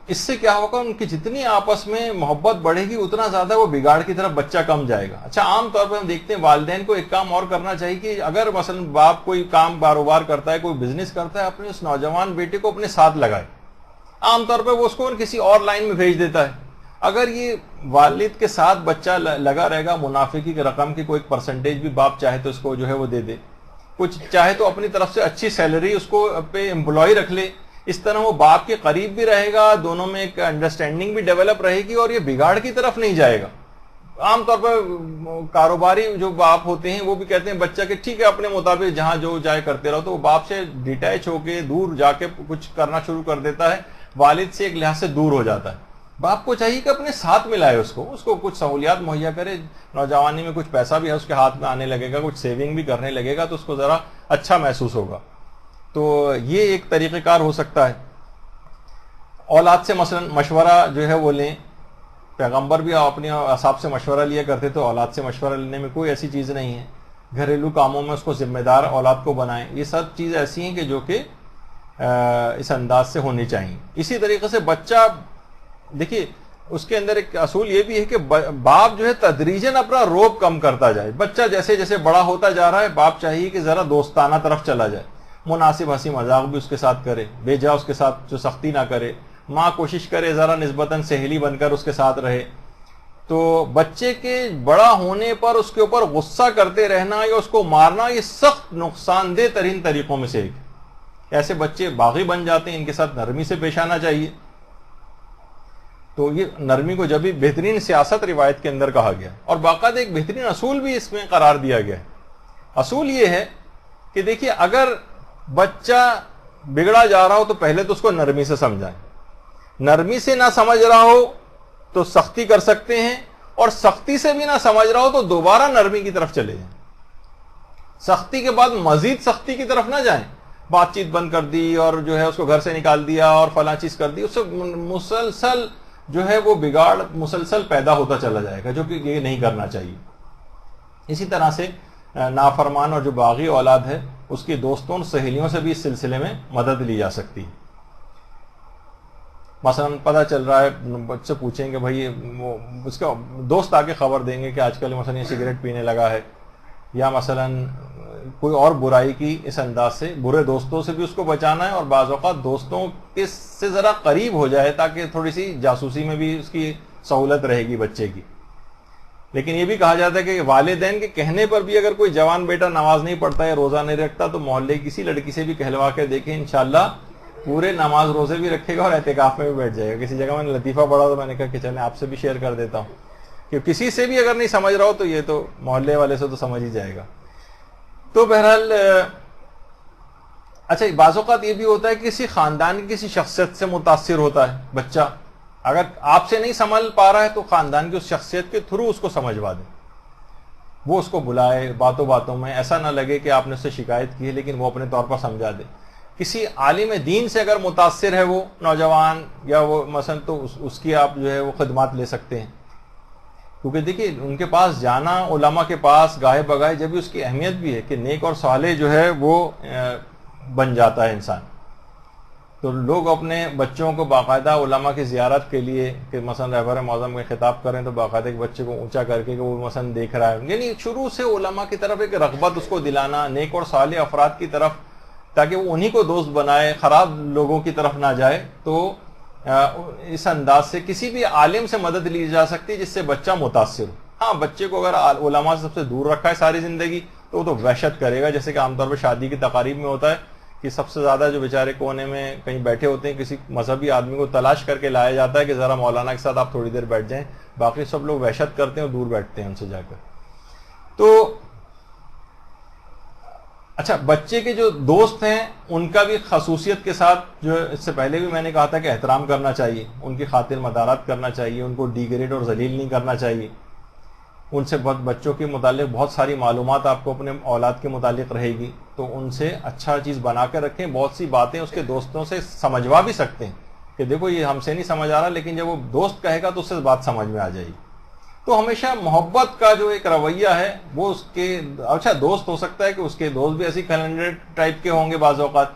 اس سے کیا ہوگا, ان کی جتنی آپس میں محبت بڑھے گی اتنا زیادہ وہ بگاڑ کی طرف بچہ کم جائے گا. اچھا عام طور پر ہم دیکھتے ہیں والدین کو ایک کام اور کرنا چاہیے کہ اگر مثلا باپ کوئی کام کاروبار کرتا ہے, کوئی بزنس کرتا ہے, اپنے اس نوجوان بیٹے کو اپنے ساتھ لگائے. عام طور پر وہ اس کو کسی اور لائن میں بھیج دیتا ہے. اگر یہ والد کے ساتھ بچہ لگا رہے گا, منافع کی رقم کی کوئی پرسنٹیج بھی باپ چاہے تو اس کو جو ہے وہ دے دے, کچھ چاہے تو اپنی طرف سے اچھی سیلری اس کو پہ امپلائی رکھ لے, اس طرح وہ باپ کے قریب بھی رہے گا, دونوں میں ایک انڈرسٹینڈنگ بھی ڈیولپ رہے گی, اور یہ بگاڑ کی طرف نہیں جائے گا. عام طور پر کاروباری جو باپ ہوتے ہیں وہ بھی کہتے ہیں بچہ کہ ٹھیک ہے اپنے مطابق جہاں جو جائے کرتے رہو, تو وہ باپ سے ڈیٹیچ ہو کے دور جا کے کچھ کرنا شروع کر دیتا ہے, والد سے ایک لحاظ سے دور ہو جاتا ہے. باپ کو چاہیے کہ اپنے ساتھ ملائے اس کو کچھ سہولیات مہیا کرے, نوجوانی میں کچھ پیسہ بھی ہے اس کے ہاتھ میں آنے لگے گا, کچھ سیونگ بھی کرنے لگے گا, تو اس کو ذرا اچھا محسوس ہوگا. تو یہ ایک طریقہ کار ہو سکتا ہے. اولاد سے مثلا مشورہ جو ہے وہ لیں, پیغمبر بھی اپنے اصحاب سے مشورہ لیا کرتے, تو اولاد سے مشورہ لینے میں کوئی ایسی چیز نہیں ہے. گھریلو کاموں میں اس کو ذمہ دار اولاد کو بنائیں. یہ سب چیز ایسی ہیں کہ جو کہ اس انداز سے ہونی چاہیے. اسی طریقے سے بچہ, دیکھیے اس کے اندر ایک اصول یہ بھی ہے کہ باپ جو ہے تدریجاً اپنا روب کم کرتا جائے. بچہ جیسے جیسے بڑا ہوتا جا رہا ہے, باپ چاہیے کہ ذرا دوستانہ طرف چلا جائے, مناسب ہنسی مذاق بھی اس کے ساتھ کرے, بے جا اس کے ساتھ جو سختی نہ کرے. ماں کوشش کرے ذرا نسبتاً سہیلی بن کر اس کے ساتھ رہے. تو بچے کے بڑا ہونے پر اس کے اوپر غصہ کرتے رہنا یا اس کو مارنا, یہ سخت نقصان دہ ترین طریقوں میں سے ایک. ایسے بچے باغی بن جاتے ہیں, ان کے ساتھ نرمی سے پیش آنا چاہیے. تو یہ نرمی کو جب بھی بہترین سیاست روایت کے اندر کہا گیا, اور باقاعدہ ایک بہترین اصول بھی اس میں قرار دیا گیا ہے. اصول یہ ہے کہ دیکھیے اگر بچہ بگڑا جا رہا ہو تو پہلے تو اس کو نرمی سے سمجھائیں. نرمی سے نہ سمجھ رہا ہو تو سختی کر سکتے ہیں, اور سختی سے بھی نہ سمجھ رہا ہو تو دوبارہ نرمی کی طرف چلے جائیں. سختی کے بعد مزید سختی کی طرف نہ جائیں. بات چیت بند کر دی اور جو ہے اس کو گھر سے نکال دیا اور فلاں چیز کر دی, اس سے مسلسل جو ہے وہ بگاڑ مسلسل پیدا ہوتا چلا جائے گا, جو کہ یہ نہیں کرنا چاہیے. اسی طرح سے نافرمان اور جو باغی اولاد ہے اس کی دوستوں اور سہیلیوں سے بھی اس سلسلے میں مدد لی جا سکتی ہے. مثلا پتہ چل رہا ہے, بچے پوچھیں کہ بھائی اس کا دوست آ کے خبر دیں گے کہ آج کل مثلا یہ سگریٹ پینے لگا ہے, یا مثلا کوئی اور برائی کی اس انداز سے, برے دوستوں سے بھی اس کو بچانا ہے, اور بعض اوقات دوستوں کے سے ذرا قریب ہو جائے تاکہ تھوڑی سی جاسوسی میں بھی اس کی سہولت رہے گی بچے کی. لیکن یہ بھی کہا جاتا ہے کہ والدین کے کہنے پر بھی اگر کوئی جوان بیٹا نماز نہیں پڑھتا ہے, روزہ نہیں رکھتا, تو محلے کی کسی لڑکی سے بھی کہلوا کے دیکھیں, انشاءاللہ پورے نماز روزے بھی رکھے گا اور اعتکاف میں بھی بیٹھ جائے گا. کسی جگہ میں نے لطیفہ پڑھا تو میں نے کہا کہ چلیں آپ سے بھی شیئر کر دیتا ہوں, کہ کسی سے بھی اگر نہیں سمجھ رہا ہو تو یہ تو محلے والے سے تو سمجھ ہی جائے گا. تو بہرحال اچھا, بعض اوقات یہ بھی ہوتا ہے کہ کسی خاندان کی کسی شخصیت سے متاثر ہوتا ہے بچہ, اگر آپ سے نہیں سنبھل پا رہا ہے تو خاندان کی اس شخصیت کے تھرو اس کو سمجھوا دیں. وہ اس کو بلائے باتوں باتوں میں, ایسا نہ لگے کہ آپ نے اس سے شکایت کی ہے, لیکن وہ اپنے طور پر سمجھا دے. کسی عالم دین سے اگر متاثر ہے وہ نوجوان یا وہ مثلا, تو اس کی آپ جو ہے وہ خدمات لے سکتے ہیں. کیونکہ دیکھیے ان کے پاس جانا, علماء کے پاس گاہے بگاہے, جب بھی اس کی اہمیت بھی ہے کہ نیک اور صالح جو ہے وہ بن جاتا ہے انسان. تو لوگ اپنے بچوں کو باقاعدہ علماء کی زیارت کے لیے, کہ مثلا رہبر معظم میں خطاب کریں تو باقاعدہ ایک بچے کو اونچا کر کے کہ وہ مثلا دیکھ رہا ہے, یعنی شروع سے علماء کی طرف ایک رغبت اس کو دلانا, نیک اور صالح افراد کی طرف, تاکہ وہ انہی کو دوست بنائے, خراب لوگوں کی طرف نہ جائے. تو اس انداز سے کسی بھی عالم سے مدد لی جا سکتی ہے جس سے بچہ متاثر ہو. ہاں, بچے کو اگر علماء سے سب سے دور رکھا ہے ساری زندگی تو وہ تو وحشت کرے گا, جیسے کہ عام طور پہ شادی کی تقاریب میں ہوتا ہے کہ سب سے زیادہ جو بیچارے کونے میں کہیں بیٹھے ہوتے ہیں, کسی مذہبی آدمی کو تلاش کر کے لایا جاتا ہے کہ ذرا مولانا کے ساتھ آپ تھوڑی دیر بیٹھ جائیں, باقی سب لوگ وحشت کرتے ہیں اور دور بیٹھتے ہیں ان سے جا کر. تو اچھا, بچے کے جو دوست ہیں ان کا بھی خصوصیت کے ساتھ, جو اس سے پہلے بھی میں نے کہا تھا کہ احترام کرنا چاہیے, ان کی خاطر مدارات کرنا چاہیے, ان کو ڈیگریڈ اور ذلیل نہیں کرنا چاہیے. ان سے بچوں کے متعلق بہت ساری معلومات آپ کو اپنے اولاد کے متعلق رہے گی, تو ان سے اچھا چیز بنا کر رکھیں. بہت سی باتیں اس کے دوستوں سے سمجھوا بھی سکتے ہیں کہ دیکھو یہ ہم سے نہیں سمجھ آ رہا, لیکن جب وہ دوست کہے گا تو اس سے بات سمجھ میں آ جائے گی. تو ہمیشہ محبت کا جو ایک رویہ ہے وہ اس کے, اچھا دوست ہو سکتا ہے کہ اس کے دوست بھی ایسی کیلنڈر ٹائپ کے ہوں گے بعض اوقات,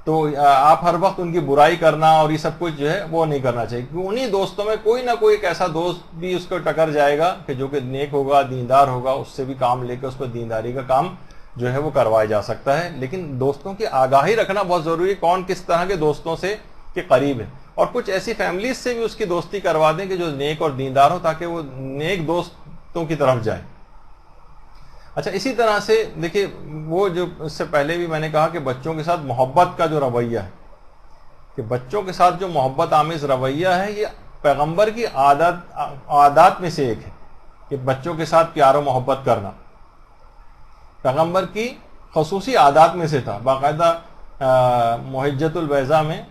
تو آپ ہر وقت ان کی برائی کرنا اور یہ سب کچھ جو ہے وہ نہیں کرنا چاہیے, کیونکہ انہی دوستوں میں کوئی نہ کوئی ایک ایسا دوست بھی اس کو ٹکر جائے گا کہ جو کہ نیک ہوگا, دیندار ہوگا, اس سے بھی کام لے کے اس پر دینداری کا کام جو ہے وہ کروایا جا سکتا ہے. لیکن دوستوں کی آگاہی رکھنا بہت ضروری ہے, کون کس طرح کے دوستوں سے کے قریب ہے, اور کچھ ایسی فیملیز سے بھی اس کی دوستی کروا دیں کہ جو نیک اور دیندار ہو, تاکہ وہ نیک دوستوں کی طرف جائے. اچھا, اسی طرح سے دیکھیے وہ جو اس سے پہلے بھی میں نے کہا کہ بچوں کے ساتھ محبت کا جو رویہ ہے, کہ بچوں کے ساتھ جو محبت آمیز رویہ ہے یہ پیغمبر کی عادات میں سے ایک ہے کہ بچوں کے ساتھ پیار و محبت کرنا پیغمبر کی خصوصی عادات میں سے تھا. باقاعدہ محجت البیضاء میں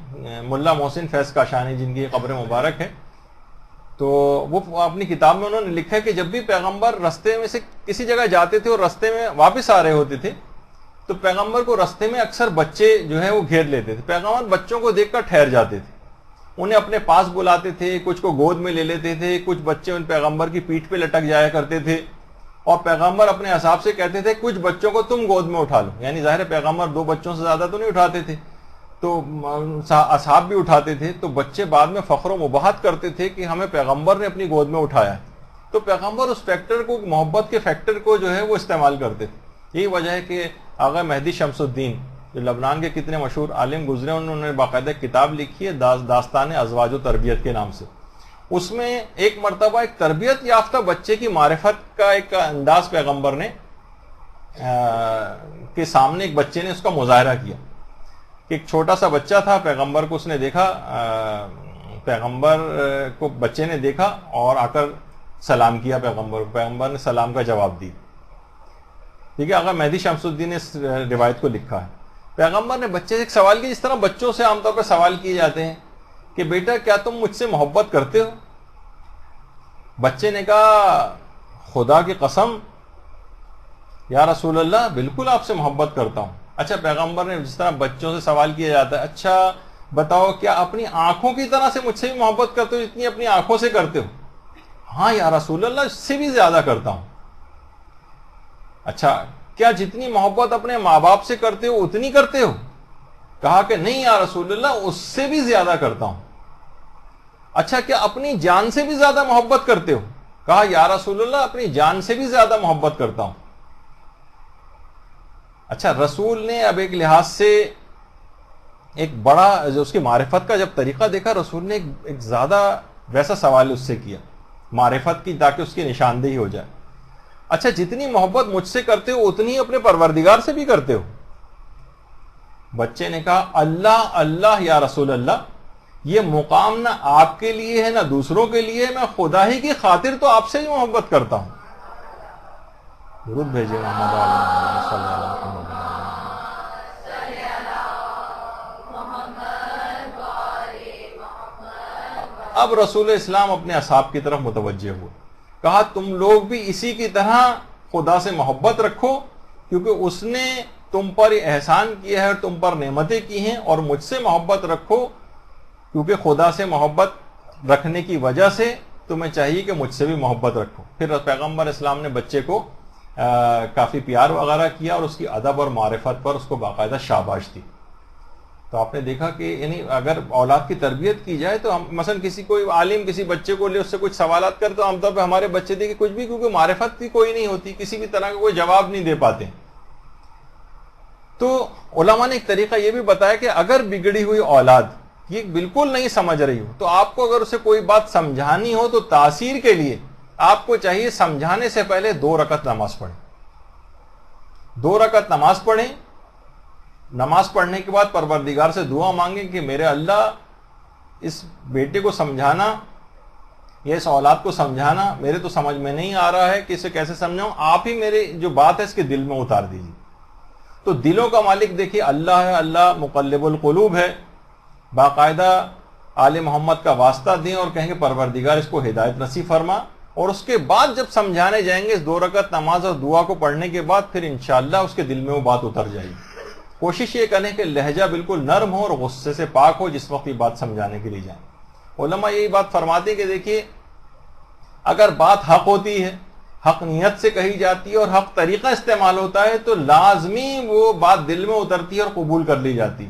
ملا محسن فیض کاشانی جن کی قبر مبارک ہے تو وہ اپنی کتاب میں انہوں نے لکھا ہے کہ جب بھی پیغمبر رستے میں سے کسی جگہ جاتے تھے اور رستے میں واپس آ رہے ہوتے تھے تو پیغمبر کو رستے میں اکثر بچے جو ہے وہ گھیر لیتے تھے. پیغمبر بچوں کو دیکھ کر ٹھہر جاتے تھے, انہیں اپنے پاس بلاتے تھے, کچھ کو گود میں لے لیتے تھے, کچھ بچے ان پیغمبر کی پیٹھ پہ لٹک جایا کرتے تھے اور پیغمبر اپنے اصحاب سے کہتے تھے کچھ بچوں کو تم گود میں اٹھا لو. یعنی ظاہر پیغمبر 2 بچوں سے زیادہ تو نہیں اٹھاتے تھے تو اصحاب بھی اٹھاتے تھے, تو بچے بعد میں فخر و مباحت کرتے تھے کہ ہمیں پیغمبر نے اپنی گود میں اٹھایا. تو پیغمبر اس فیکٹر کو, محبت کے فیکٹر کو جو ہے وہ استعمال کرتے تھے. یہی وجہ ہے کہ آغا مہدی شمس الدین جو لبنان کے کتنے مشہور عالم گزرے, انہوں نے باقاعدہ کتاب لکھی ہے داستان ازواج و تربیت کے نام سے. اس میں ایک مرتبہ ایک تربیت یافتہ بچے کی معرفت کا ایک انداز پیغمبر نے کے سامنے ایک بچے نے اس کا مظاہرہ کیا کہ ایک چھوٹا سا بچہ تھا, پیغمبر کو اس نے دیکھا, پیغمبر کو بچے نے دیکھا اور آ کر سلام کیا پیغمبر نے سلام کا جواب دی. ٹھیک ہے, آغا مہدی شمس الدین نے اس روایت کو لکھا ہے. پیغمبر نے بچے سے ایک سوال کیا جس طرح بچوں سے عام طور پہ سوال کیے جاتے ہیں کہ بیٹا کیا تم مجھ سے محبت کرتے ہو؟ بچے نے کہا خدا کی قسم یا رسول اللہ بالکل آپ سے محبت کرتا ہوں. اچھا, پیغمبر نے جس طرح بچوں سے سوال کیا جاتا ہے اچھا بتاؤ کیا اپنی آنکھوں کی طرح سے مجھ سے بھی محبت کرتے ہو جتنی اپنی آنکھوں سے کرتے ہو؟ ہاں یا رسول اللہ اس سے بھی زیادہ کرتا ہوں. اچھا, کیا جتنی محبت اپنے ماں باپ سے کرتے ہو اتنی کرتے ہو؟ کہا کہ نہیں یا رسول اللہ اس سے بھی زیادہ کرتا ہوں. اچھا, کیا اپنی جان سے بھی زیادہ محبت کرتے ہو؟ کہا یا رسول اللہ اپنی جان سے بھی زیادہ محبت کرتا ہوں. اچھا, رسول نے اب ایک لحاظ سے ایک بڑا جو اس کی معرفت کا جب طریقہ دیکھا, رسول نے ایک زیادہ ویسا سوال اس سے کیا معرفت کی تاکہ اس کی نشاندہی ہو جائے. اچھا, جتنی محبت مجھ سے کرتے ہو اتنی اپنے پروردگار سے بھی کرتے ہو؟ بچے نے کہا اللہ اللہ یا رسول اللہ, یہ مقام نہ آپ کے لیے ہے نہ دوسروں کے لیے, میں خدا ہی کی خاطر تو آپ سے ہی محبت کرتا ہوں. درود بھیجے محمد علیہ صلی اللہ علیہ وسلم. اب رسول اسلام اپنے اصحاب کی طرف متوجہ ہوئے, کہا تم لوگ بھی اسی کی طرح خدا سے محبت رکھو کیونکہ اس نے تم پر احسان کیا ہے اور تم پر نعمتیں کی ہیں, اور مجھ سے محبت رکھو کیونکہ خدا سے محبت رکھنے کی وجہ سے تمہیں چاہیے کہ مجھ سے بھی محبت رکھو. پھر پیغمبر اسلام نے بچے کو کافی پیار وغیرہ کیا اور اس کی ادب اور معرفت پر اس کو باقاعدہ شاباش دی. تو آپ نے دیکھا کہ یعنی اگر اولاد کی تربیت کی جائے تو ہم مثلا کسی کوئی عالم کسی بچے کو لے اس سے کچھ سوالات کرتے تو عام طور پہ ہمارے بچے دیکھے کچھ بھی, کیونکہ معرفت بھی کوئی نہیں ہوتی, کسی بھی طرح کا کوئی جواب نہیں دے پاتے. تو علماء نے ایک طریقہ یہ بھی بتایا کہ اگر بگڑی ہوئی اولاد یہ بالکل نہیں سمجھ رہی ہو تو آپ کو اگر اسے کوئی بات سمجھانی ہو تو تاثیر کے لیے آپ کو چاہیے سمجھانے سے پہلے 2 رکعت نماز پڑھیں. 2 رکعت نماز پڑھیں, نماز پڑھنے کے بعد پروردگار سے دعا مانگیں کہ میرے اللہ اس بیٹے کو سمجھانا یا اس اولاد کو سمجھانا میرے تو سمجھ میں نہیں آ رہا ہے کہ اسے کیسے سمجھاؤں, آپ ہی میرے جو بات ہے اس کے دل میں اتار دیجیے. تو دلوں کا مالک دیکھیے اللہ ہے, اللہ مقلب القلوب ہے. باقاعدہ آل محمد کا واسطہ دیں اور کہیں کہ پروردگار اس کو ہدایت نصیب فرما, اور اس کے بعد جب سمجھانے جائیں گے اس 2 رکعت نماز اور دعا کو پڑھنے کے بعد پھر انشاءاللہ اس کے دل میں وہ بات اتر جائے گی. کوشش یہ کریں کہ لہجہ بالکل نرم ہو اور غصے سے پاک ہو جس وقت یہ بات سمجھانے کے لیے جائیں. علماء یہی بات فرماتے ہیں کہ دیکھیے اگر بات حق ہوتی ہے, حق نیت سے کہی جاتی ہے اور حق طریقہ استعمال ہوتا ہے تو لازمی وہ بات دل میں اترتی ہے اور قبول کر لی جاتی.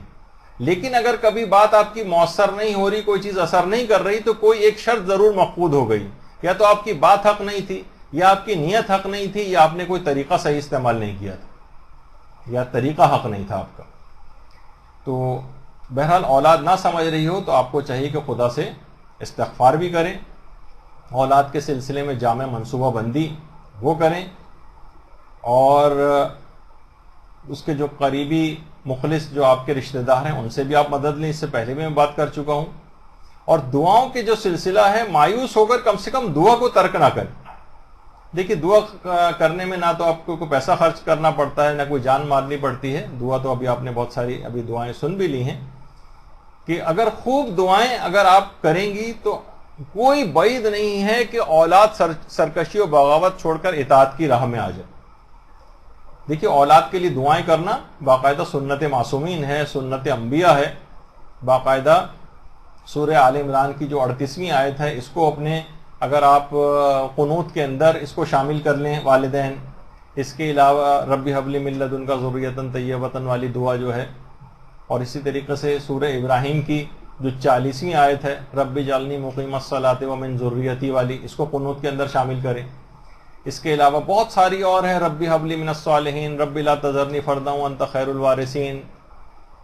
لیکن اگر کبھی بات آپ کی مؤثر نہیں ہو رہی, کوئی چیز اثر نہیں کر رہی تو کوئی ایک شرط ضرور مفقود ہو گئی, یا تو آپ کی بات حق نہیں تھی, یا آپ کی نیت حق نہیں تھی, یا آپ نے کوئی طریقہ صحیح استعمال نہیں کیا تھا, یا طریقہ حق نہیں تھا آپ کا. تو بہرحال اولاد نہ سمجھ رہی ہو تو آپ کو چاہیے کہ خدا سے استغفار بھی کریں, اولاد کے سلسلے میں جامع منصوبہ بندی وہ کریں, اور اس کے جو قریبی مخلص جو آپ کے رشتہ دار ہیں ان سے بھی آپ مدد لیں، اس سے پہلے بھی میں بات کر چکا ہوں. اور دعاؤں کے جو سلسلہ ہے، مایوس ہو کر کم سے کم دعا کو ترک نہ کریں. دیکھیے دعا کرنے میں نہ تو آپ کو کوئی پیسہ خرچ کرنا پڑتا ہے، نہ کوئی جان مارنی پڑتی ہے. دعا تو ابھی آپ نے بہت ساری ابھی دعائیں سن بھی لی ہیں کہ اگر خوب دعائیں اگر آپ کریں گی تو کوئی بعید نہیں ہے کہ اولاد سرکشی و بغاوت چھوڑ کر اطاعت کی راہ میں آ جائے. دیکھیے اولاد کے لیے دعائیں کرنا باقاعدہ سنت معصومین ہے، سنت انبیاء ہے. باقاعدہ سورہ آل عمران کی جو 38ویں آیت ہے اس کو اپنے اگر آپ قنوت کے اندر اس کو شامل کر لیں والدین. اس کے علاوہ رب ہب لی من لدنک ذریۃ طیبۃ والی دعا جو ہے، اور اسی طریقے سے سورہ ابراہیم کی جو 40ویں آیت ہے رب اجعلنی مقیم الصلاۃ ومن ذریتی والی، اس کو قنوت کے اندر شامل کریں. اس کے علاوہ بہت ساری اور ہیں، رب ہب لی من الصالحین، رب لا تذرنی فردا وانت خیر الوارثین،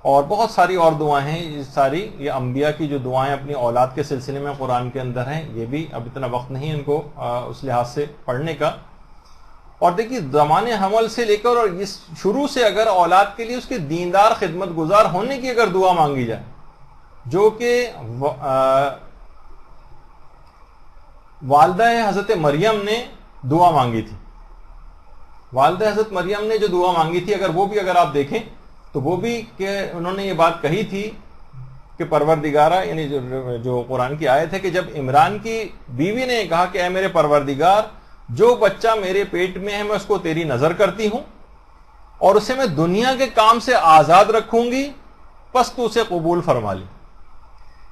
اور بہت ساری اور دعائیں ہیں. یہ ساری یہ انبیاء کی جو دعائیں اپنی اولاد کے سلسلے میں قرآن کے اندر ہیں. یہ بھی اب اتنا وقت نہیں ان کو اس لحاظ سے پڑھنے کا. اور دیکھیے زمانے حمل سے لے کر اور اس شروع سے اگر اولاد کے لیے اس کے دیندار خدمت گزار ہونے کی اگر دعا مانگی جائے، جو کہ والدہ حضرت مریم نے دعا مانگی تھی، والدہ حضرت مریم نے جو دعا مانگی تھی اگر آپ دیکھیں تو وہ بھی کہ انہوں نے یہ بات کہی تھی کہ پروردگارہ، یعنی جو قرآن کی آیت ہے کہ جب عمران کی بیوی نے کہا کہ اے میرے پروردگار، جو بچہ میرے پیٹ میں ہے میں اس کو تیری نظر کرتی ہوں اور اسے میں دنیا کے کام سے آزاد رکھوں گی، پس تو اسے قبول فرما لی.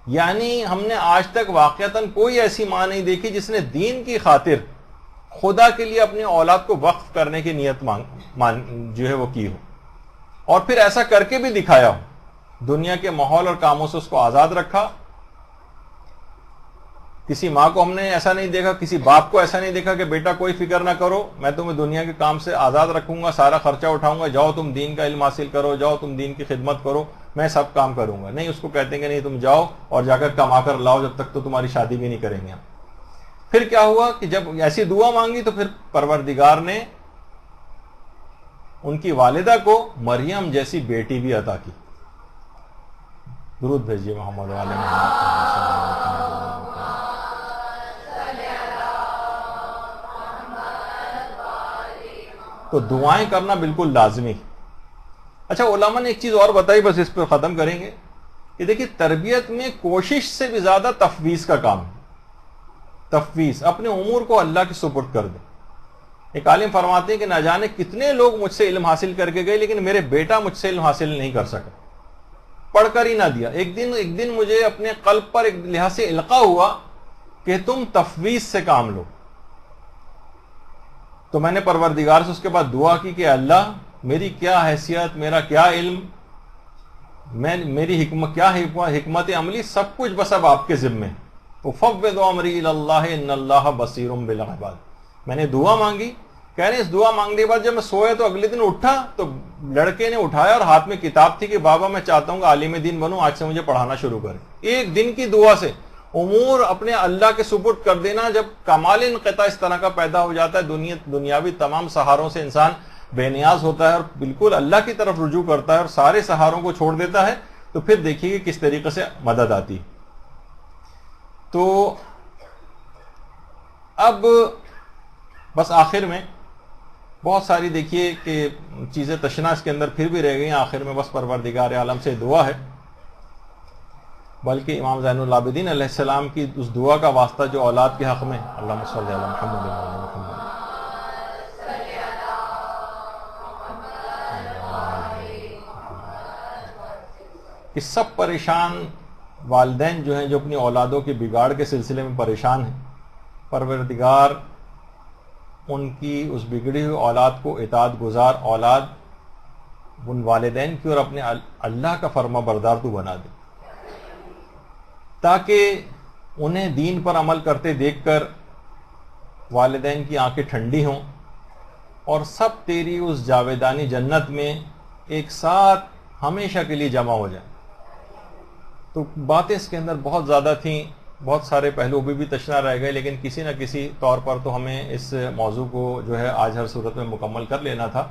یعنی ہم نے آج تک واقعتاً کوئی ایسی ماں نہیں دیکھی جس نے دین کی خاطر خدا کے لیے اپنی اولاد کو وقف کرنے کی نیت جو ہے وہ کی ہو، اور پھر ایسا کر کے بھی دکھایا ہو. دنیا کے ماحول اور کاموں سے اس کو آزاد رکھا. کسی ماں کو ہم نے ایسا نہیں دیکھا، کسی باپ کو ایسا نہیں دیکھا کہ بیٹا کوئی فکر نہ کرو، میں تمہیں دنیا کے کام سے آزاد رکھوں گا، سارا خرچہ اٹھاؤں گا، جاؤ تم دین کا علم حاصل کرو، جاؤ تم دین کی خدمت کرو، میں سب کام کروں گا. نہیں، اس کو کہتے ہیں کہ نہیں تم جاؤ اور جا کر کما کر لاؤ، جب تک تو تمہاری شادی بھی نہیں کریں گے. پھر کیا ہوا کہ جب ایسی دعا مانگی تو پھر پروردگار نے ان کی والدہ کو مریم جیسی بیٹی بھی عطا کی. درود بھیجیے محمد علیہ محمد. تو دعائیں کرنا بالکل لازمی. اچھا علماء نے ایک چیز اور بتائی، بس اس پہ ختم کریں گے، کہ دیکھیے تربیت میں کوشش سے بھی زیادہ تفویض کا کام ہے. تفویض، اپنے امور کو اللہ کے سپرد کر دیں. ایک عالم فرماتے ہیں کہ نہ جانے کتنے لوگ مجھ سے علم حاصل کر کے گئے لیکن میرے بیٹا مجھ سے علم حاصل نہیں کر سکا، پڑھ کر ہی نہ دیا. ایک دن مجھے اپنے قلب پر ایک لحاظ سے القاء ہوا کہ تم تفویض سے کام لو. تو میں نے پروردگار سے اس کے بعد دعا کی کہ اللہ میری کیا حیثیت، میرا کیا علم، میری حکمت عملی، سب کچھ بس اب آپ کے ذمے. افوض امری الی اللہ ان اللہ بصیر بالعباد. میں نے دعا مانگی. کہہ رہے ہیں اس دعا مانگنے کے بعد جب میں سویا تو اگلے دن اٹھا تو لڑکے نے اٹھایا اور ہاتھ میں کتاب تھی کہ بابا میں چاہتا ہوں کہ عالم دین بنوں، آج سے مجھے پڑھانا شروع کریں. ایک دن کی دعا سے امور اپنے اللہ کے سپرد کر دینا. جب کمال انقطاع اس طرح کا پیدا ہو جاتا ہے، دنیاوی تمام سہاروں سے انسان بے نیاز ہوتا ہے اور بالکل اللہ کی طرف رجوع کرتا ہے اور سارے سہاروں کو چھوڑ دیتا ہے، تو پھر دیکھیے کہ کس طریقے سے مدد آتی. تو اب بس آخر میں بہت ساری دیکھیے کہ چیزیں تشنا اس کے اندر پھر بھی رہ گئی ہیں. آخر میں بس پروردگار عالم سے دعا ہے، بلکہ امام زین العابدین علیہ السلام کی اس دعا کا واسطہ جو اولاد کے حق میں، اللہم صلی علی محمد وعلی محمد، کہ سب پریشان والدین جو ہیں جو اپنی اولادوں کے بگاڑ کے سلسلے میں پریشان ہیں، پروردگار ان کی اس بگڑی ہوئی اولاد کو اطاعت گزار اولاد ان والدین کی اور اپنے اللہ کا فرما بردار تو بنا دے، تاکہ انہیں دین پر عمل کرتے دیکھ کر والدین کی آنکھیں ٹھنڈی ہوں اور سب تیری اس جاویدانی جنت میں ایک ساتھ ہمیشہ کے لیے جمع ہو جائیں. تو باتیں اس کے اندر بہت زیادہ تھیں، بہت سارے پہلو بھی تشنا رہ گئے، لیکن کسی نہ کسی طور پر تو ہمیں اس موضوع کو جو ہے آج ہر صورت میں مکمل کر لینا تھا.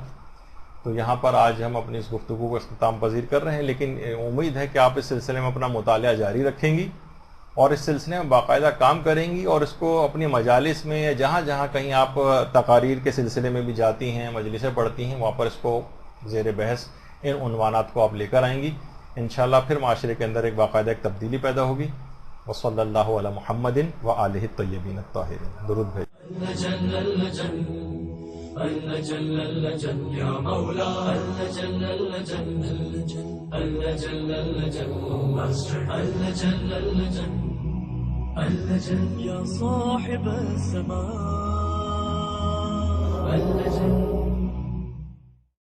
تو یہاں پر آج ہم اپنی اس گفتگو کو اختتام پذیر کر رہے ہیں، لیکن امید ہے کہ آپ اس سلسلے میں اپنا مطالعہ جاری رکھیں گی اور اس سلسلے میں باقاعدہ کام کریں گی، اور اس کو اپنی مجالس میں یا جہاں جہاں کہیں آپ تقاریر کے سلسلے میں بھی جاتی ہیں، مجلسیں پڑھتی ہیں، وہاں پر اس کو زیر بحث ان عنوانات کو آپ لے کر آئیں گی، انشاءاللہ پھر معاشرے کے اندر ایک باقاعدہ ایک تبدیلی پیدا ہوگی۔ وصلی اللہ علی محمد وآلہ الطیبین الطاہرین۔ درود بھیج۔ اللجن يا مولا اللجن اللجن يا صاحب السماء اللجن